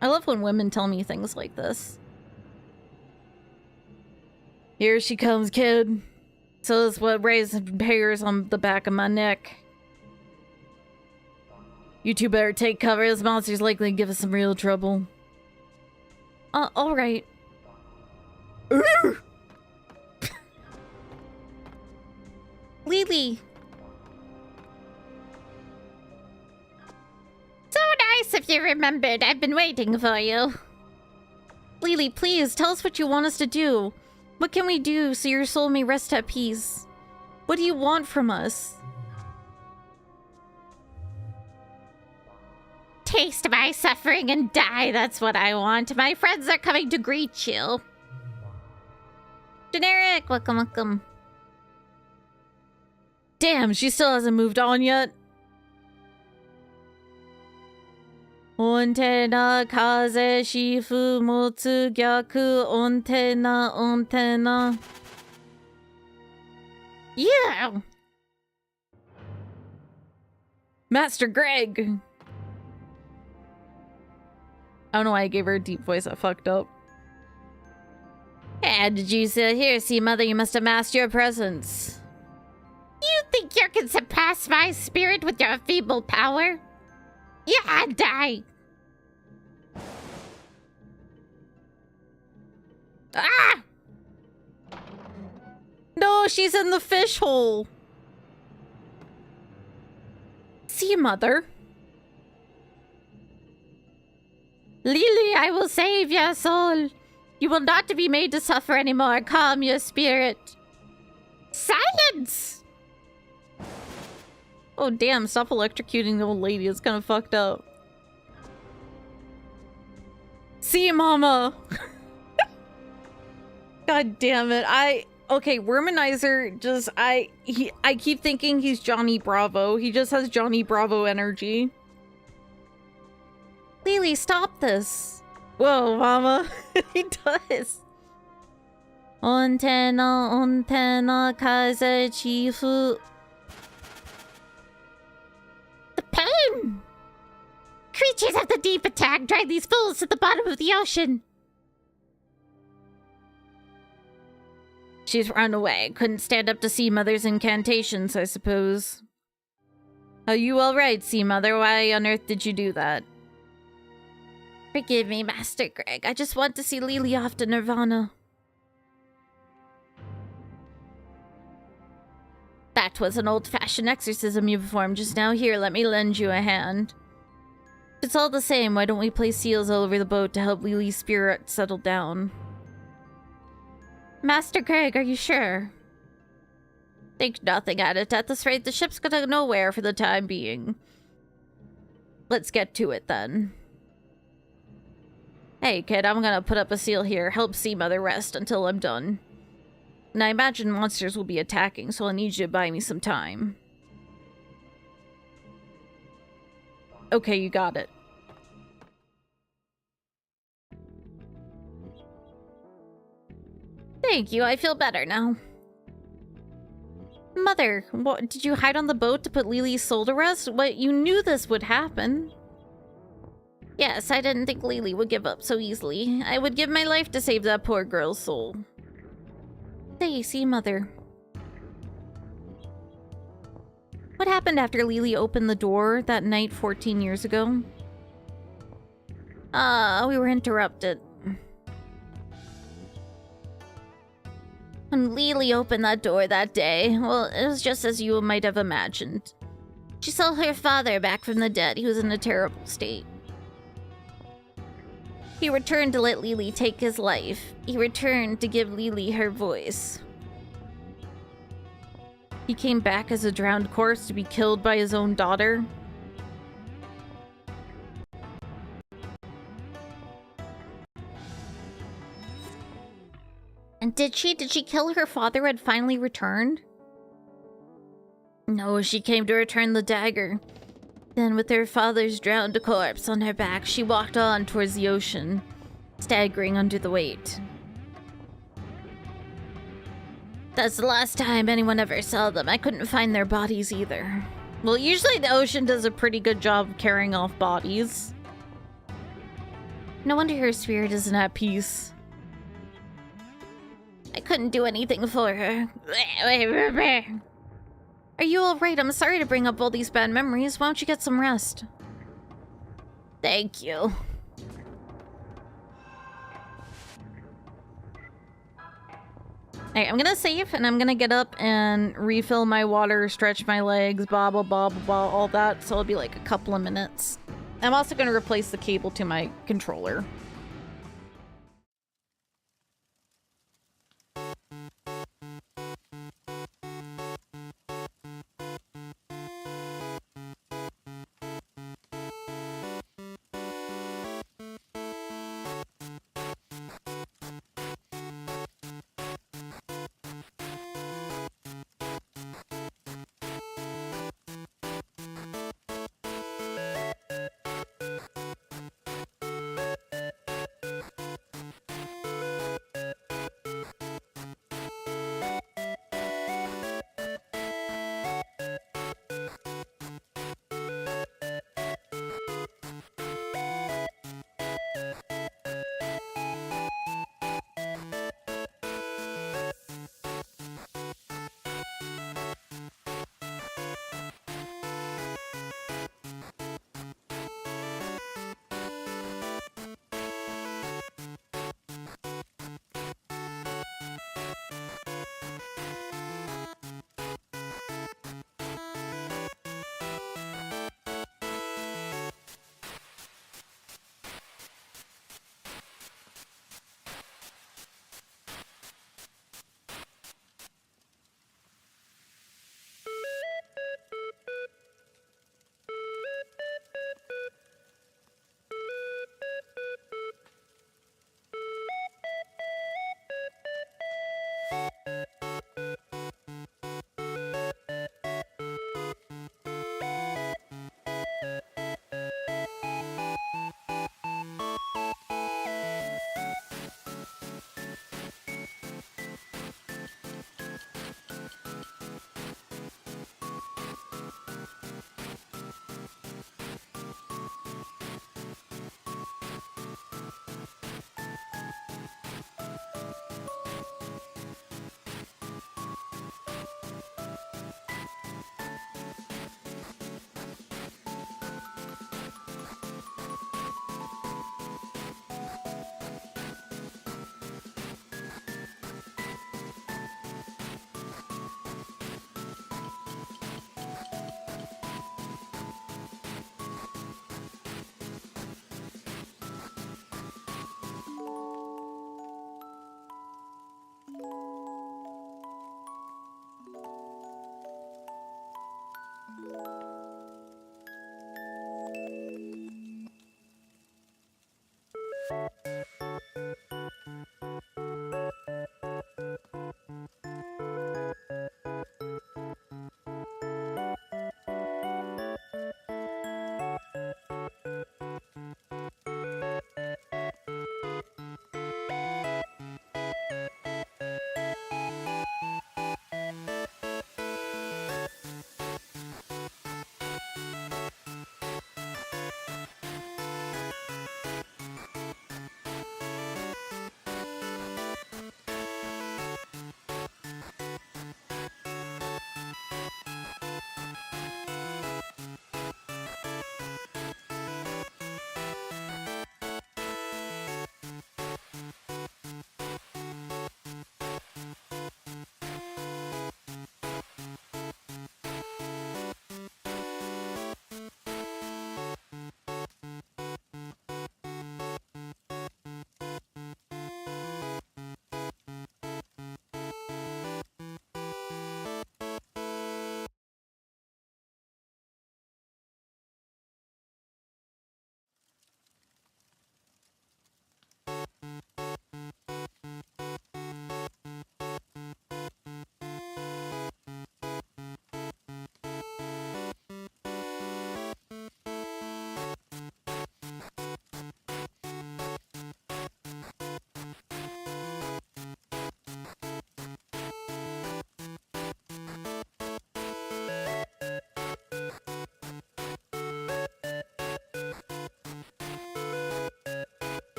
I love when women tell me things like this. Here she comes, kid. So is what raised hairs on the back of my neck. You two better take cover. This monster's likely to give us some real trouble. Alright. Lily. So nice if you remembered. I've been waiting for you. Lily, please, tell us what you want us to do. What can we do so your soul may rest at peace? What do you want from us? Taste my suffering and die, that's what I want. My friends are coming to greet you. Generic, welcome. Damn, she still hasn't moved on yet. Onte na kaze shifu motsu gyaku onte na. Yeah! Master Greg! I don't know why I gave her a deep voice. I fucked up. How did you sit here? See, mother, you must have masked your presence. You think you can surpass my spirit with your feeble power? Yeah, die! Ah! No, she's in the fish hole. See, mother. Lily, I will save your soul. You will not be made to suffer anymore. Calm your spirit. Silence! Oh, damn. Stop electrocuting the old lady. It's kind of fucked up. See, mama. God damn it. Okay, Womanizer just... I keep thinking he's Johnny Bravo. He just has Johnny Bravo energy. Lily, Lily, stop this. Whoa, mama. He does. Ontena kaze chifu. The pen! Creatures of the deep attack drag these fools to the bottom of the ocean. She's run away. Couldn't stand up to Sea Mother's incantations, I suppose. Are you alright, Sea Mother? Why on earth did you do that? Forgive me, Master Greg. I just want to see Lily off to Nirvana. That was an old-fashioned exorcism you performed just now. Here, let me lend you a hand. If it's all the same, why don't we place seals all over the boat to help Lily's spirit settle down? Master Greg, are you sure? Think nothing at it. At this rate, the ship's gonna nowhere for the time being. Let's get to it, then. Hey, kid, I'm gonna put up a seal here. Help Sea Mother rest until I'm done. And I imagine monsters will be attacking, so I'll need you to buy me some time. Okay, you got it. Thank you, I feel better now. Mother, what, did you hide on the boat to put Lily's soul to rest? What, you knew this would happen. Yes, I didn't think Lily would give up so easily. I would give my life to save that poor girl's soul. Say, Sea Mother. What happened after Lily opened the door that night 14 years ago? We were interrupted. When Lily opened that door that day, well, it was just as you might have imagined. She saw her father back from the dead. He was in a terrible state. He returned to let Lily take his life. He returned to give Lily her voice. He came back as a drowned corpse to be killed by his own daughter. And did she kill her father and finally returned? No, she came to return the dagger. Then, with her father's drowned corpse on her back, she walked on towards the ocean, staggering under the weight. That's the last time anyone ever saw them. I couldn't find their bodies either. Well, usually the ocean does a pretty good job of carrying off bodies. No wonder her spirit isn't at peace. I couldn't do anything for her. Are you alright? I'm sorry to bring up all these bad memories. Why don't you get some rest? Thank you. Alright, I'm gonna save and I'm gonna get up and refill my water, stretch my legs, blah blah blah blah blah, all that. So it'll be like a couple of minutes. I'm also gonna replace the cable to my controller.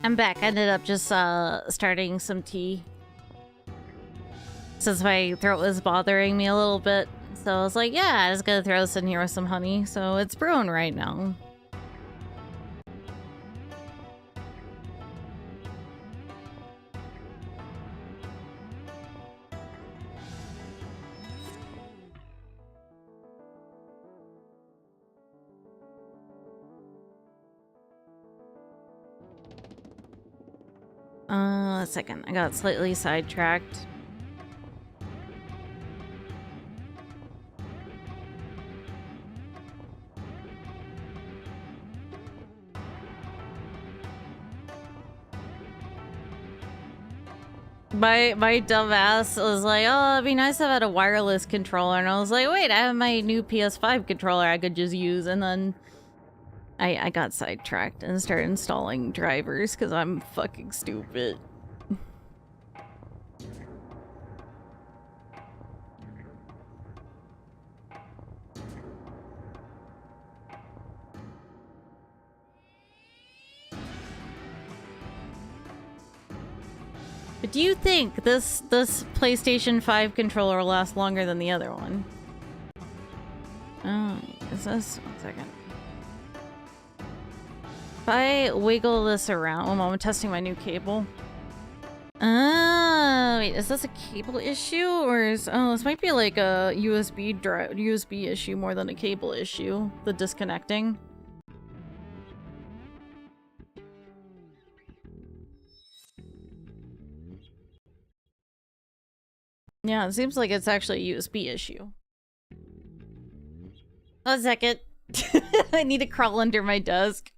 I'm back. I ended up just starting some tea. Since my throat was bothering me a little bit. So I was like, yeah, I was gonna throw this in here with some honey. So it's brewing right now. A second. I got slightly sidetracked. My dumb ass was like, oh, it'd be nice if I had a wireless controller. And I was like, wait, I have my new PS5 controller I could just use. And then I got sidetracked and started installing drivers because I'm fucking stupid. But do you think this PlayStation 5 controller will last longer than the other one? Oh, is this? 1 second. If I wiggle this around, I'm testing my new cable. Oh, wait, is this a cable issue or is? Oh, this might be like a USB issue more than a cable issue. The disconnecting. Yeah, it seems like it's actually a USB issue. 1 second. I need to crawl under my desk.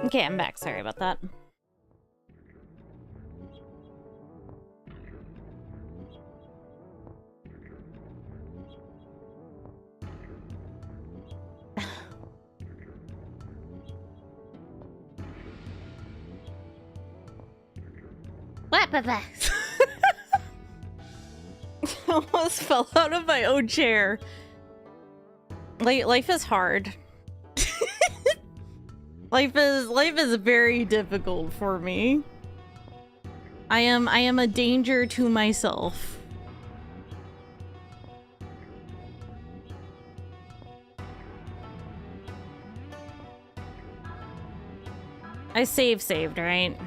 Okay, I'm back. Sorry about that. Almost fell out of my own chair. Life is hard. Life is very difficult for me. I am a danger to myself. I saved, right?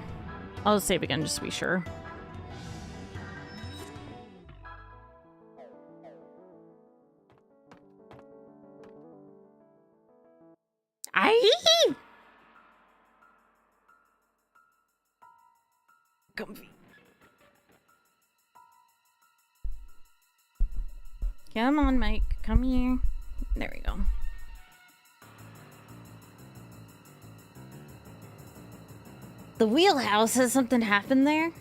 I'll save again just to be sure. Comfy. Come on, Mike. Come here. There we go. The wheelhouse, has something happened there?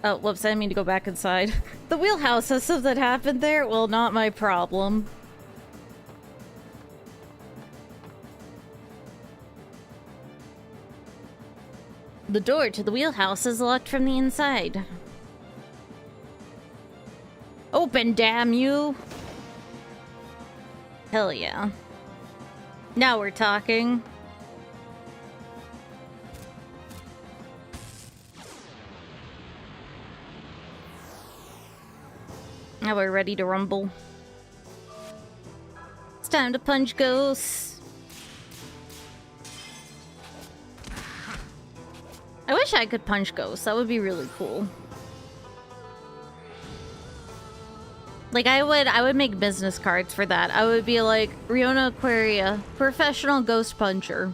Oh, whoops, I didn't mean to go back inside. The wheelhouse, has something happened there? Well, not my problem. The door to the wheelhouse is locked from the inside. Open, damn you! Hell yeah. Now we're talking. Now we're ready to rumble. It's time to punch ghosts. I wish I could punch ghosts. That would be really cool. Like, I would make business cards for that. I would be like, Riona Aquaria, professional ghost puncher.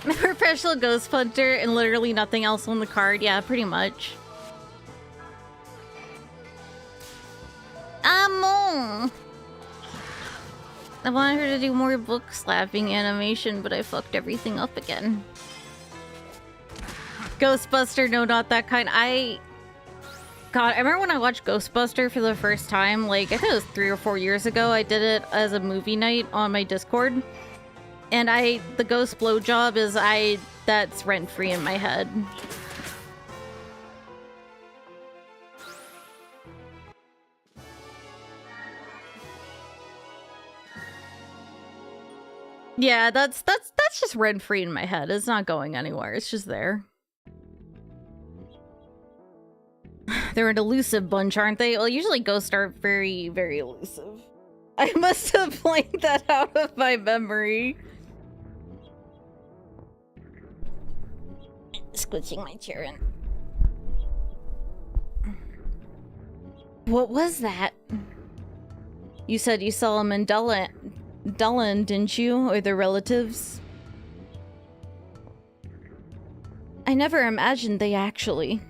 Professional ghost punter and literally nothing else on the card. Yeah, pretty much. Amo! I wanted her to do more book slapping animation, but I fucked everything up again. Ghostbuster, no, not that kind. God, I remember when I watched Ghostbuster for the first time, like, I think it was 3 or 4 years ago. I did it as a movie night on my Discord. And the ghost blowjob is, that's rent-free in my head. Yeah, that's just rent-free in my head. It's not going anywhere. It's just there. They're an elusive bunch, aren't they? Well, usually ghosts are very, very elusive. I must have blanked that out of my memory. Squishing my chair in. What was that? You said you saw them in Dullen, didn't you? Or their relatives? I never imagined they actually.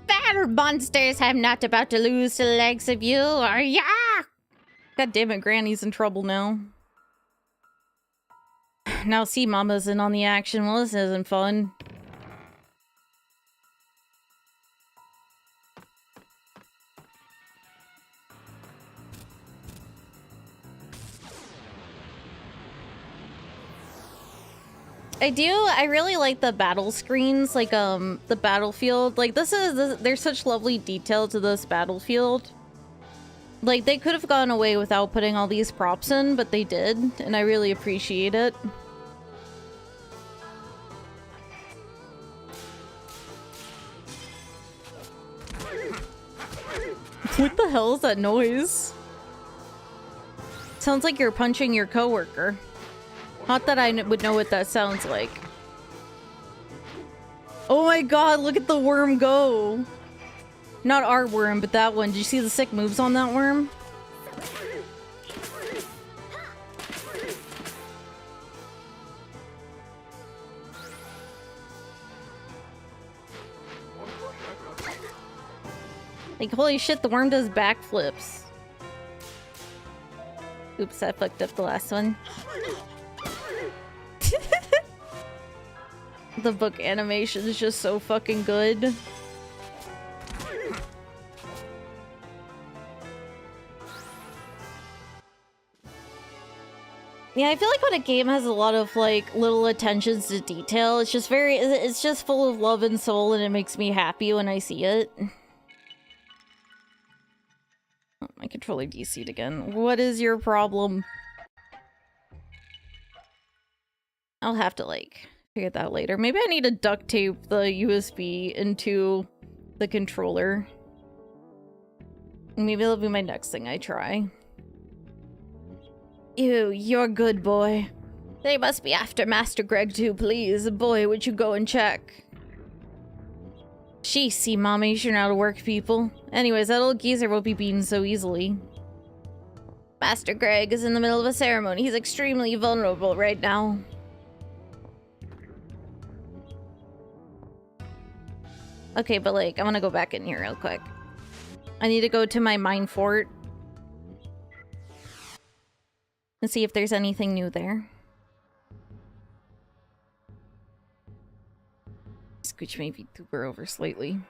Bad monsters, I'm not about to lose to the likes of you, are ya? God damn it, Granny's in trouble now. Now see, Mama's in on the action. Well, this isn't fun. I really like the battle screens, like, the battlefield. Like, there's such lovely detail to this battlefield. Like, they could have gone away without putting all these props in, but they did, and I really appreciate it. What the hell is that noise? Sounds like you're punching your coworker. Not that I would know what that sounds like. Oh my god, look at the worm go! Not our worm, but that one. Did you see the sick moves on that worm? Like, holy shit, the worm does backflips. Oops, I fucked up the last one. The book animation is just so fucking good. Yeah, I feel like when a game has a lot of, like, little attentions to detail, it's just it's just full of love and soul, and it makes me happy when I see it. Oh, my controller DC'd again. What is your problem? I'll have to, like, figure that later. Maybe I need to duct tape the USB into the controller. Maybe that'll be my next thing I try. Ew, you're good, boy. They must be after Master Greg too, please. Boy, would you go and check? She, see, Mommy, you sure know how to work people. Anyways, that old geezer won't be beaten so easily. Master Greg is in the middle of a ceremony. He's extremely vulnerable right now. Okay, but like, I want to go back in here real quick. I need to go to my mine fort and see if there's anything new there. Scooch my VTuber over slightly.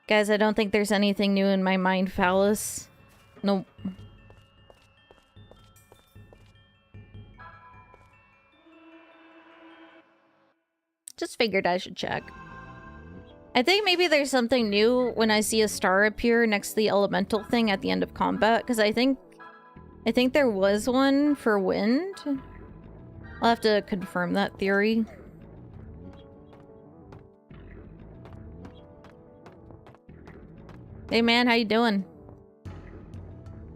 Guys, I don't think there's anything new in my mind phallus. Nope. Just figured I should check. I think maybe there's something new when I see a star appear next to the elemental thing at the end of combat, because I think there was one for wind. I'll have to confirm that theory. Hey man, how you doing?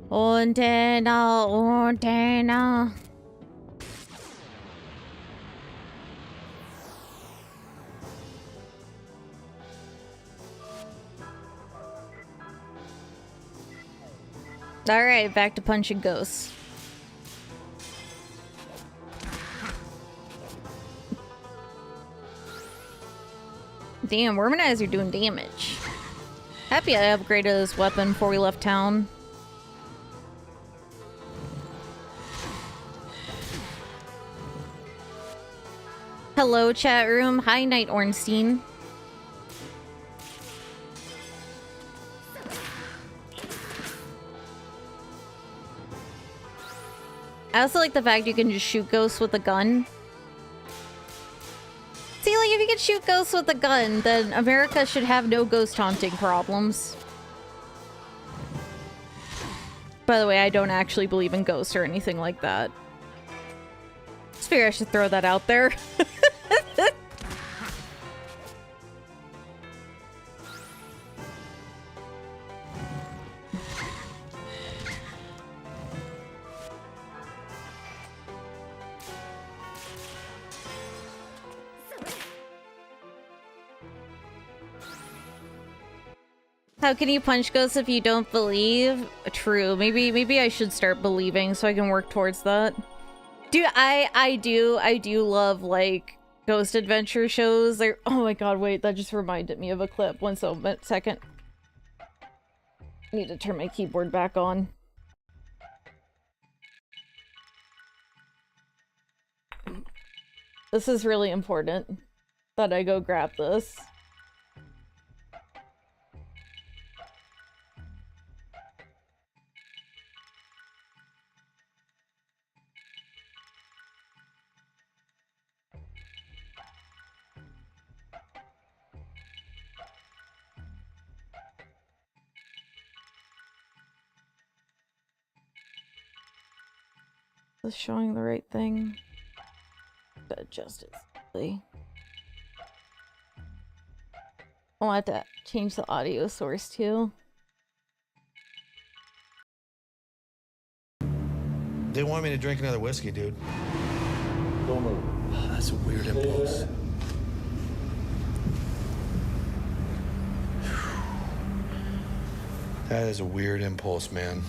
Ontena, Ontena. Alright, back to punching ghosts. Damn, Wormanizer doing damage. Happy I upgraded this weapon before we left town. Hello, chat room. Hi, Knight Ornstein. I also like the fact you can just shoot ghosts with a gun. See, like, if you can shoot ghosts with a gun, then America should have no ghost haunting problems. By the way, I don't actually believe in ghosts or anything like that. Just figure I should throw that out there. How can you punch ghosts if you don't believe? True. Maybe I should start believing so I can work towards that. Dude, I do love, like, ghost adventure shows. They're, oh my god, wait, that just reminded me of a clip. One second. I need to turn my keyboard back on. This is really important that I go grab this. Is showing the right thing? Adjust it slightly. I'll have to change the audio source too. They want me to drink another whiskey, dude. Don't move. That's a weird impulse. That is a weird impulse, man.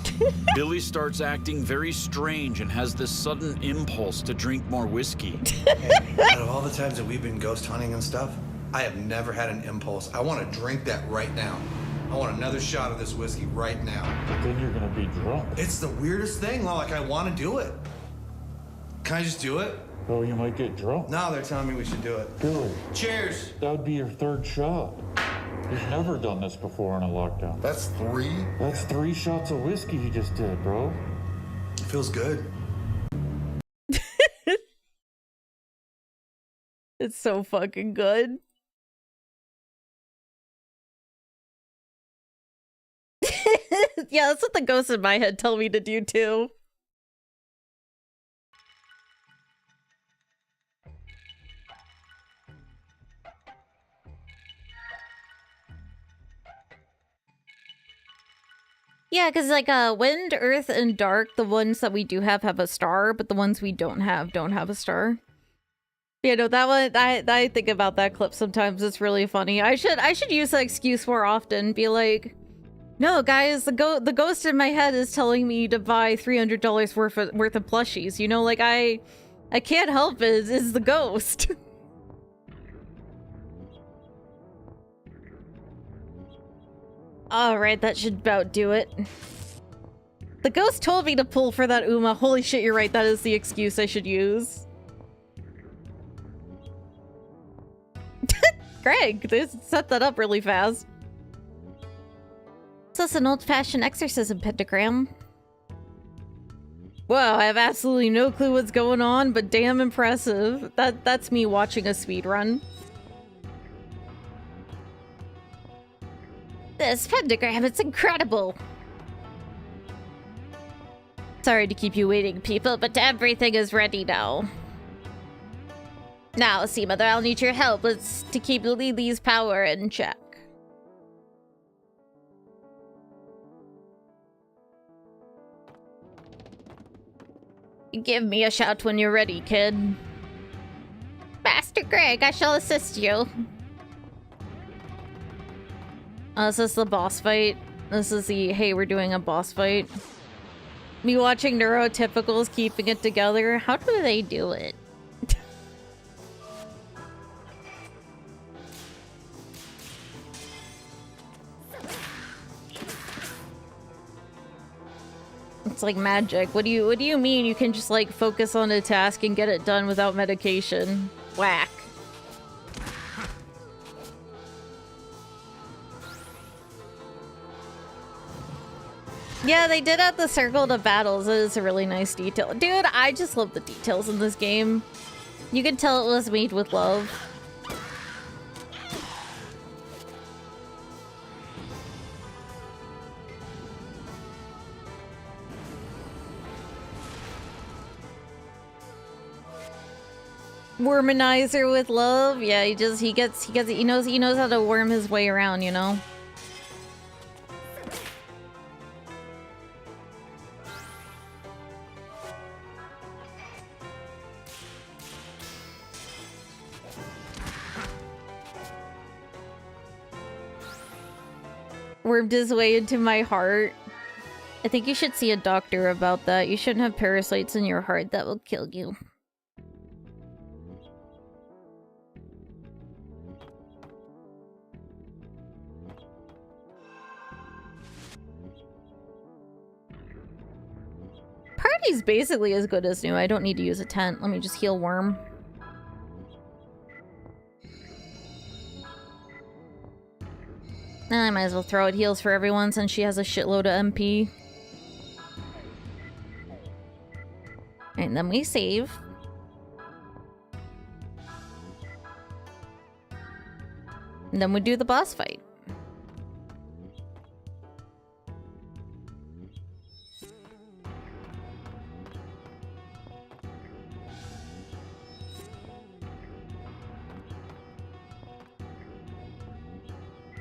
Billy starts acting very strange and has this sudden impulse to drink more whiskey. Hey, out of all the times that we've been ghost hunting and stuff, I have never had an impulse. I want to drink that right now. I want another shot of this whiskey right now. But then you're gonna be drunk. It's the weirdest thing. Like, I want to do it. Can I just do it? Oh, you might get drunk. No, they're telling me we should do it. Billy, Cheers. that would be your third shot. You've never done this before in a lockdown. That's 3. That's 3 shots of whiskey you just did, bro. It feels good. It's so fucking good. Yeah, that's what the ghosts in my head tell me to do too. Yeah, because like wind, earth, and dark, the ones that we do have a star, but the ones we don't have a star. You know, that one, I think about that clip sometimes. It's really funny. I should use that excuse more often. Be like, no, guys, the ghost in my head is telling me to buy $300 worth of plushies. You know, like I can't help it. It's the ghost. Alright, that should about do it. The ghost told me to pull for that Uma. Holy shit, you're right. That is the excuse I should use. Greg, they set that up really fast. So it's an old-fashioned exorcism pentagram. Well, I have absolutely no clue what's going on, but damn impressive. That's me watching a speedrun. This pentagram, it's incredible. Sorry to keep you waiting, people, but everything is ready now. Now, see, Mother, I'll need your help. Let's to keep Lily's power in check. Give me a shout when you're ready, kid. Master Greg, I shall assist you. This is the boss fight. This is the, hey, we're doing a boss fight. Me watching neurotypicals keeping it together. How do they do it? It's like magic. What do you mean you can just like focus on a task and get it done without medication? Whack. Yeah, they did add the circle to battles. It is a really nice detail. Dude, I just love the details in this game. You can tell it was made with love. Wormanizer with love. Yeah, he knows how to worm his way around, you know. Wormed his way into my heart. I think you should see a doctor about that. You shouldn't have parasites in your heart that will kill you. Party's basically as good as new. I don't need to use a tent. Let me just heal Worm. I might as well throw out heals for everyone since she has a shitload of MP. And then we save. And then we do the boss fight.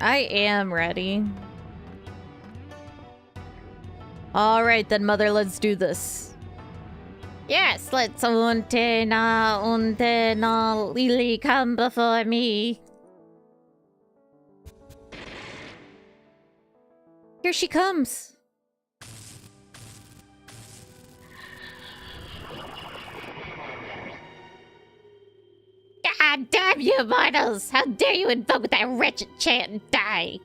I am ready. Alright then, Mother, let's do this. Yes, let's unte na Lily come before me. Here she comes. God damn you, mortals! How dare you invoke that wretched chant and die!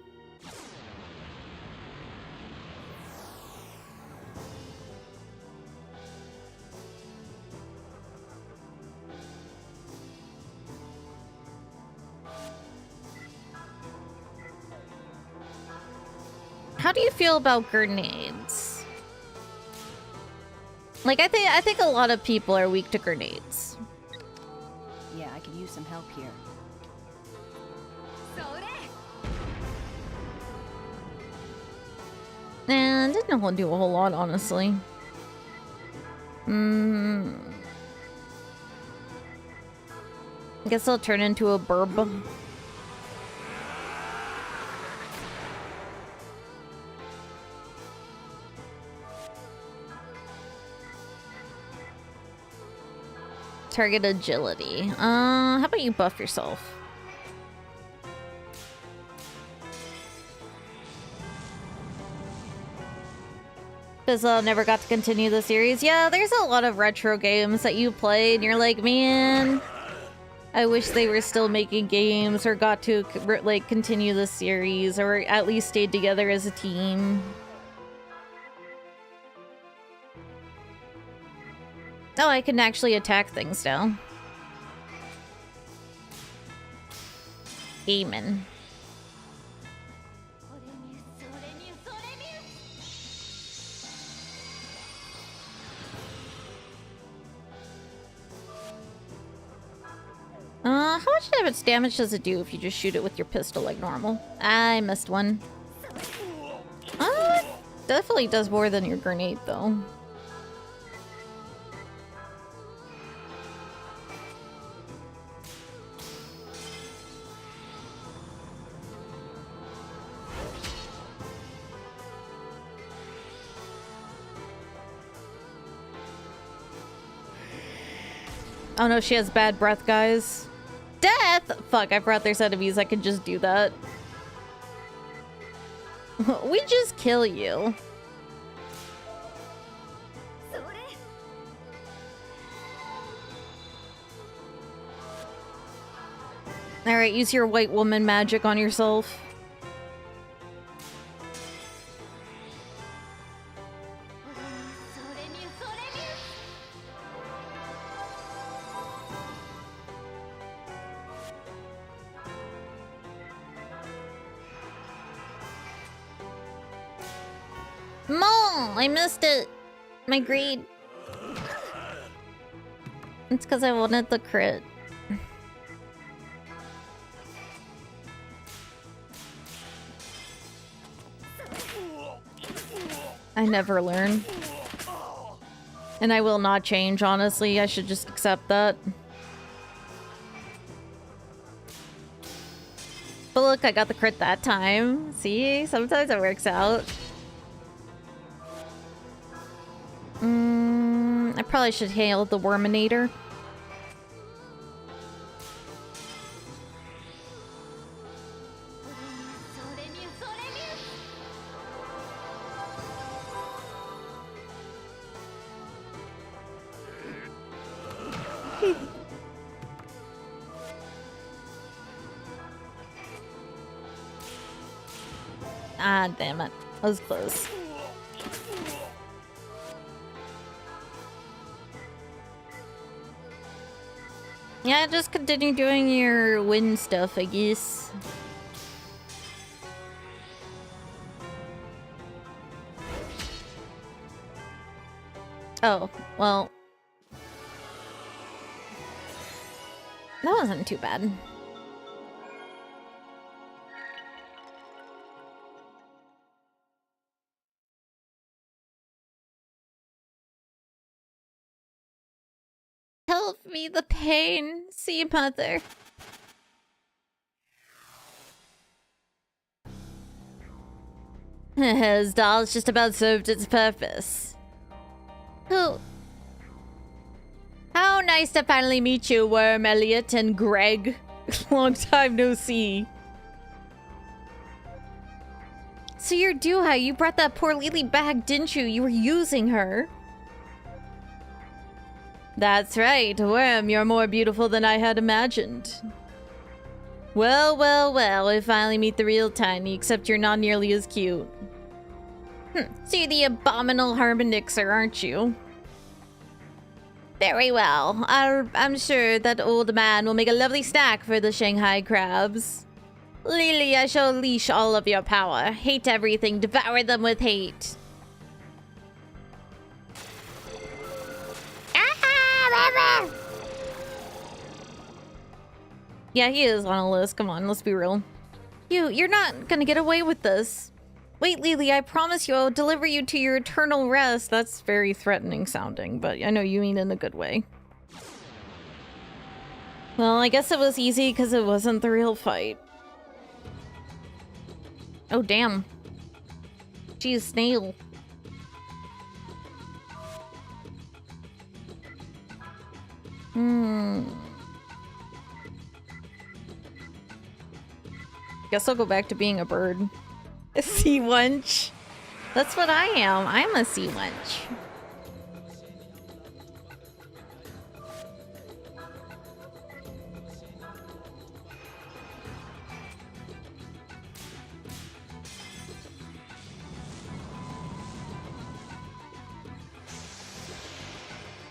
how do you feel about grenades? Like, I think a lot of people are weak to grenades. Yeah, I could use some help here. And didn't do a whole lot, honestly. I guess I'll turn into a burb. Target agility. How about you buff yourself? Because never got to continue the series. Yeah, there's a lot of retro games that you play and you're like, man, I wish they were still making games or got to like continue the series or at least stayed together as a team. Oh, I can actually attack things now. Gaming. How much damage does it do if you just shoot it with your pistol like normal? I missed one. Definitely does more than your grenade, though. Oh no, she has bad breath, guys. Death! Fuck, I forgot there's enemies that can just do that. We just kill you. Alright, use your white woman magic on yourself. I missed it. My greed. It's because I wanted the crit. I never learn. And I will not change, honestly. I should just accept that. But look, I got the crit that time. See? Sometimes it works out. I probably should hail the Worminator. Ah, damn it. That was close. Yeah, just continue doing your win stuff, I guess. Oh, well. That wasn't too bad. Help me, the pain. See, mother. His doll's just about served its purpose. Oh. How nice to finally meet you, Worm, Elliot, and Greg. Long time no see. So you're Duha, you brought that poor Lily back, didn't you? You were using her. That's right, Worm, you're more beautiful than I had imagined. Well, well, well, we finally meet the real Tiny, except you're not nearly as cute. So you're the abominable Harmonixer, aren't you? Very well. I'm sure that old man will make a lovely snack for the Shanghai crabs. Lily, I shall unleash all of your power. Hate everything, devour them with hate. Yeah, he is on a list. Come on, let's be real. You're not gonna get away with this. Wait, Lily, I promise you I'll deliver you to your eternal rest. That's very threatening sounding, but I know you mean in a good way. Well, I guess it was easy because it wasn't the real fight. Oh, damn. She's snail. Guess I'll go back to being a bird. A sea wench. That's what I am. I'm a sea wench.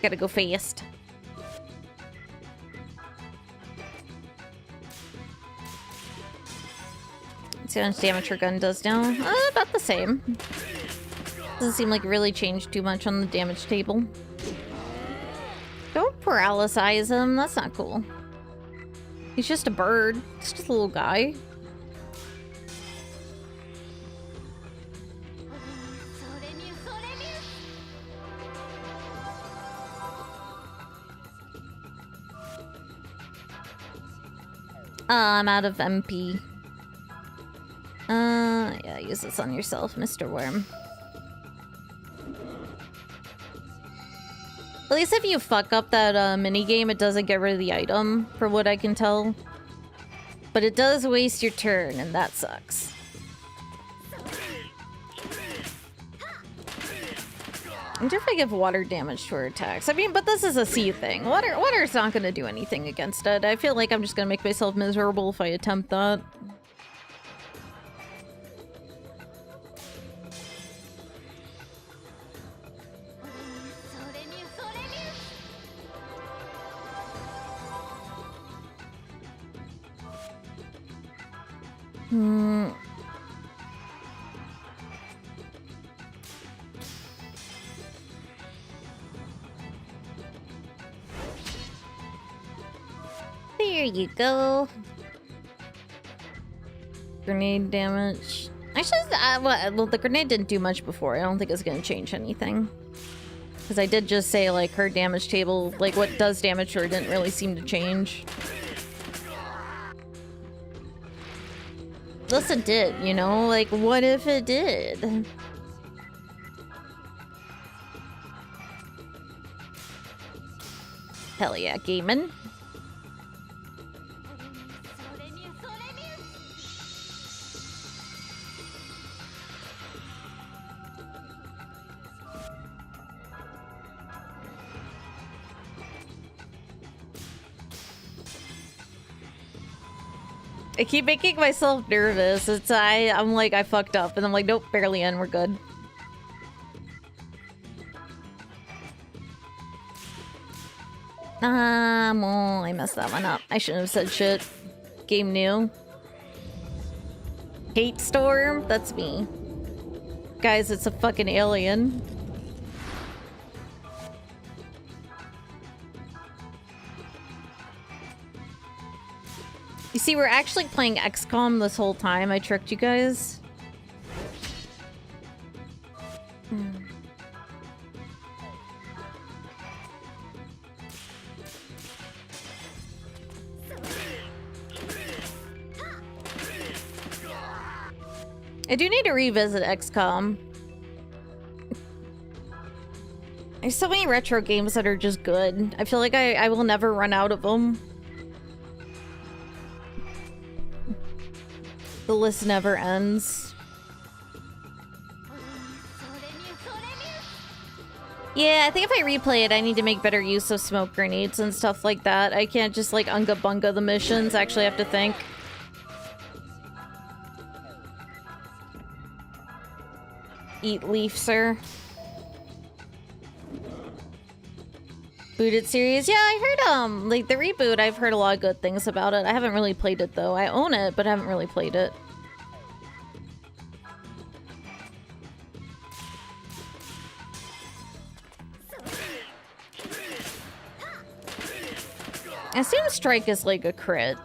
Gotta go fast. Let's see how much damage her gun does now. About the same. Doesn't seem like it really changed too much on the damage table. Don't paralyze him. That's not cool. He's just a bird. He's just a little guy. I'm out of MP. Yeah, use this on yourself, Mr. Worm. At least if you fuck up that minigame, it doesn't get rid of the item, for what I can tell. But it does waste your turn, and that sucks. I wonder if I give water damage to her attacks. I mean, but this is a sea thing. Water's not gonna do anything against it. I feel like I'm just gonna make myself miserable if I attempt that. There you go. Grenade damage. Actually, well, the grenade didn't do much before. I don't think it's gonna change anything. Because I did just say, like, her damage table, like, what does damage to her didn't really seem to change. Unless it did, you know? Like, what if it did? Hell yeah, gaming. I keep making myself nervous. I'm like, I fucked up. And I'm like, nope, barely in. We're good. Well, I messed that one up. I shouldn't have said shit. Game new. Hate storm? That's me. Guys, it's a fucking alien. You see, we're actually playing XCOM this whole time. I tricked you guys. I do need to revisit XCOM. There's so many retro games that are just good. I feel like I will never run out of them. The list never ends. Yeah, I think if I replay it, I need to make better use of smoke grenades and stuff like that. I can't just like unga bunga the missions. I actually have to think. Eat leaf, sir. Booted series. Yeah, I heard, like, the reboot, I've heard a lot of good things about it. I haven't really played it, though. I own it, but I haven't really played it. I assume Strike is, like, a crit.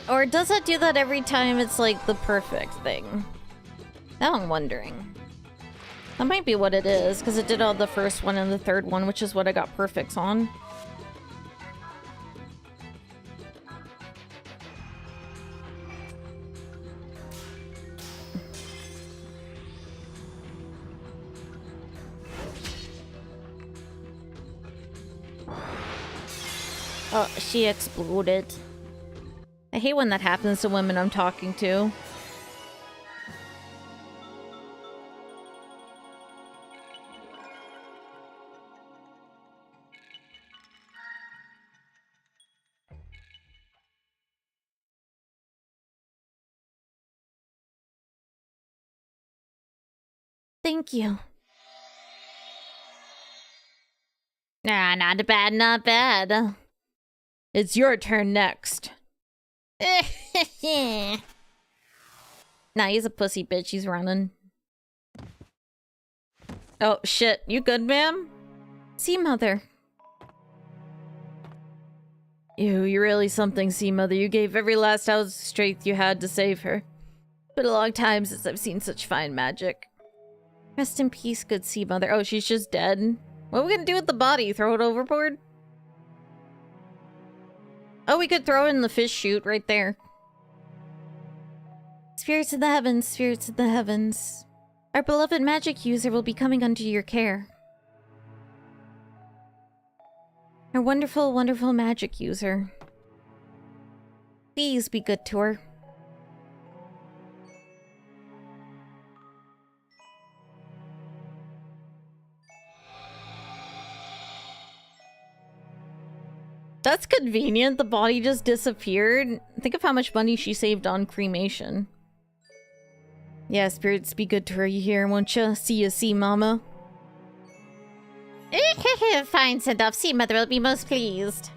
Or does it do that every time it's like the perfect thing? Now I'm wondering. That might be what it is, because it did all the first one and the third one, which is what I got perfects on. Oh, she exploded. I hate when that happens to women I'm talking to. Thank you. Nah, not bad, not bad. It's your turn next. Nah, he's a pussy bitch. He's running. Oh, shit. You good, ma'am? Sea Mother. You're really something, Sea Mother. You gave every last ounce of strength you had to save her. Been a long time since I've seen such fine magic. Rest in peace, good Sea Mother. Oh, she's just dead. What are we gonna do with the body? Throw it overboard? Oh, we could throw it in the fish chute right there. Spirits of the heavens, spirits of the heavens. Our beloved magic user will be coming under your care. Our wonderful, wonderful magic user. Please be good to her. That's convenient. The body just disappeared. Think of how much money she saved on cremation. Yeah, spirits, be good to her, you hear, won't ya? See ya, Sea Mama. Fine, send off. Sea Mother will be most pleased.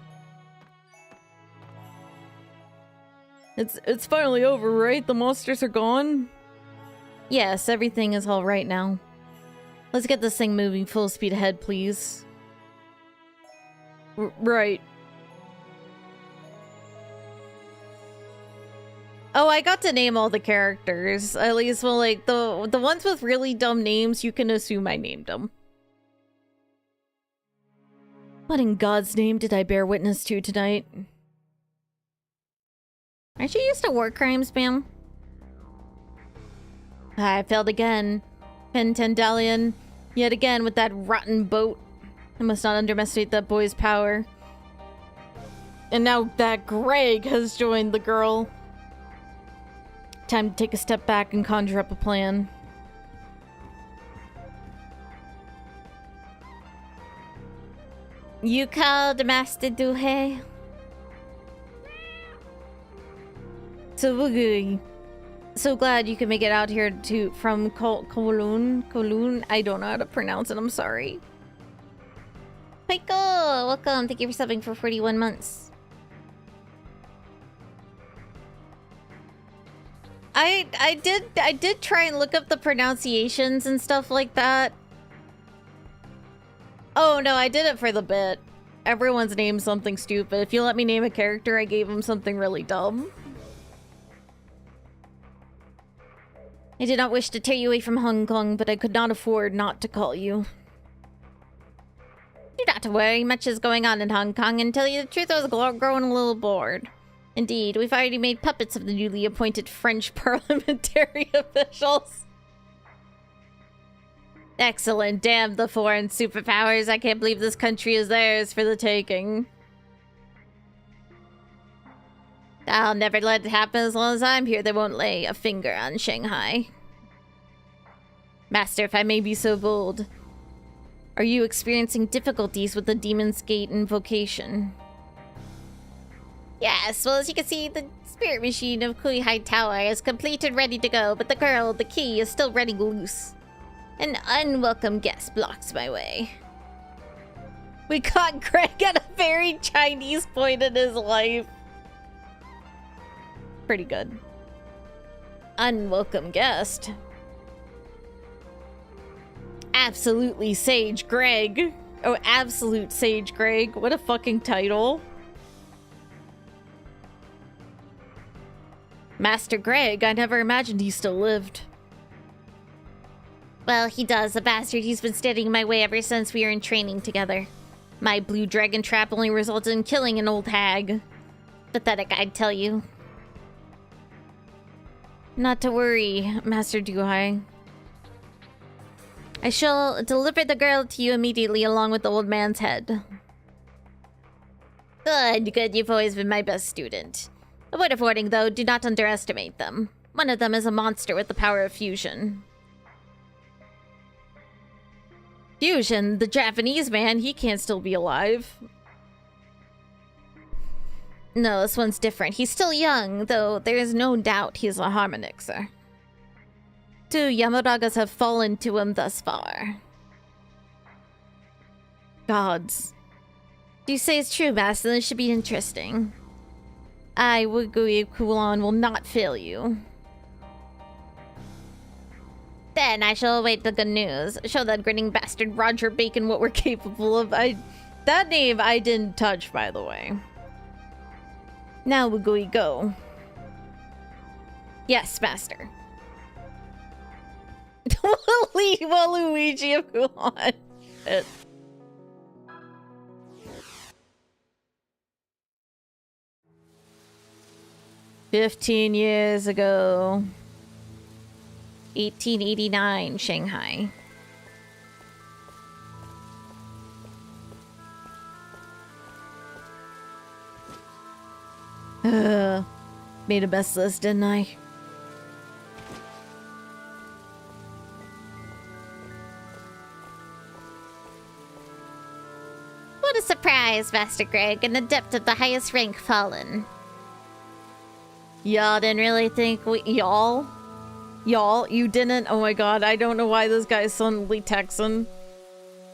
It's finally over, right? The monsters are gone? Yes, everything is all right now. Let's get this thing moving full speed ahead, please. Right. Oh, I got to name all the characters. At least, well, like, the ones with really dumb names, you can assume I named them. What in God's name did I bear witness to tonight? Aren't you used to war crimes, ma'am? I failed again. Pentendalion. Yet again with that rotten boat. I must not underestimate that boy's power. And now that Greg has joined the girl. Time to take a step back and conjure up a plan. You called, Master Duhe? So glad you could make it out here from Kowloon. I don't know how to pronounce it, I'm sorry. Michael, welcome. Thank you for subbing for 41 months. I did try and look up the pronunciations and stuff like that. Oh no, I did it for the bit. Everyone's named something stupid. If you let me name a character, I gave him something really dumb. I did not wish to tear you away from Hong Kong, but I could not afford not to call you. Do not worry, much is going on in Hong Kong, and tell you the truth, I was growing a little bored. Indeed, we've already made puppets of the newly appointed French parliamentary officials. Excellent. Damn the foreign superpowers. I can't believe this country is theirs for the taking. I'll never let it happen as long as I'm here. They won't lay a finger on Shanghai. Master, if I may be so bold, are you experiencing difficulties with the Demon's Gate invocation? Yes, well, as you can see, the spirit machine of Kui High Tower is complete and ready to go, but the girl, the key, is still running loose. An unwelcome guest blocks my way. We caught Greg at a very Chinese point in his life. Pretty good. Unwelcome guest. Absolutely Sage Greg. Oh, Absolute Sage Greg. What a fucking title. Master Greg, I never imagined he still lived. Well, he does, the bastard. He's been standing in my way ever since we were in training together. My blue dragon trap only resulted in killing an old hag. Pathetic, I'd tell you. Not to worry, Master Duhai. I shall deliver the girl to you immediately along with the old man's head. Good, good. You've always been my best student. A word of warning, though, do not underestimate them. One of them is a monster with the power of fusion. Fusion? The Japanese man? He can't still be alive. No, this one's different. He's still young, though there is no doubt he's a harmonixer. 2 Yamaragas have fallen to him thus far. Gods. Do you say it's true, Master? This should be interesting. I, Wugui Kulon, will not fail you. Then I shall await the good news. Show that grinning bastard Roger Bacon what we're capable of. That name I didn't touch, by the way. Now, Wugui, go. Yes, Master. Waluigi of Kulon. 15 years ago. 1889, Shanghai. Made a best list, didn't I? What a surprise, Master Greg, an adept of the highest rank fallen. Y'all didn't really think we... Y'all? Y'all? You didn't? Oh my god, I don't know why this guy's suddenly Texan.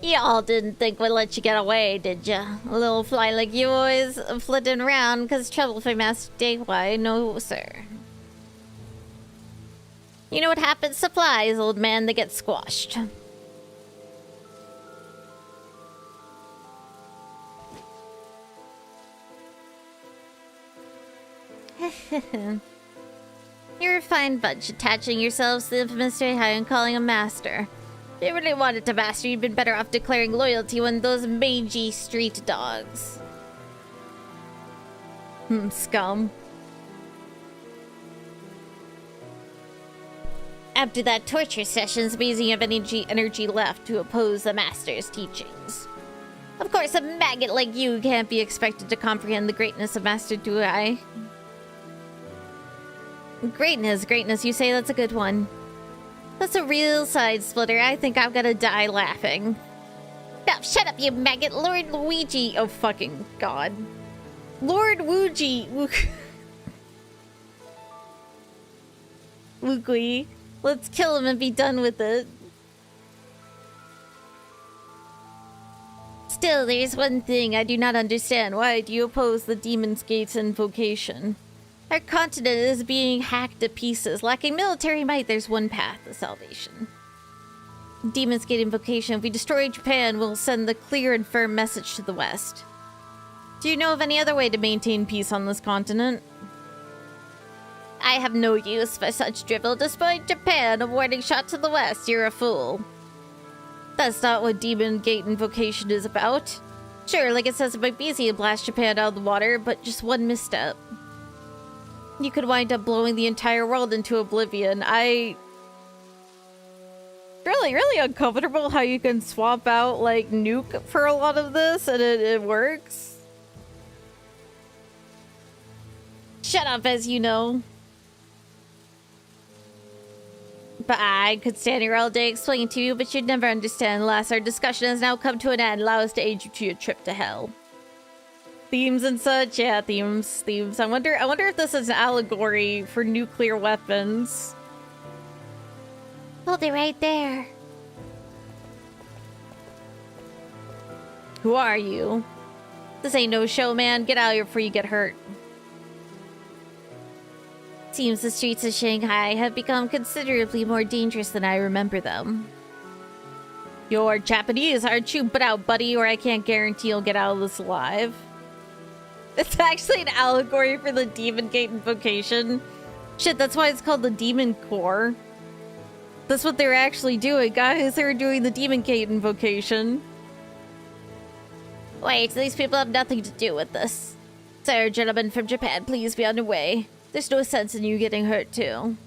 Y'all didn't think we'd let you get away, did ya? A little fly like you always flitting around because trouble for Master Day. Why, no, sir. You know what happens? Supplies, old man, they get squashed. You're a fine bunch, attaching yourselves to the infamous High and calling him master. If you really wanted to master, you'd been better off declaring loyalty when those mangy street dogs. Scum. After that torture session, it's amazing you have any energy left to oppose the master's teachings. Of course, a maggot like you can't be expected to comprehend the greatness of Master Duai. Greatness, you say that's a good one. That's a real side splitter. I think I'm gonna die laughing. Now, shut up, you maggot. Lord Luigi. Oh, fucking god. Lord Wuji. Wugui. Let's kill him and be done with it. Still, there's one thing I do not understand. Why do you oppose the Demon's Gate's invocation? Our continent is being hacked to pieces. Lacking military might, there's one path to salvation. Demon's Gate invocation. If we destroy Japan, we'll send the clear and firm message to the West. Do you know of any other way to maintain peace on this continent? I have no use for such drivel. Despite Japan, a warning shot to the West. You're a fool. That's not what Demon Gate invocation is about. Sure, like it says, it might be easy to blast Japan out of the water, but just one misstep. You could wind up blowing the entire world into oblivion. Really uncomfortable how you can swap out, like, nuke for a lot of this, and it works. Shut up, as you know. But I could stand here all day explaining to you, but you'd never understand. Alas, our discussion has now come to an end. Allow us to aid you to your trip to hell. Themes and such, yeah, themes. I wonder if this is an allegory for nuclear weapons. Hold it right there. Who are you? This ain't no show, man. Get out of here before you get hurt. Seems the streets of Shanghai have become considerably more dangerous than I remember them. You're Japanese, aren't you? But out, buddy, or I can't guarantee you'll get out of this alive. It's actually an allegory for the Demon Gate invocation. Shit, that's why it's called the Demon Core. That's what they're actually doing, guys. They're doing the Demon Gate invocation. Wait, these people have nothing to do with this. Sir, gentlemen from Japan, please be on your way. There's no sense in you getting hurt, too.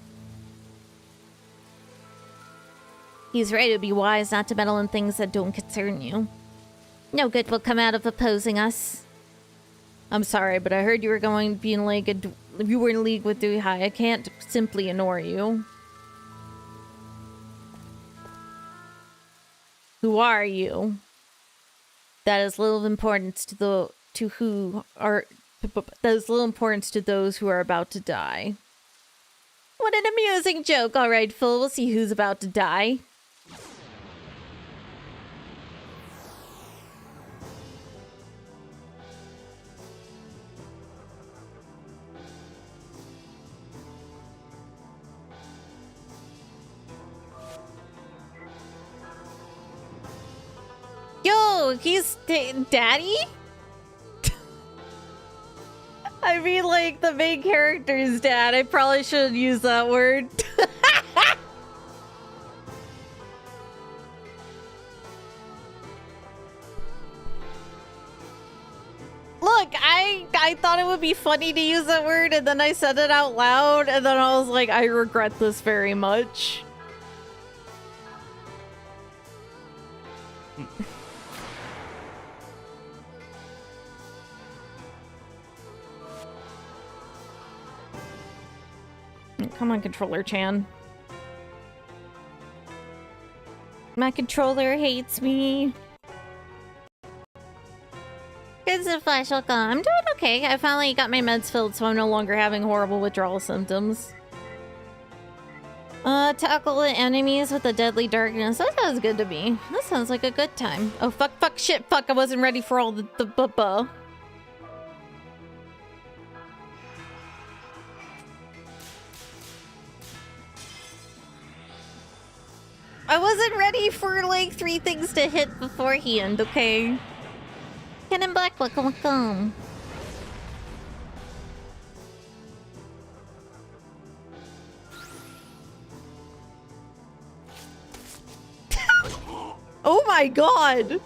He's right, it'd be wise not to meddle in things that don't concern you. No good will come out of opposing us. I'm sorry, but I heard you were going to be in you were in league with Dui Hai. I can't simply ignore you. Who are you? That is little importance to that is little importance to those who are about to die. What an amusing joke. All right, fool, we'll see who's about to die. Yo, he's daddy? I mean, like, the main character's dad. I probably shouldn't use that word. Look, I thought it would be funny to use that word, and then I said it out loud, and then I was like, I regret this very much. Come on, Controller-chan. My controller hates me. It's a flash. Welcome. I'm doing okay. I finally got my meds filled, so I'm no longer having horrible withdrawal symptoms. Tackle the enemies with the deadly darkness. That sounds good to me. That sounds like a good time. Oh, fuck, shit, fuck. I wasn't ready for all the bubba. I wasn't ready for, like, 3 things to hit beforehand, okay? Ken in Black, welcome. Oh my god!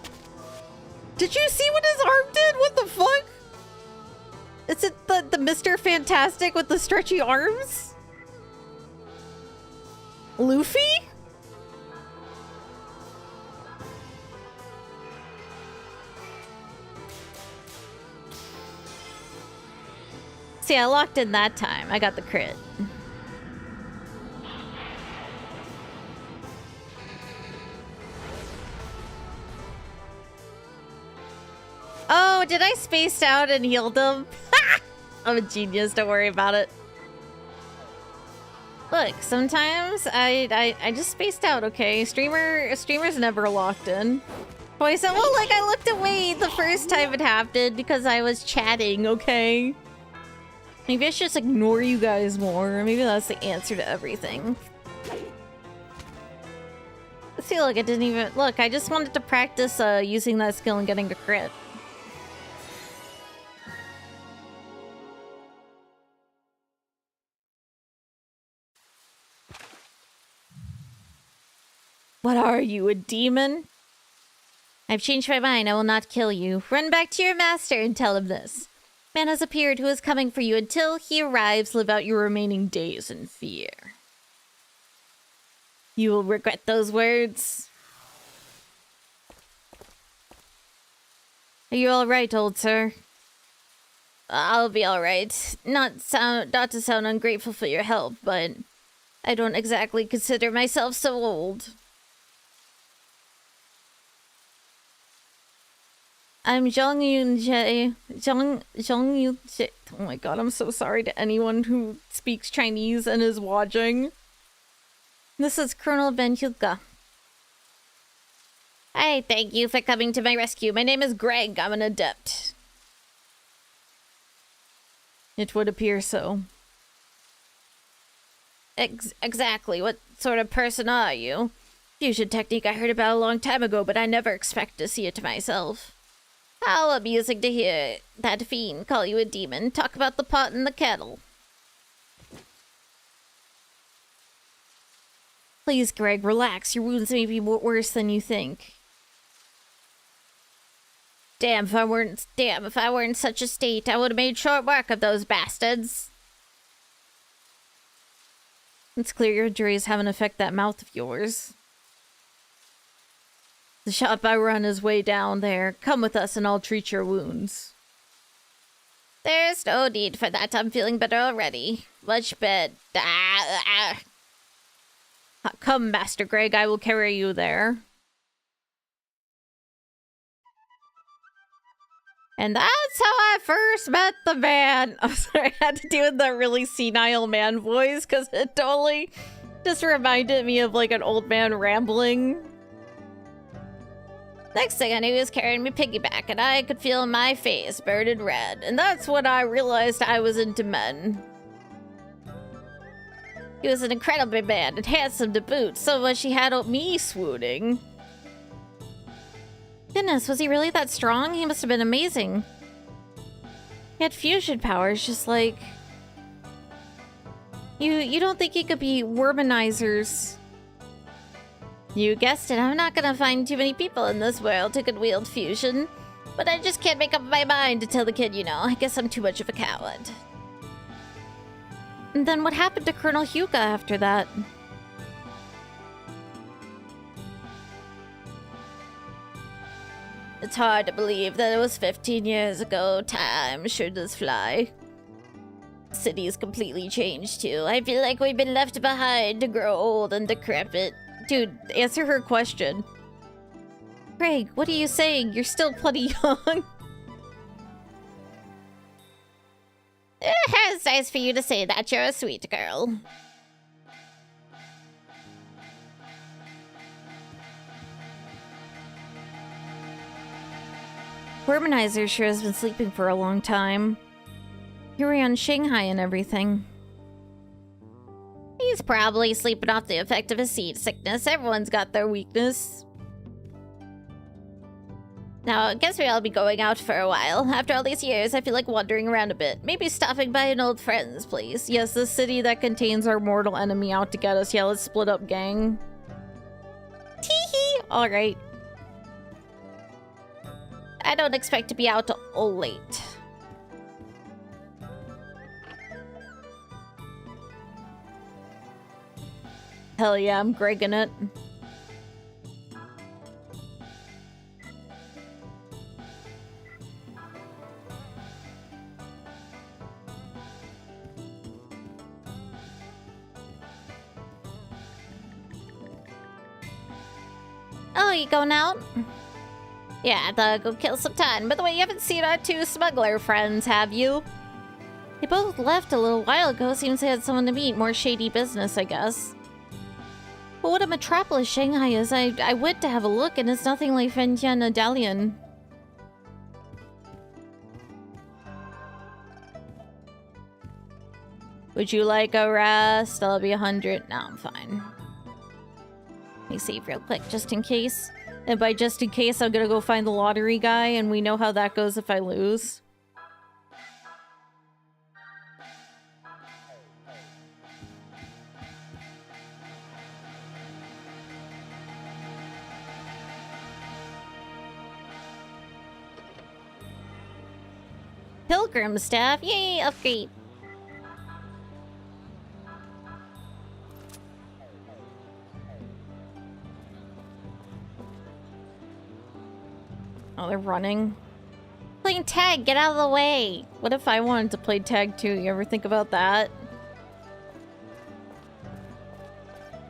Did you see what his arm did? What the fuck? Is it the Mr. Fantastic with the stretchy arms? Luffy? See, I locked in that time. I got the crit. Oh, did I space out and healed him? I'm a genius, don't worry about it. Look, sometimes I just spaced out, okay? Streamer's never locked in. Boy, so well, like, I looked away the first time it happened because I was chatting, okay? Maybe I should just ignore you guys more. Maybe that's the answer to everything. See, look, it didn't even... Look, I just wanted to practice using that skill and getting a crit. What are you, a demon? I've changed my mind. I will not kill you. Run back to your master and tell him this. Man has appeared who is coming for you. Until he arrives, live out your remaining days in fear. You will regret those words. Are you all right, old sir? I'll be all right. Not to sound ungrateful for your help, but I don't exactly consider myself so old. I'm Jung Yoon Jae. Jung Yoon Jae. Oh my god, I'm so sorry to anyone who speaks Chinese and is watching. This is Colonel Ben Hyuka. Hi, thank you for coming to my rescue. My name is Greg. I'm an adept. It would appear so. Exactly. What sort of person are you? Fusion technique I heard about a long time ago, but I never expected to see it myself. How amusing to hear that fiend call you a demon. Talk about the pot and the kettle. Please, Greg, relax. Your wounds may be worse than you think. Damn, if I were in such a state, I would have made short work of those bastards. It's clear your injuries haven't affected that mouth of yours. The shop I run is way down there. Come with us and I'll treat your wounds. There's no need for that. I'm feeling better already. Much better. Come, Master Greg, I will carry you there. And that's how I first met the man. I'm sorry, I had to do that really senile man voice because it totally just reminded me of like an old man rambling. Next thing I knew, he was carrying me piggyback, and I could feel my face burned red. And that's when I realized I was into men. He was an incredible man and handsome to boot, so much he had me swooning. Goodness, was he really that strong? He must have been amazing. He had fusion powers, just like... You don't think he could be womanizers? You guessed it, I'm not gonna find too many people in this world who could wield fusion. But I just can't make up my mind to tell the kid, you know. I guess I'm too much of a coward. And then what happened to Colonel Hyuga after that? It's hard to believe that it was 15 years ago. Time sure does fly. The city's completely changed too. I feel like we've been left behind to grow old and decrepit. Dude, answer her question. Greg, what are you saying? You're still plenty young. It's nice for you to say that. You're a sweet girl. Womanizer sure has been sleeping for a long time. Here we are in Shanghai and everything. He's probably sleeping off the effect of his seed sickness. Everyone's got their weakness. Now, I guess we'll be going out for a while. After all these years, I feel like wandering around a bit. Maybe stopping by an old friend's place. Yes, the city that contains our mortal enemy out to get us. Yeah, let's split up, gang. Tee-hee! Alright. I don't expect to be out till late. Hell yeah, I'm Gregging it. Oh, you going out? Yeah, I thought I'd go kill some time. By the way, you haven't seen our two smuggler friends, have you? They both left a little while ago. Seems they had someone to meet. More shady business, I guess. But what a metropolis Shanghai is. I went to have a look, and it's nothing like Fentian or Dalian. Would you like a rest? I'll be 100. No, I'm fine. Let me save real quick, just in case. And by just in case, I'm gonna go find the lottery guy, and we know how that goes if I lose. Pilgrim staff, yay, upgrade. Oh, they're running. Playing tag, get out of the way. What if I wanted to play tag too? You ever think about that?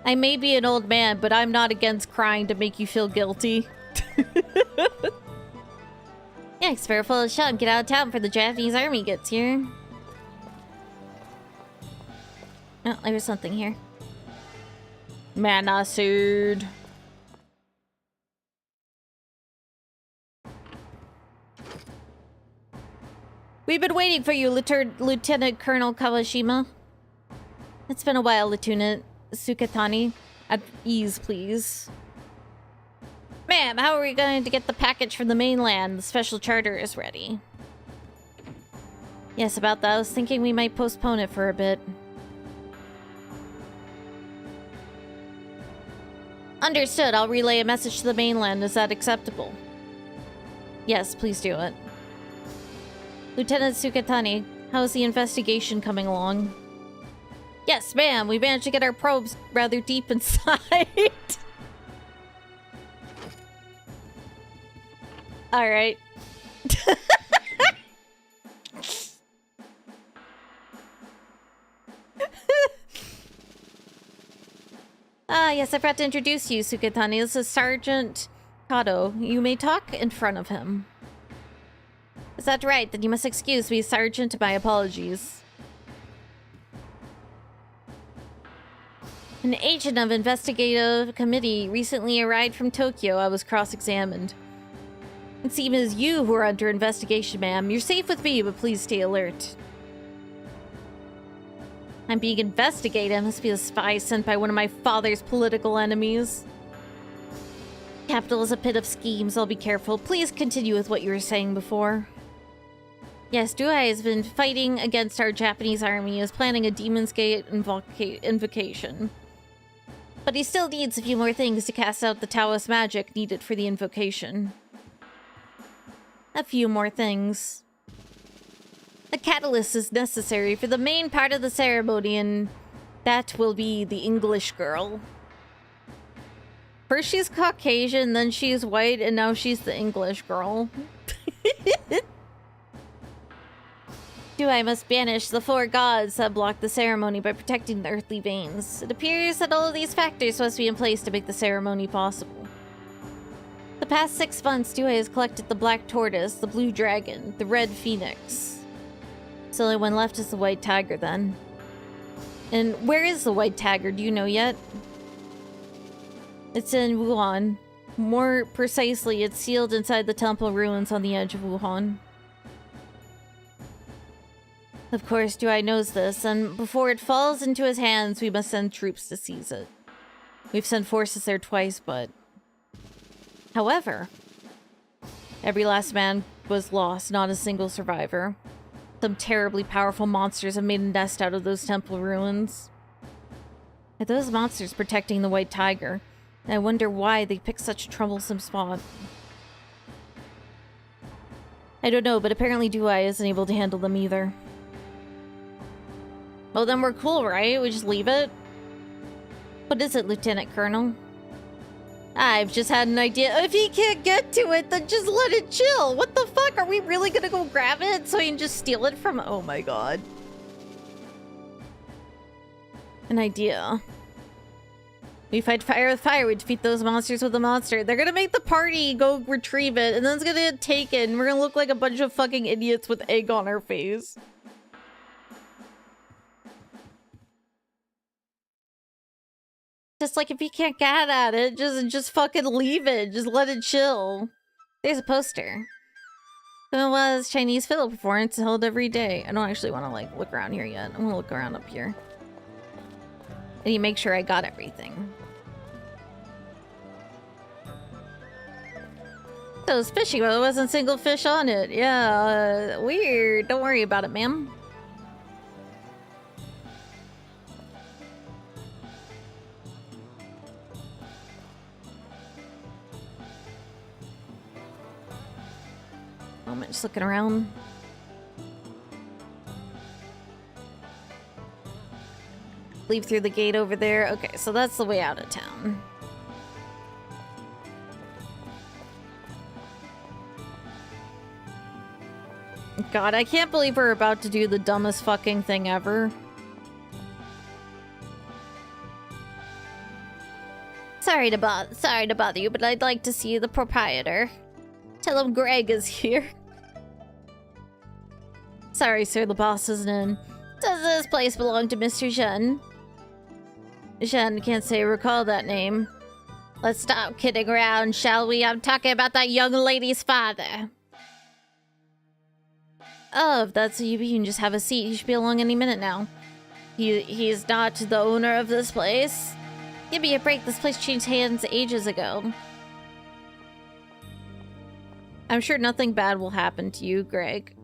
I may be an old man, but I'm not against crying to make you feel guilty. Next, for a full shot and get out of town before the Japanese army gets here. Oh, there's something here. Mana suit. We've been waiting for you, Lieutenant Colonel Kawashima. It's been a while, Lieutenant Sukatani. At ease, please. Ma'am, how are we going to get the package from the mainland? The special charter is ready. Yes, about that. I was thinking we might postpone it for a bit. Understood. I'll relay a message to the mainland. Is that acceptable? Yes, please do it. Lieutenant Sukatani, how is the investigation coming along? Yes, ma'am. We managed to get our probes rather deep inside. All right. Yes, I forgot to introduce you, Sukatani. This is Sergeant Kato. You may talk in front of him. Is that right? Then you must excuse me, Sergeant. My apologies. An agent of investigative committee recently arrived from Tokyo. I was cross-examined. It seems you who are under investigation, ma'am. You're safe with me, but please stay alert. I'm being investigated. I must be a spy sent by one of my father's political enemies. Capital is a pit of schemes. I'll be careful. Please continue with what you were saying before. Yes, Duai has been fighting against our Japanese army. He is planning a Demon's Gate invocation. But he still needs a few more things to cast out the Taoist magic needed for the invocation. A few more things. A catalyst is necessary for the main part of the ceremony, and that will be the English girl. First she's Caucasian, then she's white, and now she's the English girl. I must banish the 4 gods that block the ceremony by protecting the earthly veins. It appears that all of these factors must be in place to make the ceremony possible. The past 6 months, Due has collected the black tortoise, the blue dragon, the red phoenix. So the only one left is the white tiger, then. And where is the white tiger? Do you know yet? It's in Wuhan. More precisely, it's sealed inside the temple ruins on the edge of Wuhan. Of course, Due knows this, and before it falls into his hands, we must send troops to seize it. We've sent forces there twice, but... However, every last man was lost, not a single survivor. Some terribly powerful monsters have made a nest out of those temple ruins. Are those monsters protecting the white tiger? And I wonder why they picked such a troublesome spot. I don't know, but apparently Due isn't able to handle them either. Well, then we're cool, right? We just leave it? What is it, Lieutenant Colonel? I've just had an idea. If he can't get to it, then just let it chill. What the fuck? Are we really gonna go grab it so he can just steal it from... Oh my god. An idea. We fight fire with fire. We defeat those monsters with a monster. They're gonna make the party go retrieve it, and then it's gonna get taken. We're gonna look like a bunch of fucking idiots with egg on our face. Just like if you can't get at it, just fucking leave it. Just let it chill. There's a poster. It was Chinese fiddle performance held every day. I don't actually want to like look around here yet. I'm gonna look around up here. I need to make sure I got everything. So it's fishing, but there wasn't a single fish on it. Yeah, weird. Don't worry about it, ma'am. I'm just looking around. Leave through the gate over there. Okay, so that's the way out of town. God, I can't believe we're about to do the dumbest fucking thing ever. Sorry to bother you, but I'd like to see the proprietor. Tell him Greg is here. Sorry, sir, the boss isn't in. Does this place belong to Mr. Zhen? Zhen, can't say I recall that name. Let's stop kidding around, shall we? I'm talking about that young lady's father. Oh, if that's who you mean, just have a seat. He should be along any minute now. He's not the owner of this place. Give me a break. This place changed hands ages ago. I'm sure nothing bad will happen to you, Greg.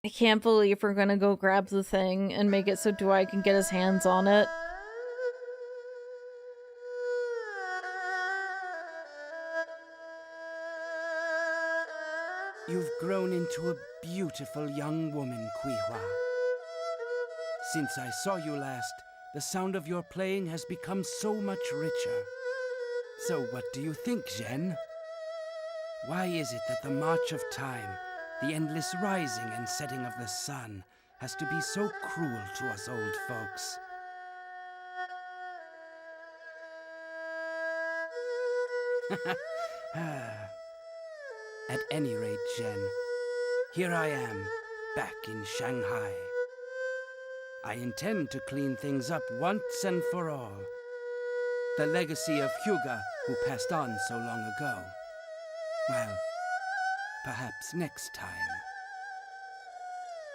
I can't believe we're gonna go grab the thing and make it so Dwight can get his hands on it. You've grown into a beautiful young woman, Kuihua. Since I saw you last, the sound of your playing has become so much richer. So what do you think, Zhen? Why is it that the march of time, the endless rising and setting of the sun, has to be so cruel to us old folks? At any rate, Zhen, here I am, back in Shanghai. I intend to clean things up once and for all. The legacy of Hyuga, who passed on so long ago. Well, perhaps next time.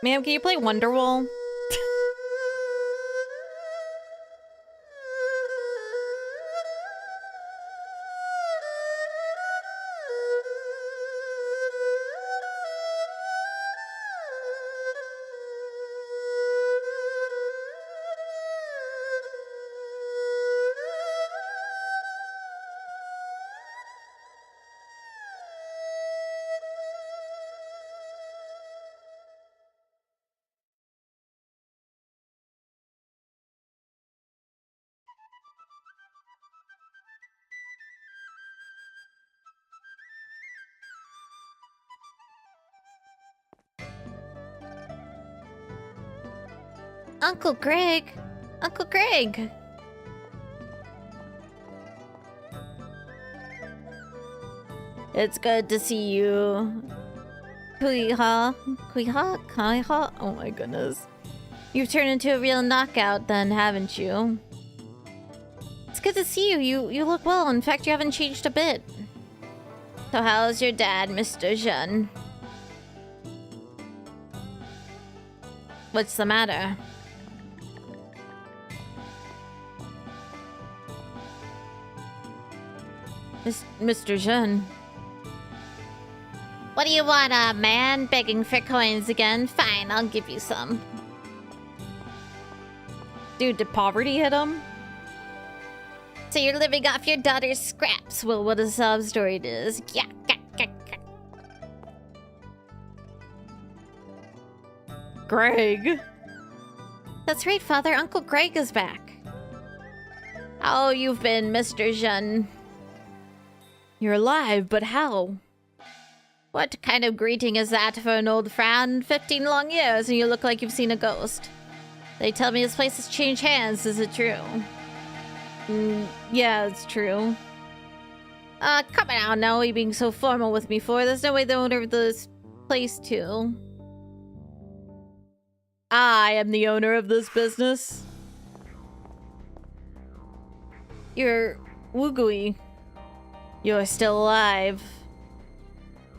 Ma'am, can you play Wonderwall? Uncle Greg! Uncle Greg! It's good to see you. Kuiha? Kuiha? Kaiha? Oh my goodness. You've turned into a real knockout then, haven't you? It's good to see you. You look well. In fact, you haven't changed a bit. So how's your dad, Mr. Zhen? What's the matter? Mr. Zhen. What do you want, man? Begging for coins again? Fine, I'll give you some. Dude, did poverty hit him? So you're living off your daughter's scraps? Well, what a sob story it is. Yeah. Greg. That's right, Father. Uncle Greg is back. How you've been, Mr. Zhen? You're alive, but how? What kind of greeting is that for an old friend? 15 long years and you look like you've seen a ghost. They tell me this place has changed hands. Is it true? Yeah, it's true. Come on now. What are you being so formal with me for? There's no way the owner of this place to. I am the owner of this business. You're Wugui. You're still alive.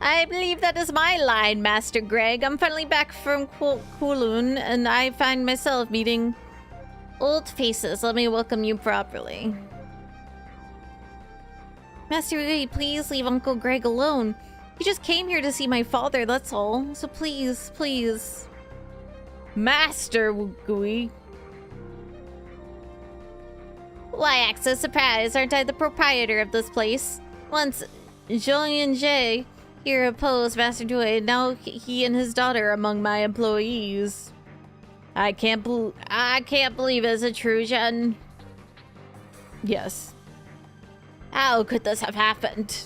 I believe that is my line, Master Greg. I'm finally back from Kowloon, and I find myself meeting old faces. Let me welcome you properly. Master Wugui, please leave Uncle Greg alone. He just came here to see my father, that's all. So please, please. Master Wugui. Why act so surprised? Aren't I the proprietor of this place? Once Zhong Jie here opposed Master Dui, now he and his daughter are among my employees. I can't believe it's a true, Zhen. Yes. How could this have happened?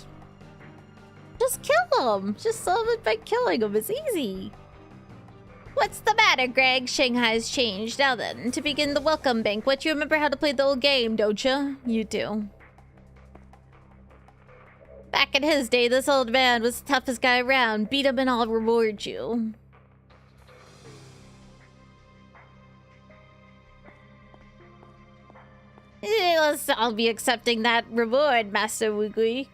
Just kill him. Just solve it by killing him. It's easy. What's the matter, Greg? Shanghai's changed. Now then, to begin the welcome banquet, you remember how to play the old game, don't you? You do. Back in his day, this old man was the toughest guy around. Beat him and I'll reward you. I'll be accepting that reward, Master Wugui.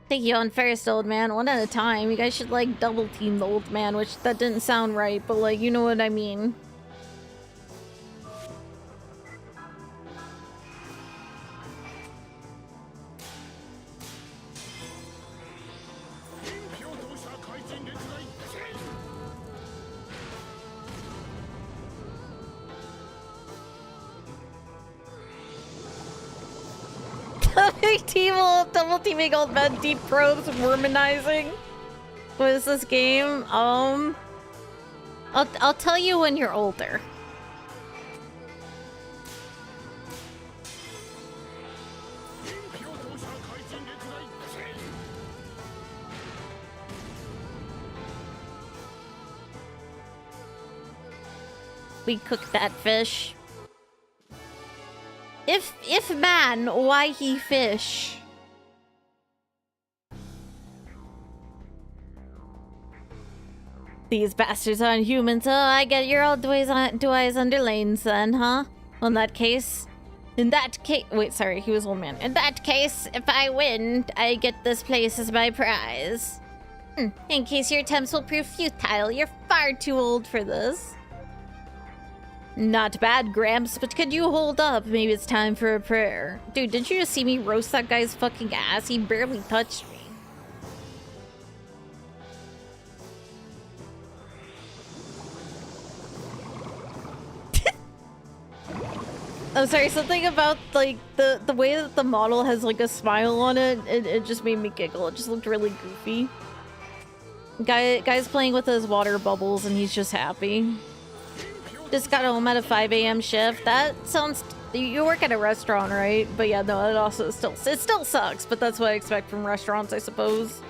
Take you on first, old man, one at a time. You guys should, like, double team the old man, which that didn't sound right, but, like, you know what I mean. Double teaming old men, deep probes, womanizing. What is this game? I'll tell you when you're older. We cook that fish. If man, why he fish? These bastards aren't human, so I get your old two eyes under lanes then, huh? Well, in that case, wait, sorry, he was old man. In that case, if I win, I get this place as my prize. In case your attempts will prove futile, you're far too old for this. Not bad, Gramps, but could you hold up? Maybe it's time for a prayer. Dude, did you just see me roast that guy's fucking ass? He barely touched me. I'm sorry, something about, like, the way that the model has, like, a smile on it, it just made me giggle. It just looked really goofy. Guy's playing with his water bubbles and he's just happy. Just got home at a 5 a.m. shift. That sounds... You work at a restaurant, right? But yeah, no, it also still sucks, but that's what I expect from restaurants, I suppose.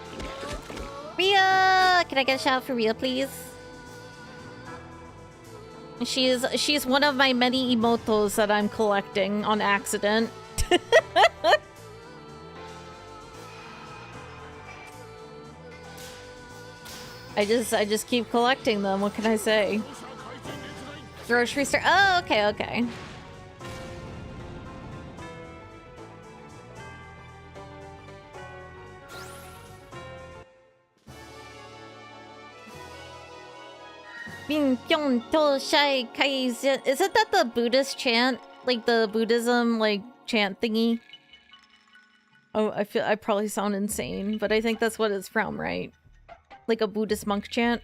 Rhea! Can I get a shout out for Rhea, please? She's one of my many emotos that I'm collecting on accident. I just keep collecting them. What can I say? Grocery store. Oh, okay, okay. Isn't that the Buddhist chant? Like the Buddhism, like, chant thingy? Oh, I probably sound insane, but I think that's what it's from, right? Like a Buddhist monk chant?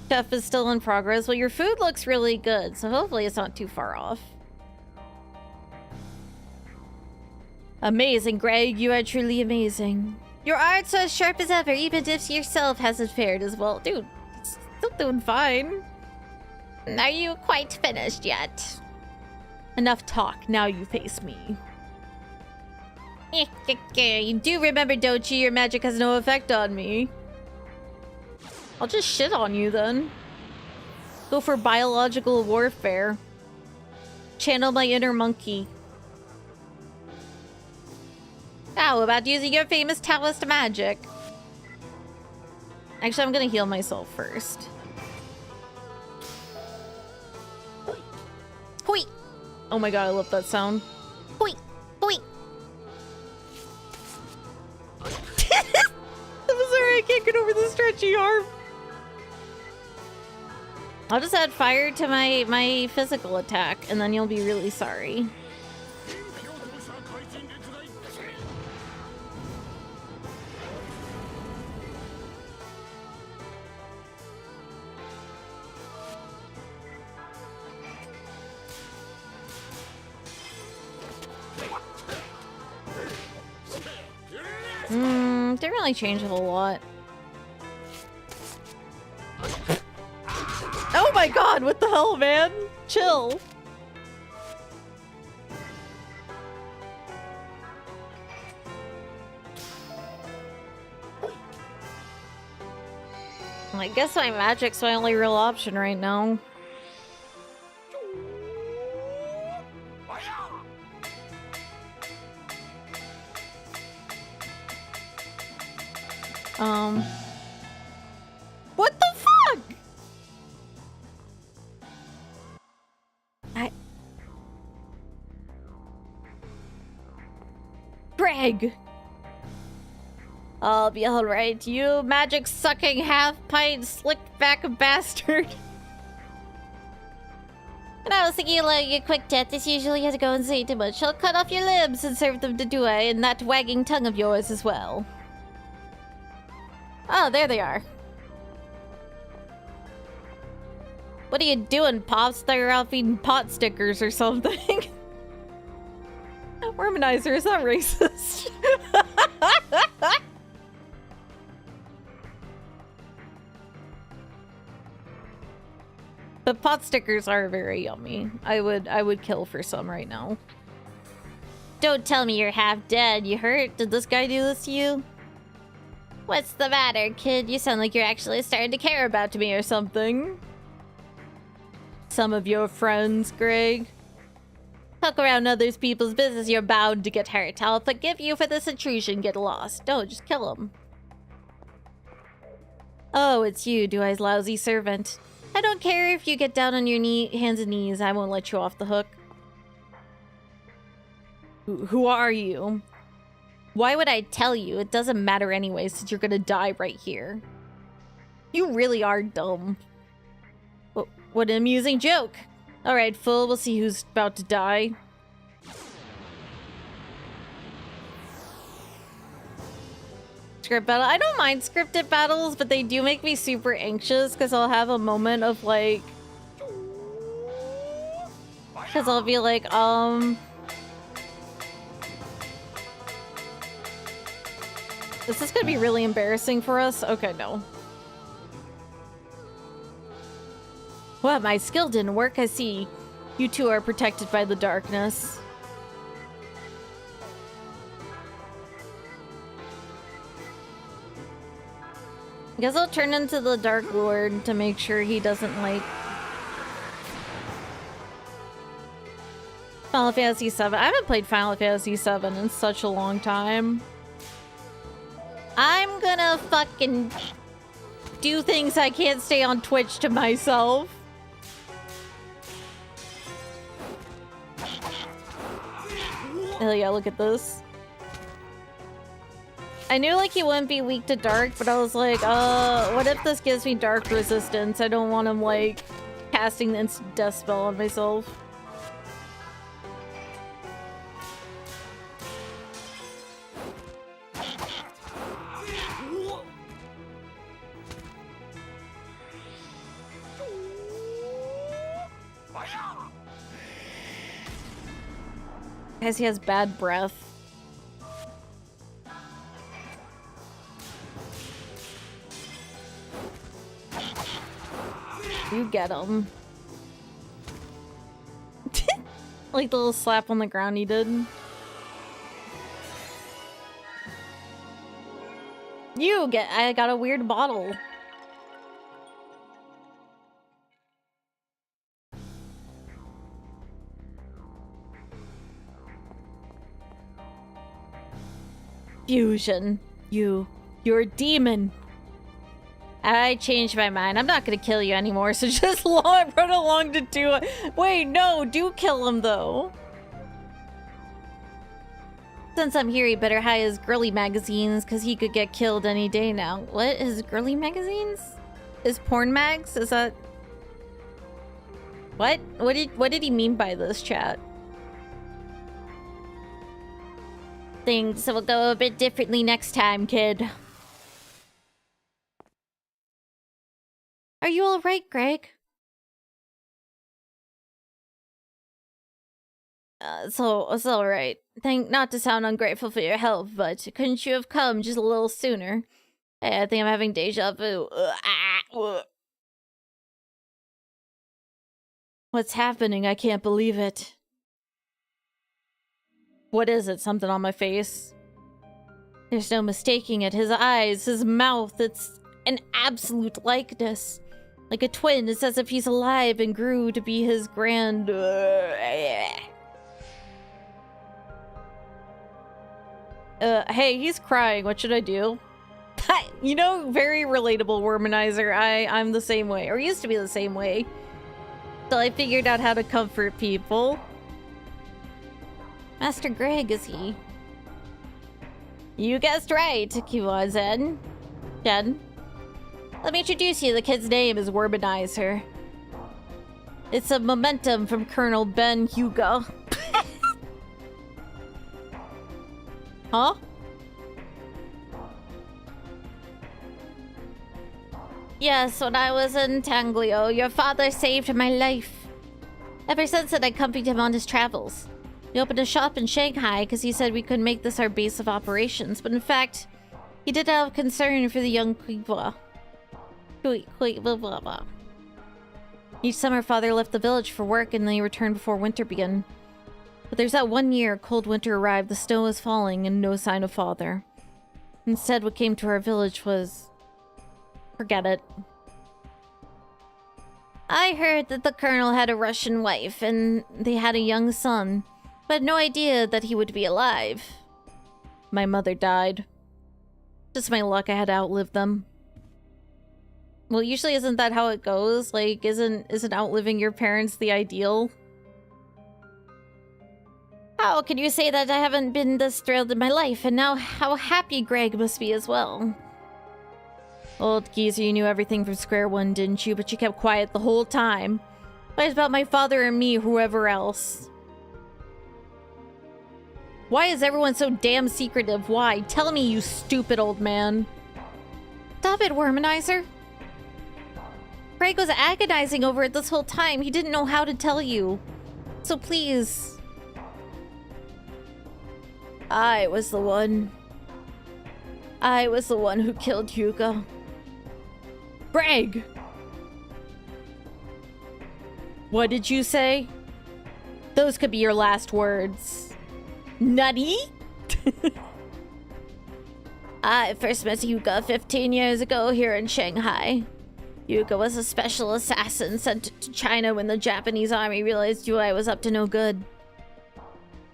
Chef is still in progress. Well, your food looks really good, so hopefully it's not too far off. Amazing, Greg. You are truly amazing. Your art's as sharp as ever, even if yourself hasn't fared as well. Dude, it's still doing fine. Are you quite finished yet? Enough talk. Now you face me. You do remember, don't you? Your magic has no effect on me. I'll just shit on you then. Go for biological warfare. Channel my inner monkey. How about using your famous Taoist magic? Actually, I'm gonna heal myself first. Hoi! Oh my god, I love that sound. Hoi! Hoi! I'm sorry, I can't get over the stretchy arm. I'll just add fire to my physical attack, and then you'll be really sorry. Didn't really change a whole lot. Oh my god, what the hell, man? Chill. I guess my magic's my only real option right now. What the fuck? Greg! I'll be alright, you magic-sucking half-pint slick-back bastard. And I was thinking of letting a quick death. This usually has to go and say too much. I'll cut off your limbs and serve them to Due and that wagging tongue of yours as well. Oh, there they are. What are you doing, Pops? Thought you were out feeding pot stickers or something. Womanizer is not racist. The pot stickers are very yummy. I would kill for some right now. Don't tell me you're half dead. You hurt? Did this guy do this to you? What's the matter, kid? You sound like you're actually starting to care about me or something. Some of your friends, Greg. Poke around other people's business, you're bound to get hurt. I'll forgive you for this intrusion. Get lost. No, just kill him. Oh, it's you, Duai's lousy servant. I don't care if you get down on your hands and knees. I won't let you off the hook. Who are you? Why would I tell you? It doesn't matter anyway, since you're gonna die right here. You really are dumb. What an amusing joke. Alright, fool, we'll see who's about to die. Script battle. I don't mind scripted battles, but they do make me super anxious because I'll have a moment of like... Because I'll be like, is this gonna be really embarrassing for us? Okay, no. Well, my skill didn't work. I see. You two are protected by the darkness. I guess I'll turn into the Dark Lord to make sure he doesn't, like... Final Fantasy VII. I haven't played Final Fantasy VII in such a long time. I'm gonna fucking do things I can't stay on Twitch to myself. Hell yeah, look at this. I knew like he wouldn't be weak to dark, but I was like, what if this gives me dark resistance? I don't want him like casting the instant death spell on myself. Because he has bad breath. You get him. Like the little slap on the ground he did. I got a weird bottle. Fusion. You're a demon. I changed my mind. I'm not gonna kill you anymore, so just run along to do it. Wait, no, do kill him though. Since I'm here, he better hide his girly magazines, because he could get killed any day now. What? His girly magazines? His porn mags? Is that... What? What did he mean by this, chat? Things will go a bit differently next time, kid. Are you alright, Greg? It's alright. Not to sound ungrateful for your help, but couldn't you have come just a little sooner? Hey, I think I'm having deja vu. What's happening? I can't believe it. What is it? Something on my face? There's no mistaking it. His eyes, his mouth, it's an absolute likeness. Like a twin. It's as if he's alive and grew to be his grand... Hey, he's crying. What should I do? You know, very relatable, Womanizer. I'm the same way, or used to be the same way. So I figured out how to comfort people. Master Greg, is he? You guessed right, Kiwa Zen. Jen. Let me introduce you. The kid's name is Womanizer. It's a momentum from Colonel Ben Hugo. Huh? Yes, when I was in Tanglio, your father saved my life. Ever since then, I accompanied him on his travels. We opened a shop in Shanghai because he said we could make this our base of operations, but in fact, he did have concern for the young Kuiwa. Each summer, father left the village for work and then he returned before winter began. But there's that one year, cold winter arrived, the snow was falling, and no sign of father. Instead, what came to our village was... forget it. I heard that the colonel had a Russian wife, and they had a young son, but had no idea that he would be alive. My mother died. Just my luck, I had to outlive them. Well, usually isn't that how it goes? Like, isn't outliving your parents the ideal? How can you say that I haven't been this thrilled in my life, and now how happy Greg must be as well? Old geezer, you knew everything from square one, didn't you? But you kept quiet the whole time. Lies about my father and me, whoever else. Why is everyone so damn secretive? Why? Tell me, you stupid old man. Stop it, Womanizer. Greg was agonizing over it this whole time. He didn't know how to tell you. So please... I was the one who killed Hugo. Greg! What did you say? Those could be your last words. Nutty? I first met Hugo 15 years ago here in Shanghai. Hugo was a special assassin sent to China when the Japanese army realized Duai was up to no good.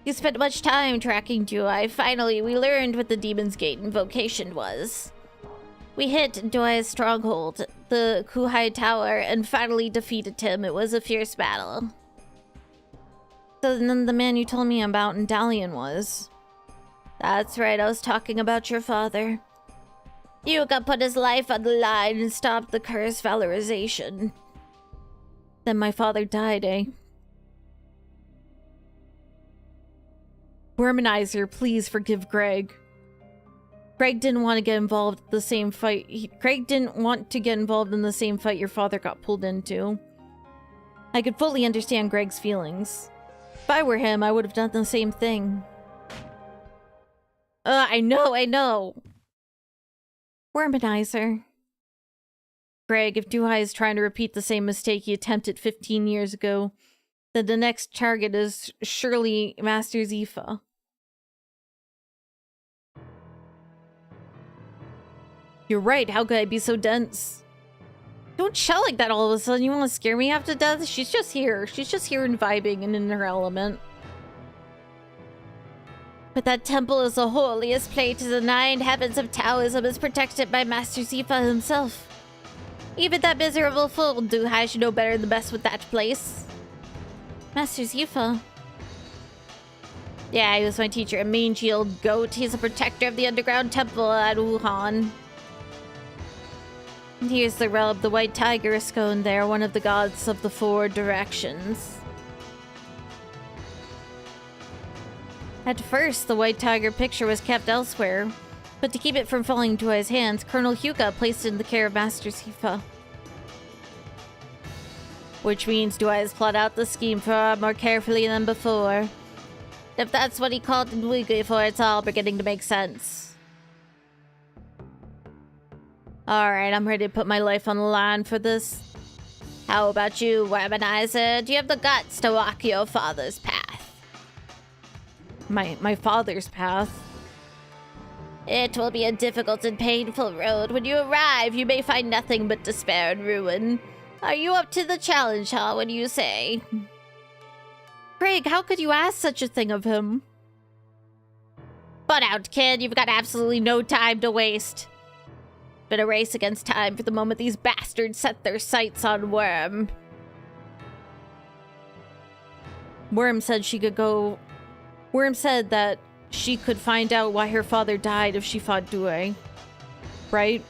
He spent much time tracking Duai. Finally, we learned what the Demon's Gate invocation was. We hit Duai's stronghold, the Kuhai Tower, and finally defeated him. It was a fierce battle. So then the man you told me about in Dalian was... That's right, I was talking about your father. Yuga put his life on the line and stopped the curse valorization. Then my father died, eh? Womanizer, please forgive Greg. Greg didn't want to get involved in the same fight. Greg didn't want to get involved in the same fight your father got pulled into. I could fully understand Greg's feelings. If I were him, I would have done the same thing. I know. Womanizer. Greg, if Duhai is trying to repeat the same mistake he attempted 15 years ago, then the next target is surely Master Zifa. You're right, how could I be so dense? Don't shout like that all of a sudden, you want to scare me half to death? She's just here and vibing and in her element. But that temple is the holiest place in the 9 heavens of Taoism, is protected by Master Zifa himself. Even that miserable fool Duhai should know better than the best with that place. Master Zifa? Yeah, he was my teacher, a mangy-old goat. He's a protector of the underground temple at Wuhan. And here's the relic, the white tiger Iskon there, one of the gods of the 4 directions. At first, the white tiger picture was kept elsewhere, but to keep it from falling into his hands, Colonel Hyuga placed it in the care of Master Zifa. Which means Duai has plotted out the scheme far more carefully than before. If that's what he called Nwigui for, it's all beginning to make sense. Alright, I'm ready to put my life on the line for this. How about you, Womanizer? Do you have the guts to walk your father's path? My father's path? It will be a difficult and painful road. When you arrive, you may find nothing but despair and ruin. Are you up to the challenge, huh? What do you say? Craig, how could you ask such a thing of him? Butt out, kid. You've got absolutely no time to waste. Been a race against time for the moment these bastards set their sights on Worm. Worm said that she could find out why her father died if she fought Due. Right?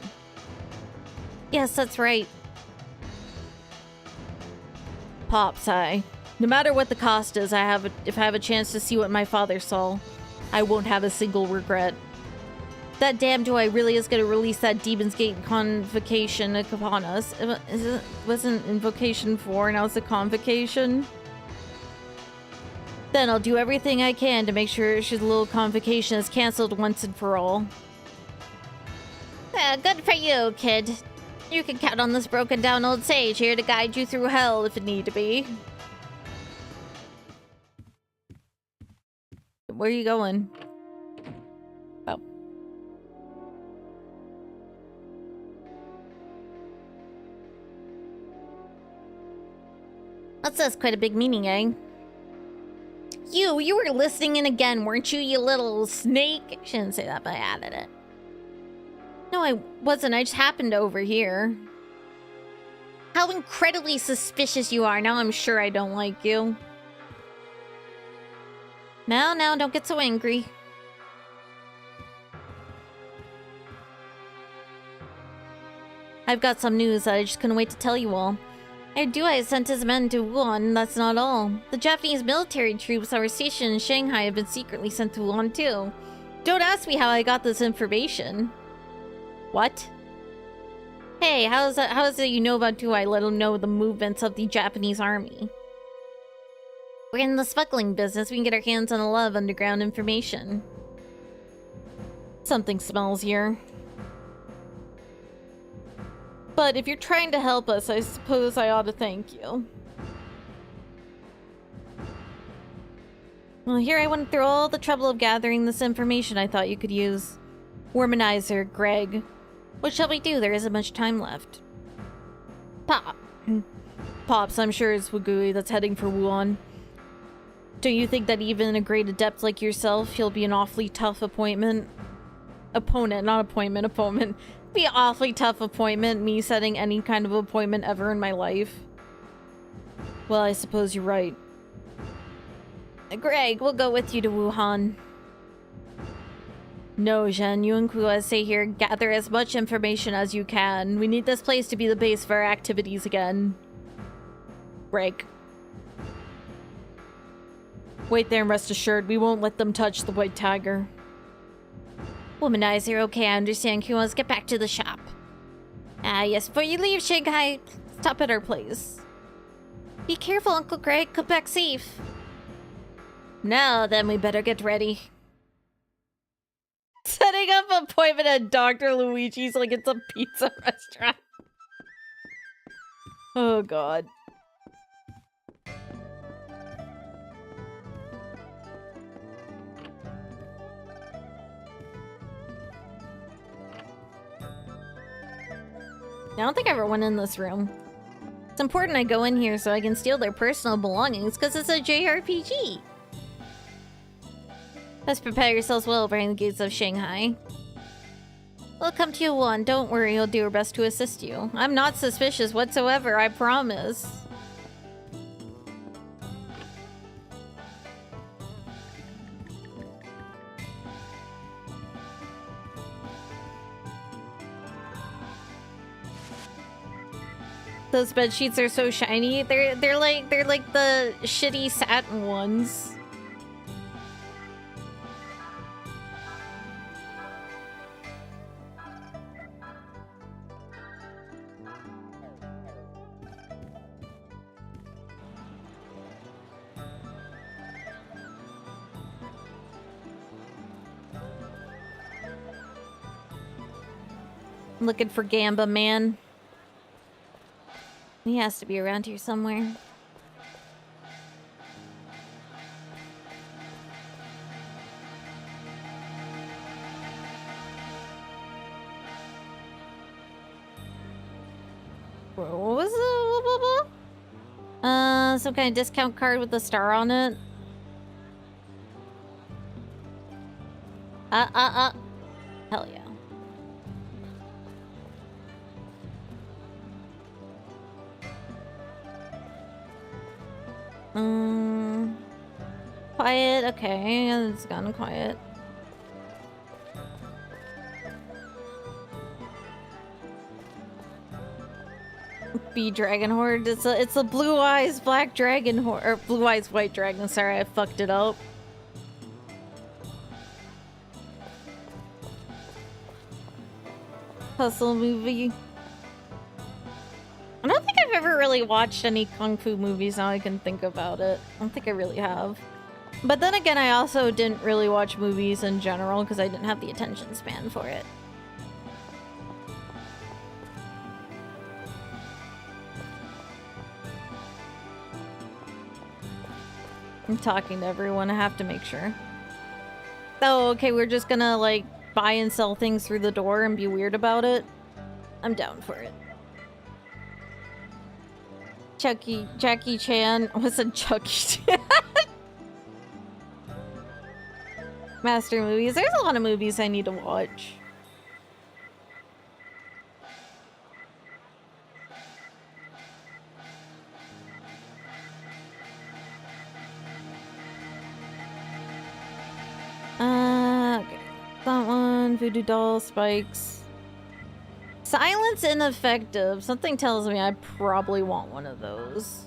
Yes, that's right. Pop sigh. No matter what the cost is, if I have a chance to see what my father saw, I won't have a single regret. That damn Due really is going to release that Demon's Gate convocation upon us. It wasn't Invocation 4, now it's a convocation. Then I'll do everything I can to make sure his little convocation is cancelled once and for all. Good for you, kid. You can count on this broken down old sage here to guide you through hell if it need to be. Where are you going? Oh. What's this? Quite a big meeting, eh? You were listening in again, weren't you, you little snake? Shouldn't say that, but I added it. No, I wasn't. I just happened to overhear. How incredibly suspicious you are. Now I'm sure I don't like you. Now, don't get so angry. I've got some news that I just couldn't wait to tell you all. I sent his men to Wuhan, that's not all. The Japanese military troops that were stationed in Shanghai have been secretly sent to Wuhan too. Don't ask me how I got this information. What? Hey, how is it you know about Due? Let him know the movements of the Japanese army. We're in the smuggling business. We can get our hands on a lot of underground information. Something smells here. But if you're trying to help us, I suppose I ought to thank you. Well, here I went through all the trouble of gathering this information I thought you could use. Womanizer, Greg. What shall we do? There isn't much time left. Pops, I'm sure it's Wugui that's heading for Wuhan. Don't you think that even a great adept like yourself, he'll be an awfully tough opponent? Opponent, not appointment, opponent. Be an awfully tough appointment, me setting any kind of appointment ever in my life. Well, I suppose you're right. Greg, we'll go with you to Wuhan. No, Zhen, you and Kua stay here, gather as much information as you can. We need this place to be the base for our activities again. Greg. Wait there and rest assured, we won't let them touch the White Tiger. Womanizer, okay, I understand. Kua, let's get back to the shop. Yes, before you leave Shanghai, stop at our place. Be careful, Uncle Greg. Come back safe. Now, then we better get ready. Setting up an appointment at Dr. Luigi's like it's a pizza restaurant. Oh, God. I don't think I ever went in this room. It's important I go in here so I can steal their personal belongings because it's a JRPG. Let's prepare yourselves well behind the gates of Shanghai. We'll come to you one. Don't worry, we'll do our best to assist you. I'm not suspicious whatsoever, I promise. Those bed sheets are so shiny. They're like the shitty satin ones. I'm looking for Gamba, man. He has to be around here somewhere. What was it? Some kind of discount card with a star on it. Hell yeah. Quiet, okay, it's gone quiet. Bee dragon horde. It's a blue eyes black dragon horde, or blue eyes white dragon. Sorry, I fucked it up. Hustle movie. I don't think I've ever really watched any kung fu movies now I can think about it. I don't think I really have. But then again, I also didn't really watch movies in general because I didn't have the attention span for it. I'm talking to everyone, I have to make sure. Oh, okay, we're just gonna, like, buy and sell things through the door and be weird about it? I'm down for it. Jackie Chan. What's a Chucky Chan? Master movies. There's a lot of movies I need to watch. Okay. That one. Voodoo doll, spikes. Silence ineffective. Something tells me I probably want one of those.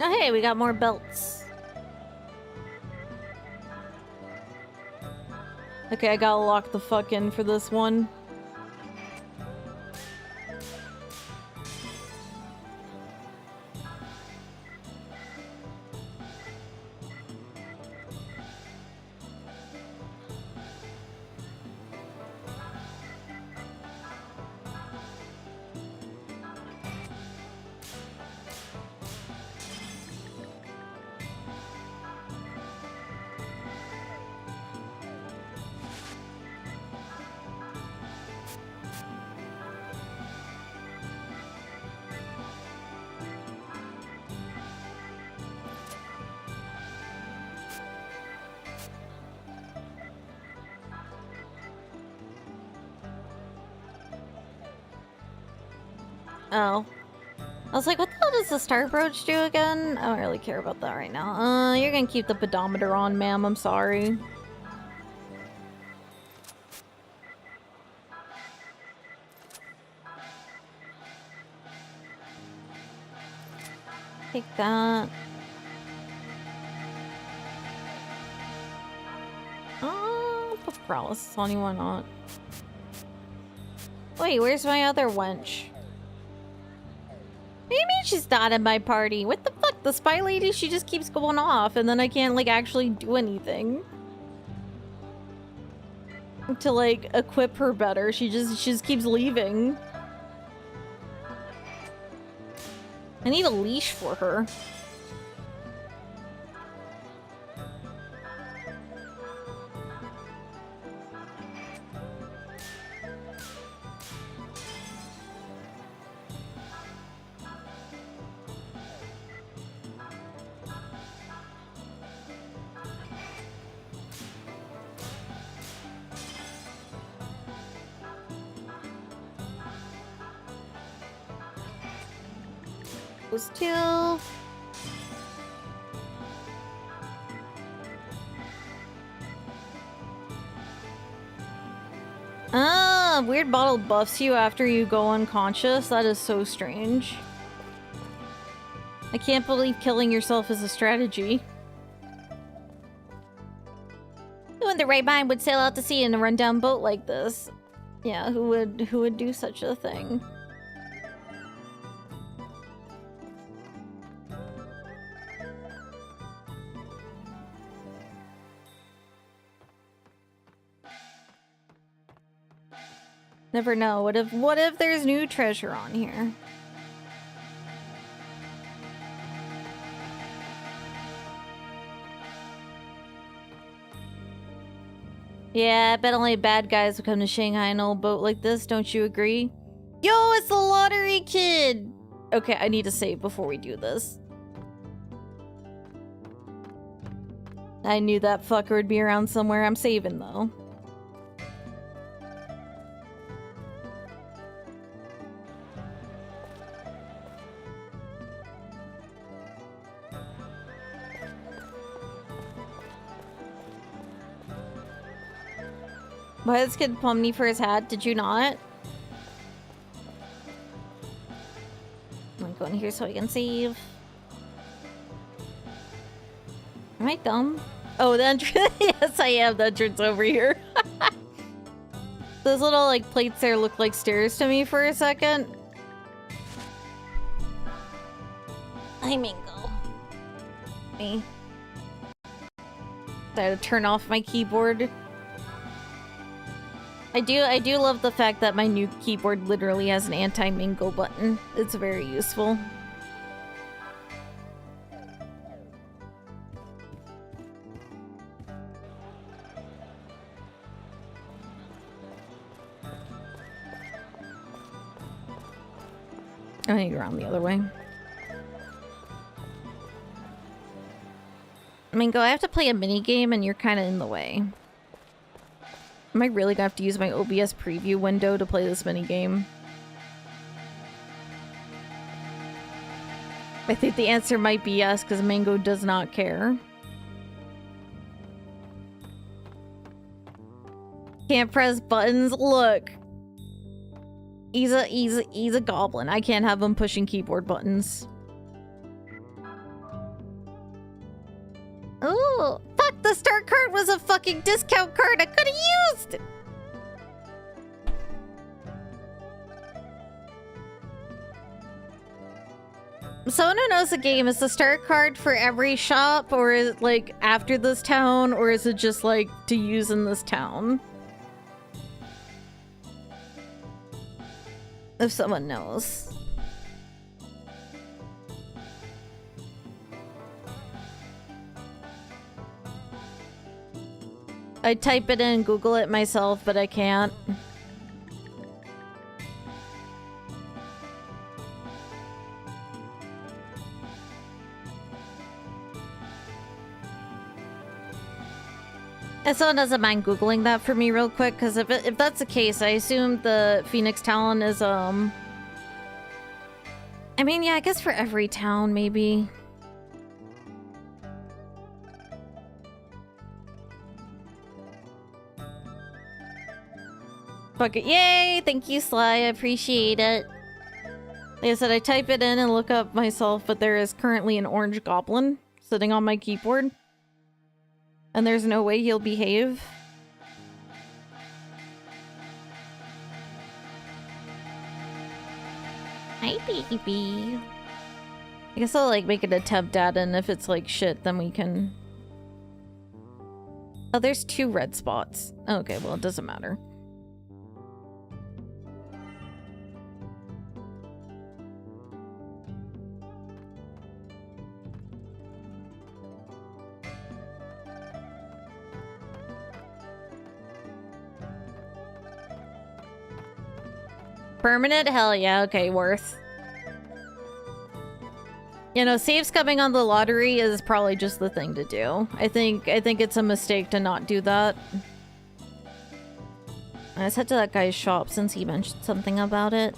Oh, hey, we got more belts. Okay, I gotta lock the fuck in for this one. Oh. I was like, what the hell does the star brooch do again? I don't really care about that right now. You're gonna keep the pedometer on, ma'am. I'm sorry. Take that. Oh, put paralysis on you, why not? Wait, where's my other wench? What do you mean she's not at my party? What the fuck? The spy lady, she just keeps going off and then I can't, like, actually do anything. To, like, equip her better. She just keeps leaving. I need a leash for her. Those two. Ah, weird bottle buffs you after you go unconscious. That is so strange. I can't believe killing yourself is a strategy. Who in the right mind would sail out to sea in a rundown boat like this? Yeah, who would do such a thing? Never know. What if there's new treasure on here? Yeah, I bet only bad guys would come to Shanghai in an old boat like this, don't you agree? Yo, it's the lottery kid! Okay, I need to save before we do this. I knew that fucker would be around somewhere. I'm saving, though. Why this kid pumped me for his hat? Did you not? I'm gonna go in here so I can save. Am I dumb? Oh, the entrance. Yes, I am. The entrance over here. Those little like plates there look like stairs to me for a second. Hi, Mingo. Me. I had to turn off my keyboard. I do love the fact that my new keyboard literally has an anti-mingo button. It's very useful. I need to go around the other way. Mingo, I have to play a mini game and you're kind of in the way. Am I really gonna have to use my OBS preview window to play this minigame? I think the answer might be yes, because Mango does not care. Can't press buttons. Look. He's a goblin. I can't have him pushing keyboard buttons. Ooh, fuck, the start card was a fucking discount card I could have used! Someone who knows the game, is the start card for every shop, or is it like after this town, or is it just like to use in this town? If someone knows. I type it in and Google it myself, but I can't. If someone doesn't mind Googling that for me real quick, because if that's the case, I assume the Phoenix Talon is, I mean, yeah, I guess for every town, maybe. Fuck it. Yay! Thank you, Sly. I appreciate it. Like I said, I type it in and look up myself, but there is currently an orange goblin sitting on my keyboard. And there's no way he'll behave. Hi, baby. I guess I'll, like, make an attempt at it, and if it's, like, shit, then we can... Oh, there's 2 red spots. Okay, well, it doesn't matter. Permanent? Hell yeah, okay, worth. You know, saves coming on the lottery is probably just the thing to do. I think it's a mistake to not do that. Let's head to that guy's shop since he mentioned something about it.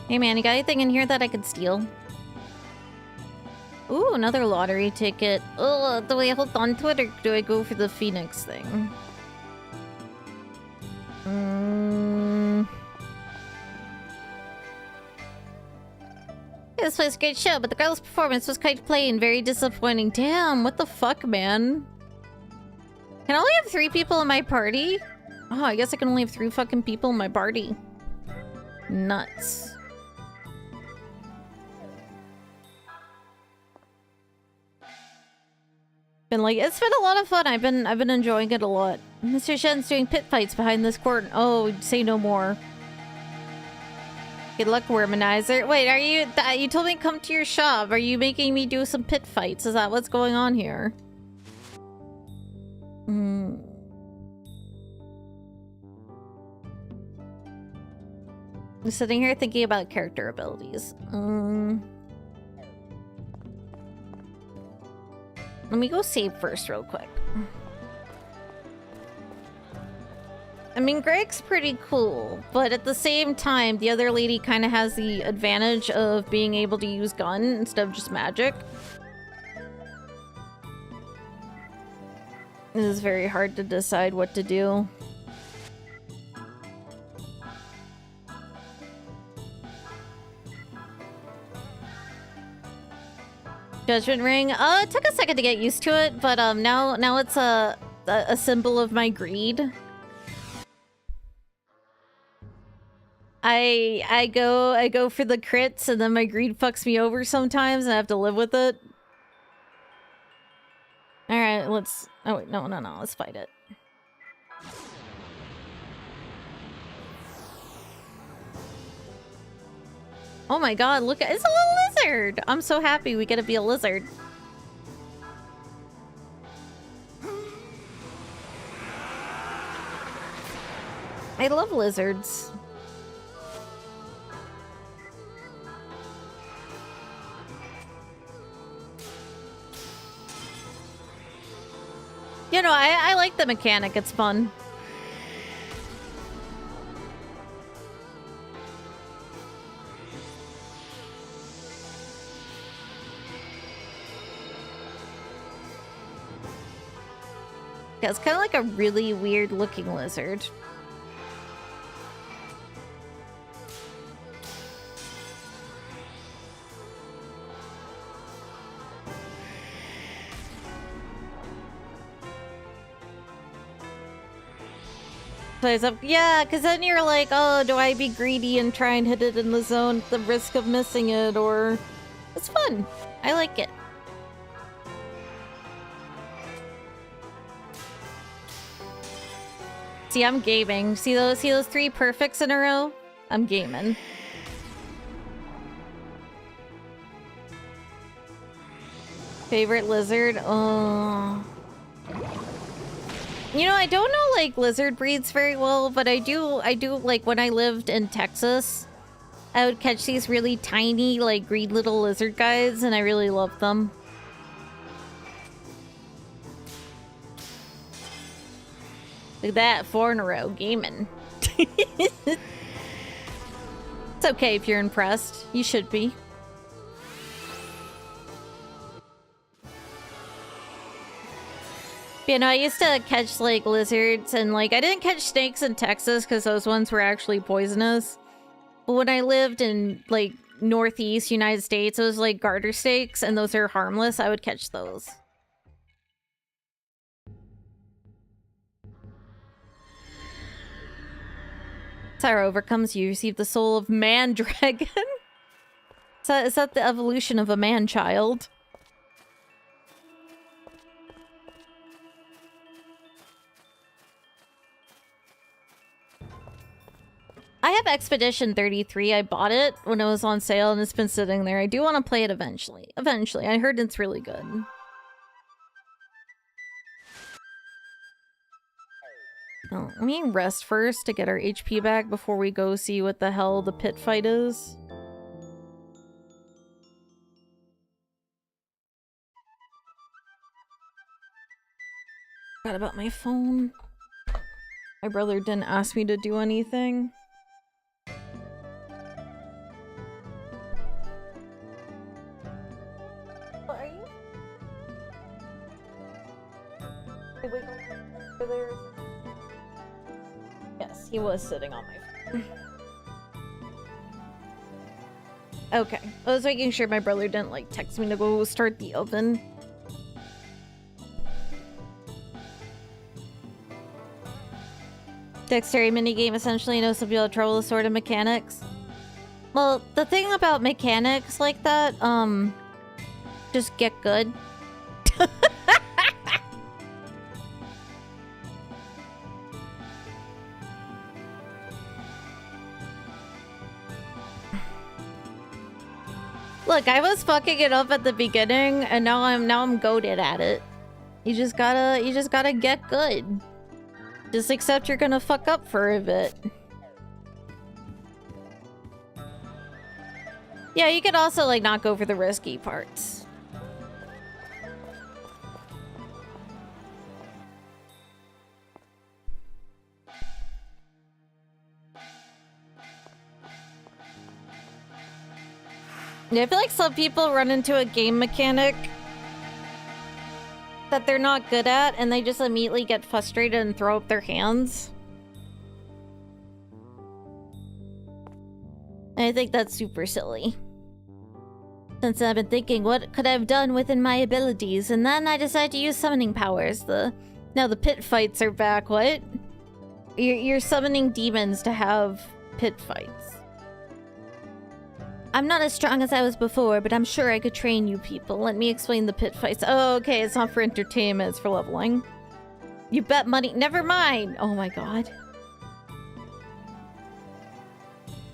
Hey man, you got anything in here that I could steal? Ooh, another lottery ticket. Oh, do I hold on to it or do I go for the Phoenix thing? This was a great show, but the girl's performance was quite plain, very disappointing. Damn, what the fuck, man? Can I only have 3 people in my party? Oh, I guess I can only have 3 fucking people in my party. Nuts. It's been a lot of fun. I've been enjoying it a lot. Mr. Shen's doing pit fights behind this court. Oh, say no more. Good luck, Wormanizer. Wait, are you told me to come to your shop. Are you making me do some pit fights? Is that what's going on here? I'm sitting here thinking about character abilities. Let me go save first real quick. I mean, Greg's pretty cool, but at the same time, the other lady kind of has the advantage of being able to use gun instead of just magic. It is very hard to decide what to do. Judgment ring. It took a second to get used to it, but now it's a symbol of my greed. I go for the crits, and then my greed fucks me over sometimes, and I have to live with it. All right, let's. Oh wait, no, let's fight it. Oh my god, look at it's a little lizard! I'm so happy we get to be a lizard. I love lizards. You know, I like the mechanic, it's fun. Yeah, it's kind of like a really weird looking lizard. Plays up, yeah, because then you're like, oh, do I be greedy and try and hit it in the zone at the risk of missing it, or... It's fun. I like it. See, I'm gaming. See those 3 perfects in a row? I'm gaming. Favorite lizard? Oh. You know, I don't know like lizard breeds very well, but I do like when I lived in Texas, I would catch these really tiny, like green little lizard guys, and I really loved them. Look at that, 4 in a row, gaming. It's okay if you're impressed. You should be. You know, I used to catch, like, lizards, and, like, I didn't catch snakes in Texas because those ones were actually poisonous. But when I lived in, like, northeast United States, it was, like, garter snakes, and those are harmless. I would catch those. Sarah overcomes you. Receive the soul of man-dragon. Is that the evolution of a man-child? I have Expedition 33. I bought it when it was on sale and it's been sitting there. I do want to play it eventually. I heard it's really good. Oh, let me rest first to get our HP back before we go see what the hell the pit fight is. Forgot about my phone. My brother didn't ask me to do anything. What are you? Hey, wait, over there. Yes, he was sitting on my phone. Okay, I was making sure my brother didn't like text me to go start the oven. Dexterity minigame essentially knows some people have trouble with sort of mechanics. Well, the thing about mechanics like that, just get good. Look, I was fucking it up at the beginning, and now I'm goated at it. You just gotta get good. Just accept you're gonna fuck up for a bit. Yeah, you could also, like, not go for the risky parts. Yeah, I feel like some people run into a game mechanic that they're not good at, and they just immediately get frustrated and throw up their hands. I think that's super silly. Since I've been thinking, what could I have done within my abilities? And then I decided to use summoning powers. Now the pit fights are back. What? You're summoning demons to have pit fights. I'm not as strong as I was before, but I'm sure I could train you people. Let me explain the pit fights. Oh, okay, it's not for entertainment, it's for leveling. You bet money. Never mind. Oh my god.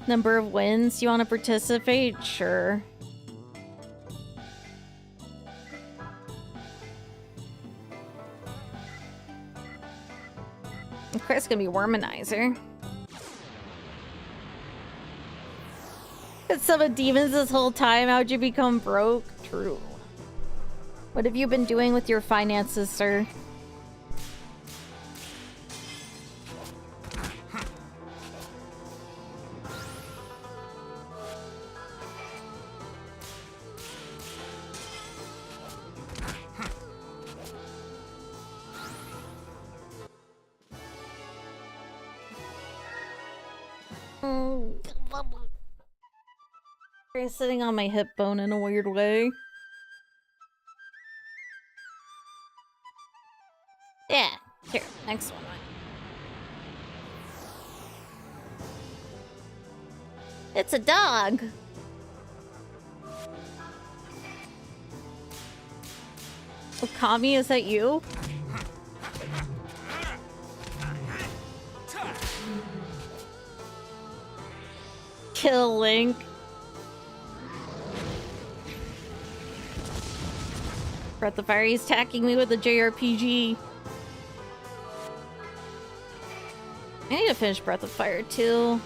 Number of wins. You want to participate? Sure. Of course, it's gonna be Wormanizer. Some of demons this whole time. How'd you become broke? True. What have you been doing with your finances, sir? You're sitting on my hip bone in a weird way. Yeah, here, next one. It's a dog. Okami, is that you? Kill Link. Breath of Fire, he's attacking me with a JRPG. I need to finish Breath of Fire too.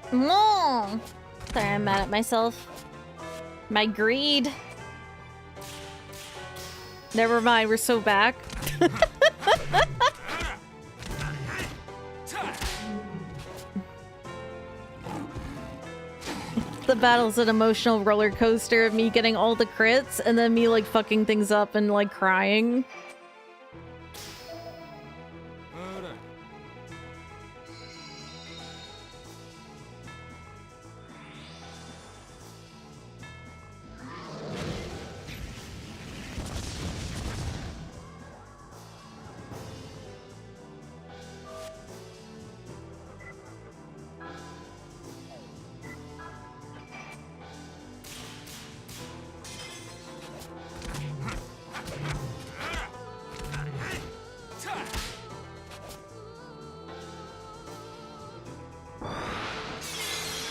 No! Sorry, I'm mad at myself. My greed. Never mind, we're so back. The battle's an emotional roller coaster of me getting all the crits and then me like fucking things up and like crying.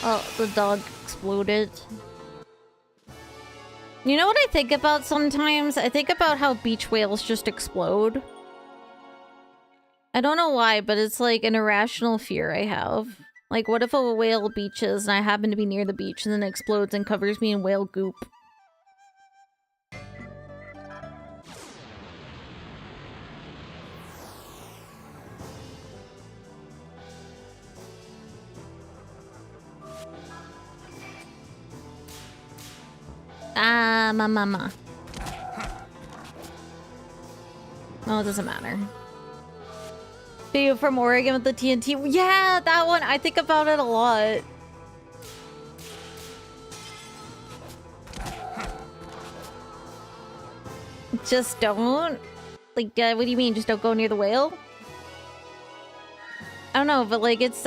Oh, the dog exploded. You know what I think about sometimes? I think about how beach whales just explode. I don't know why, but it's like an irrational fear I have. Like, what if a whale beaches and I happen to be near the beach and then it explodes and covers me in whale goop? Ah, my mama. Oh, it doesn't matter. Video from Oregon with the TNT. Yeah, that one. I think about it a lot. Just don't? Like, what do you mean? Just don't go near the whale? I don't know, but like, it's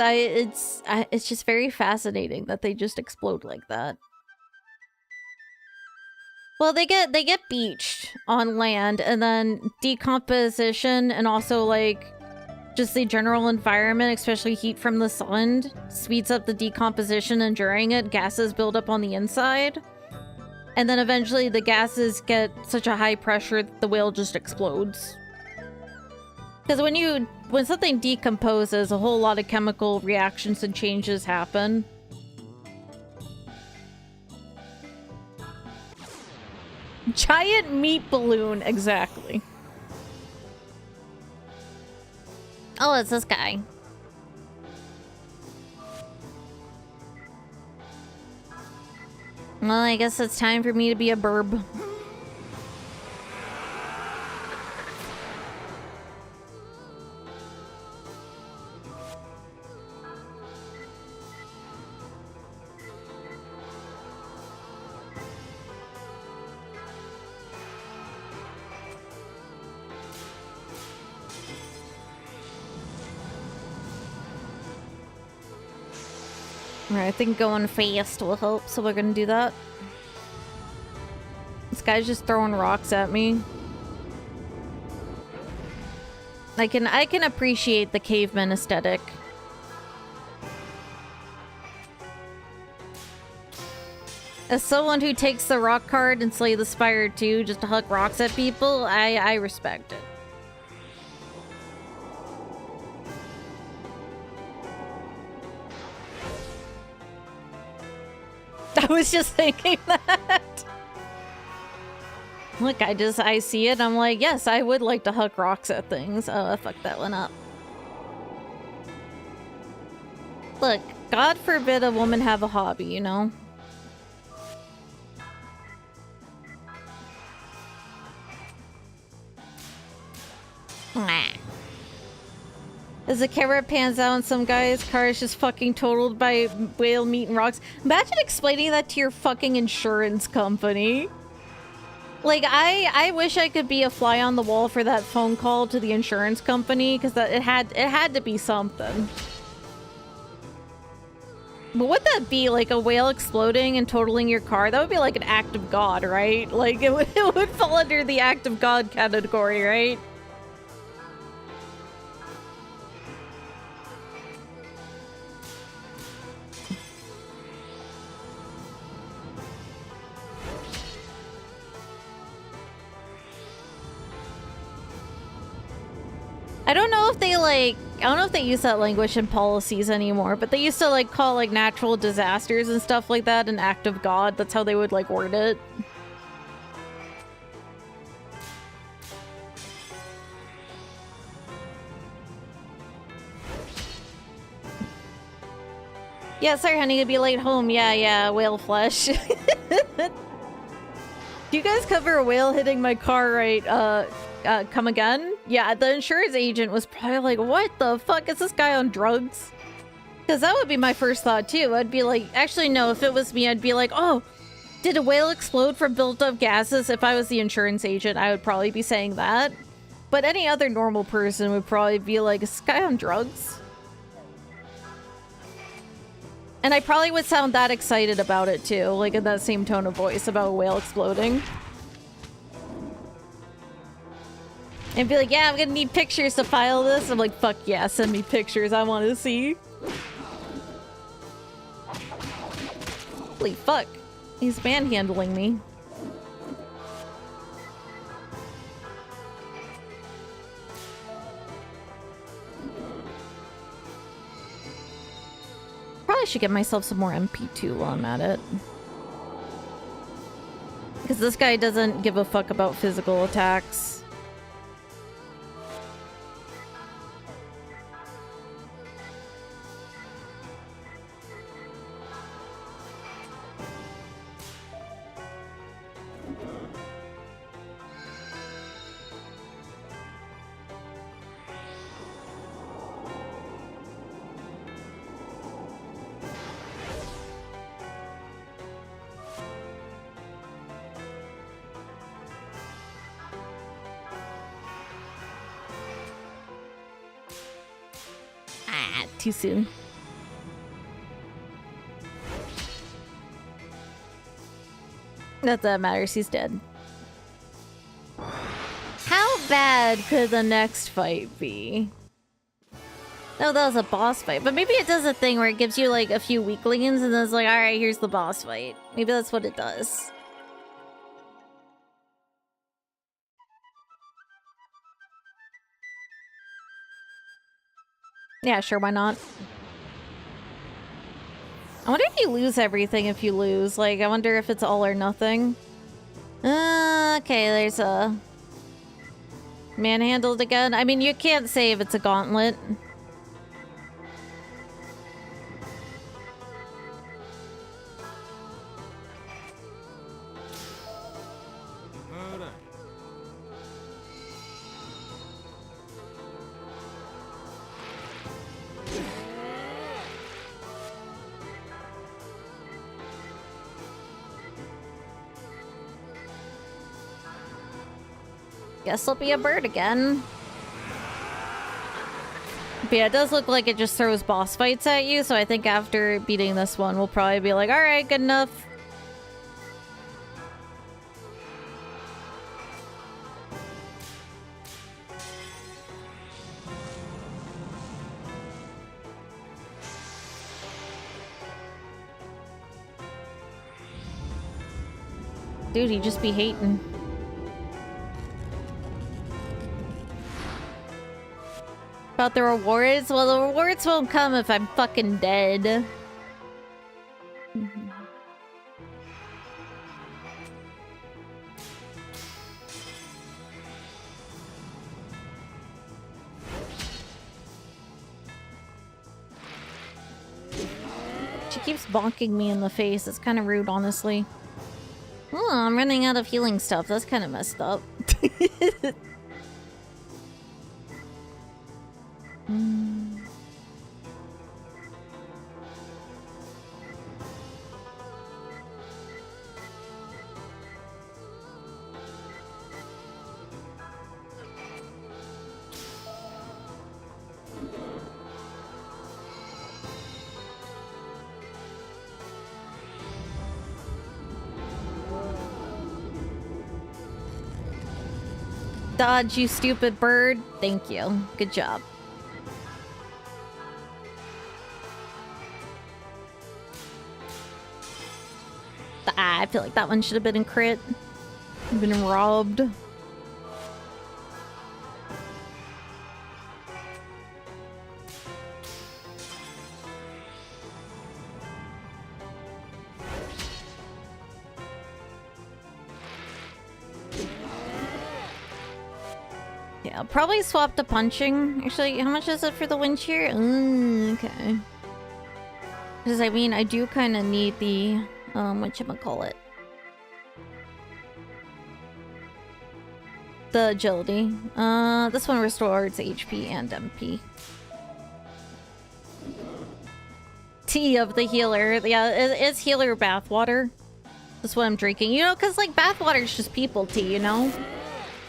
just very fascinating that they just explode like that. Well, they get beached on land, and then decomposition, and also like just the general environment, especially heat from the sun, speeds up the decomposition, and during it, gases build up on the inside. And then eventually the gases get such a high pressure that the whale just explodes. Because when something decomposes, a whole lot of chemical reactions and changes happen. Giant meat balloon, exactly. Oh, it's this guy. Well, I guess it's time for me to be a burb. Alright, I think going fast will help, so we're gonna do that. This guy's just throwing rocks at me. I can appreciate the caveman aesthetic. As someone who takes the rock card and Slay the Spire too, just to huck rocks at people, I respect it. I was just thinking that. Look, I see it. I'm like, yes, I would like to huck rocks at things. Oh, I fucked that one up. Look, God forbid a woman have a hobby, you know? As the camera pans out and some guy's car is just fucking totaled by whale meat and rocks. Imagine explaining that to your fucking insurance company. Like, I wish I could be a fly on the wall for that phone call to the insurance company, because it had to be something. But would that be like a whale exploding and totaling your car? That would be like an act of God, right? Like it would fall under the act of God category, right? I don't know if they use that language in policies anymore, but they used to like call like natural disasters and stuff like that an act of God. That's how they would like word it. Yeah, sorry honey, you'd be late home. Yeah, whale flesh. Do you guys cover a whale hitting my car right, come again? Yeah, the insurance agent was probably like, what the fuck? Is this guy on drugs? Because that would be my first thought too. I'd be like, actually no, if it was me, I'd be like, oh, did a whale explode from built up gases? If I was the insurance agent, I would probably be saying that. But any other normal person would probably be like, is this guy on drugs? And I probably would sound that excited about it too, like in that same tone of voice about a whale exploding. And be like, yeah, I'm gonna need pictures to file this. I'm like, fuck yeah, send me pictures, I want to see. Holy fuck, he's manhandling me. Probably should get myself some more MP2 while I'm at it. Because this guy doesn't give a fuck about physical attacks. Too soon. Not that matters, he's dead. How bad could the next fight be? No, that was a boss fight. But maybe it does a thing where it gives you like a few weaklings and then it's like, alright, here's the boss fight. Maybe that's what it does. Yeah, sure, why not? I wonder if you lose everything if you lose. Like, I wonder if it's all or nothing. Okay, there's a... manhandled again. I mean, you can't save, it's a gauntlet. Guess I'll be a bird again. But yeah, it does look like it just throws boss fights at you, so I think after beating this one, we'll probably be like, alright, good enough. Dude, he just be hating. About the rewards? Well, the rewards won't come if I'm fucking dead. She keeps bonking me in the face. It's kind of rude, honestly. Oh, I'm running out of healing stuff. That's kind of messed up. Dodge, you stupid bird. Thank you. Good job. Ah, I feel like that one should have been in crit. Been robbed. Yeah, probably swap to punching. Actually, how much is it for the wind shear? Okay. Because I mean, I do kind of need the whatchamacallit? The agility. This one restores HP and MP. Tea of the healer. Yeah, it's healer bathwater. That's what I'm drinking. You know, because like bathwater is just people tea, you know?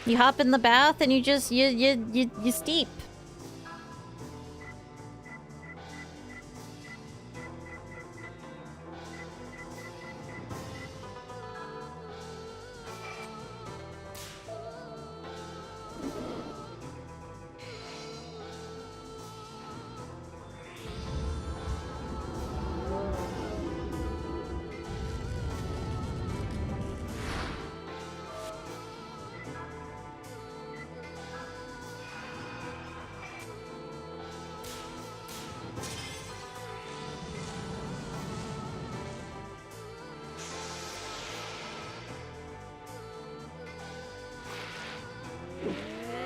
You hop in the bath and you just, you steep.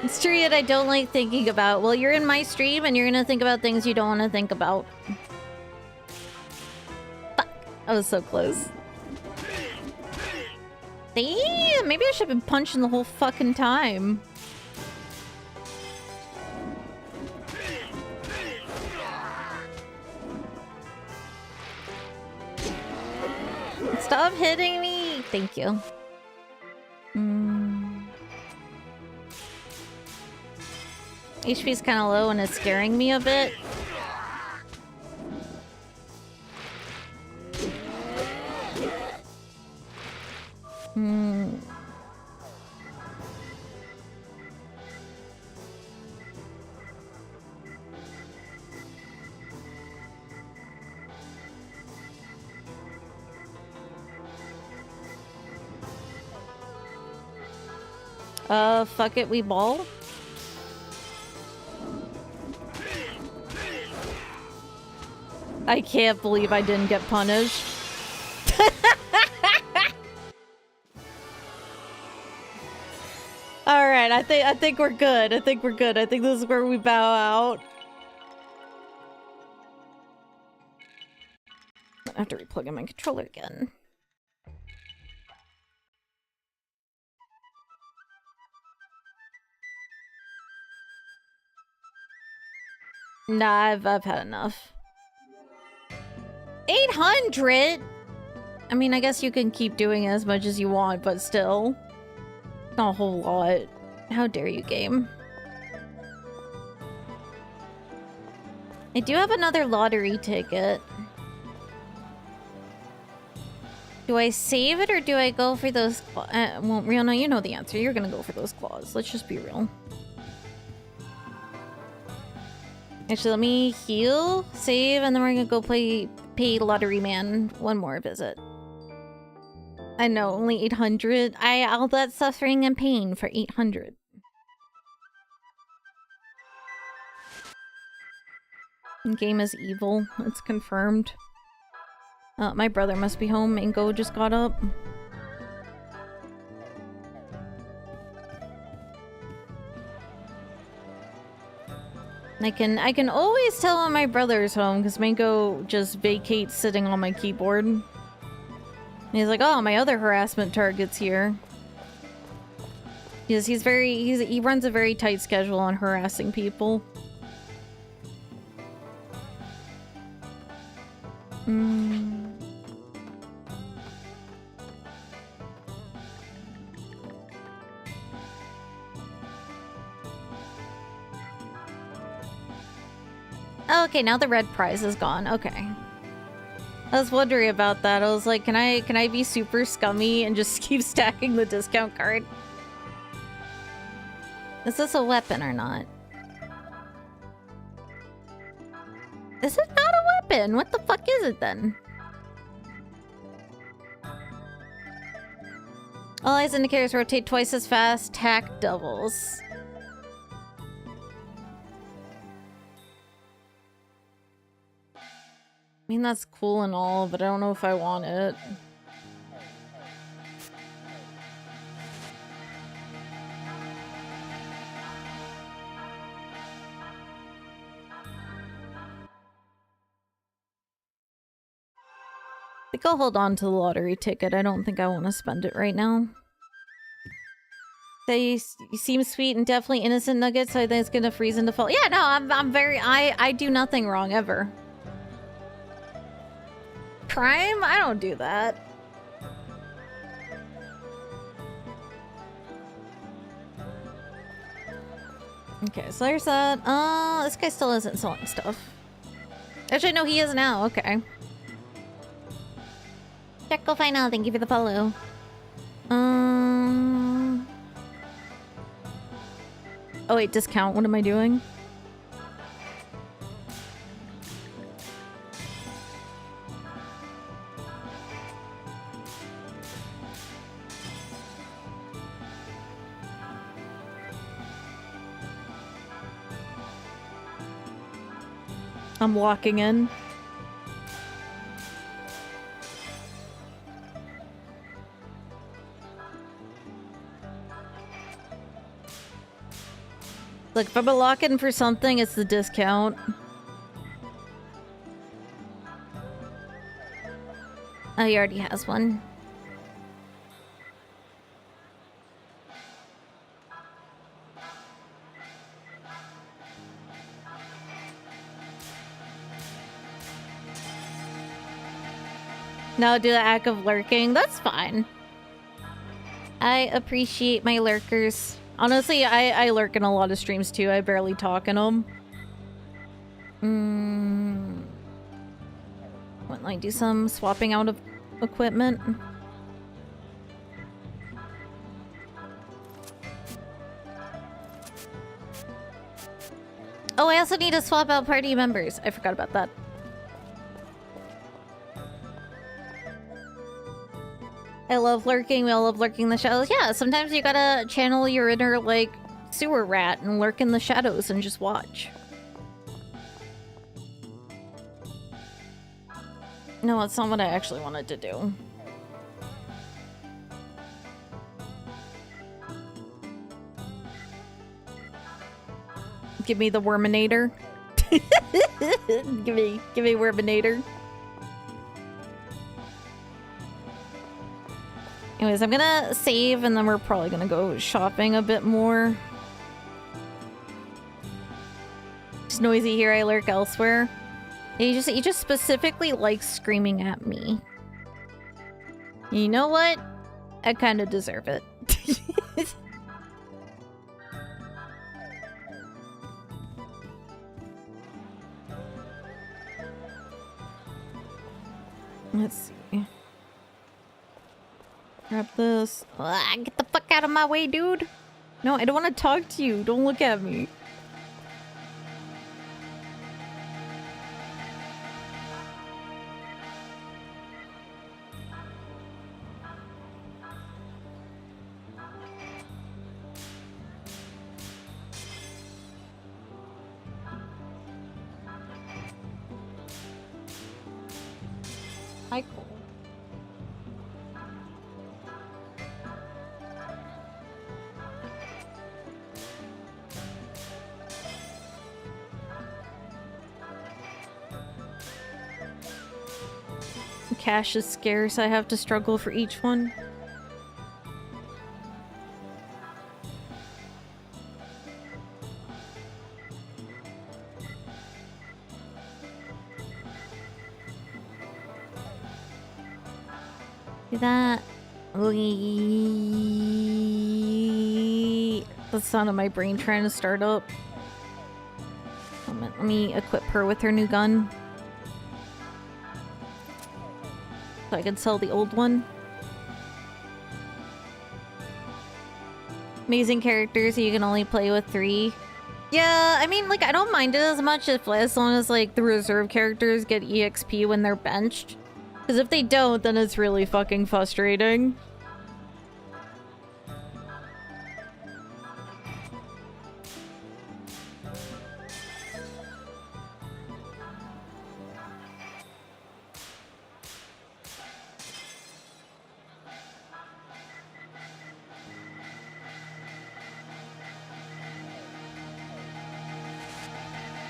It's true that I don't like thinking about. Well, you're in my stream and you're gonna think about things you don't want to think about. Fuck. I was so close. Damn, maybe I should have been punching the whole fucking time. Stop hitting me! Thank you. HP's kind of low and it's scaring me a bit. Fuck it, we ball. I can't believe I didn't get punished. All right, I think we're good. I think we're good. I think this is where we bow out. I have to replug in my controller again. Nah, I've had enough. 800? I mean, I guess you can keep doing as much as you want, but still. Not a whole lot. How dare you, game. I do have another lottery ticket. Do I save it or do I go for those well, Rihanna, you know the answer. You're gonna go for those claws. Let's just be real. Actually, let me heal, save, and then we're gonna go pay Lottery Man one more visit. I know, only 800. All that suffering and pain for 800. Game is evil. It's confirmed. My brother must be home. Mango just got up. I can always tell when my brother's home because Mango just vacates sitting on my keyboard. And he's like, "Oh, my other harassment target's here." Because he runs a very tight schedule on harassing people. Okay, now the red prize is gone. Okay. I was wondering about that. I was like, can I be super scummy and just keep stacking the discount card? Is this a weapon or not? Is it not a weapon? What the fuck is it then? All eyes indicators rotate twice as fast. Tack doubles. I mean, that's cool and all, but I don't know if I want it. I think I'll hold on to the lottery ticket. I don't think I want to spend it right now. You seem sweet and definitely innocent, Nuggets. So I think it's gonna freeze into fall. Yeah, no, I'm very... I do nothing wrong, ever. Crime? I don't do that. Okay, so there's that. This guy still isn't selling stuff. Actually, no, he is now. Okay. Check, go find out. Thank you for the follow. Oh wait, discount. What am I doing? I'm walking in. Look, if I'm locking for something, it's the discount. Oh, he already has one. No, do the act of lurking. That's fine. I appreciate my lurkers. Honestly, I lurk in a lot of streams too. I barely talk in them. Wouldn't I do some swapping out of equipment? Oh, I also need to swap out party members. I forgot about that. I love lurking. We all love lurking in the shadows. Yeah, sometimes you gotta channel your inner, like, sewer rat and lurk in the shadows and just watch. No, it's not what I actually wanted to do. Give me the Worminator. give me Worminator. Anyways, I'm gonna save and then we're probably gonna go shopping a bit more. It's noisy here, I lurk elsewhere. He just specifically likes screaming at me. You know what? I kind of deserve it. Let's see. Grab this. Get the fuck out of my way, dude. No, I don't want to talk to you. Don't look at me. Hi, Cole. Cash is scarce. I have to struggle for each one. See that? The sound of my brain trying to start up. Let me equip her with her new gun. So I can sell the old one. Amazing characters, so you can only play with 3. Yeah, I mean, like, I don't mind it as much as long as, like, the reserve characters get EXP when they're benched. Because if they don't, then it's really fucking frustrating.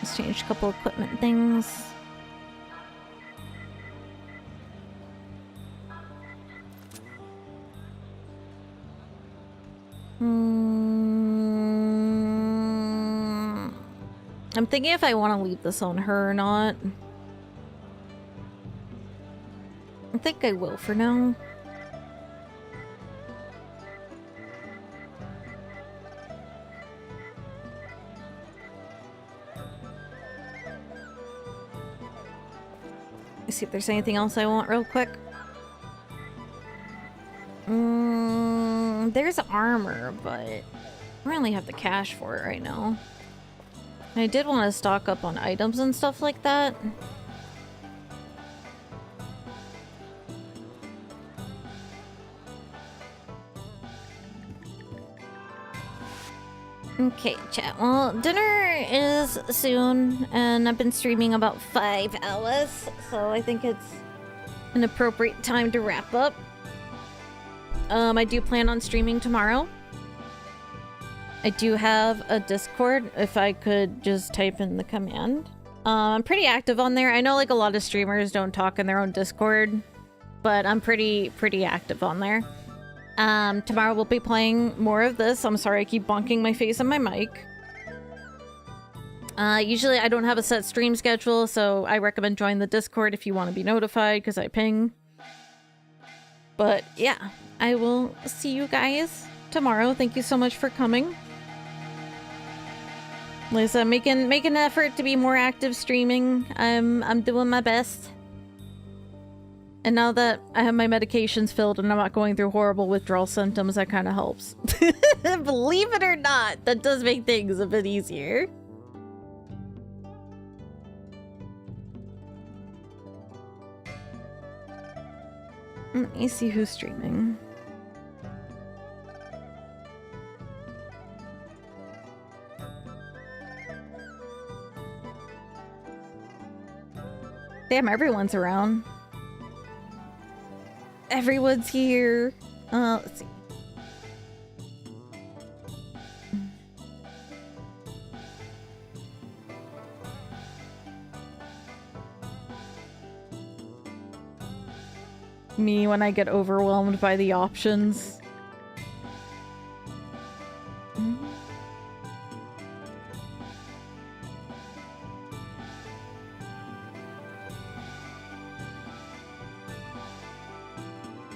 Let's change a couple equipment things. I'm thinking if I want to leave this on her or not. I think I will for now. Let's see if there's anything else I want real quick. There's armor, but I don't really have the cash for it right now. I did want to stock up on items and stuff like that. Okay, chat. Well, dinner is soon, and I've been streaming about 5 hours, so I think it's an appropriate time to wrap up. I do plan on streaming tomorrow. I do have a Discord, if I could just type in the command. I'm pretty active on there. I know like a lot of streamers don't talk in their own Discord, but I'm pretty active on there. Tomorrow we'll be playing more of this. I'm sorry I keep bonking my face on my mic. Usually I don't have a set stream schedule, so I recommend join the Discord if you want to be notified, because I ping. But yeah, I will see you guys tomorrow. Thank you so much for coming. Lisa, make an effort to be more active streaming. I'm doing my best. And now that I have my medications filled and I'm not going through horrible withdrawal symptoms, that kind of helps. Believe it or not, that does make things a bit easier. Let me see who's streaming. Damn, everyone's around. Everyone's here. Let's see. Me when I get overwhelmed by the options.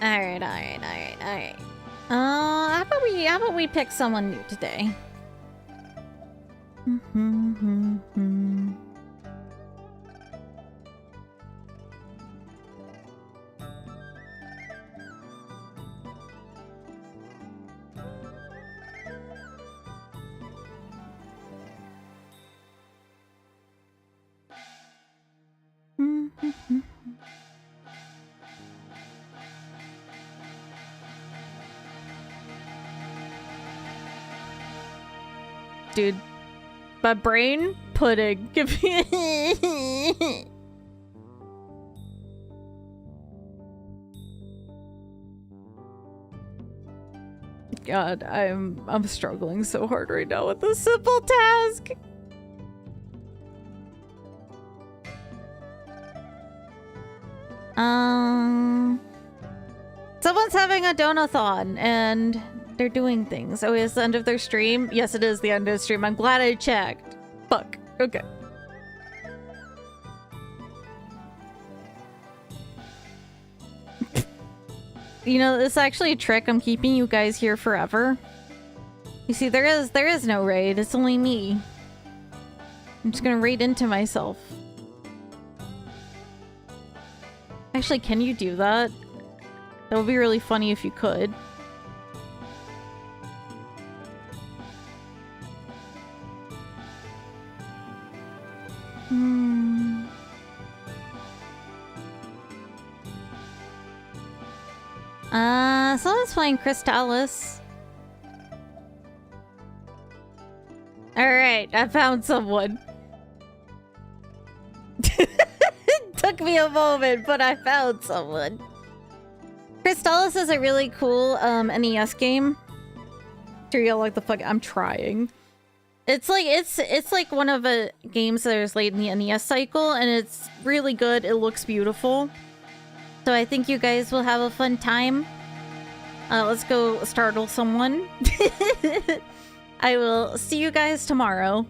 Alright. How about we pick someone new today? Dude, my brain pudding. Give me. God, I'm struggling so hard right now with this simple task. Someone's having a donathon and they're doing things. Oh, it's the end of their stream? Yes, it is the end of the stream. I'm glad I checked. Fuck. Okay. You know, it's actually a trick. I'm keeping you guys here forever. You see, there is no raid. It's only me. I'm just gonna raid into myself. Actually, can you do that? That would be really funny if you could. Someone's playing Crystallis. Alright, I found someone. Took me a moment, but I found someone. Crystallis is a really cool NES game. Sure, you like the fuck. I'm trying. It's like one of the games that is late in the NES cycle, and it's really good. It looks beautiful. So I think you guys will have a fun time. Let's go startle someone. I will see you guys tomorrow.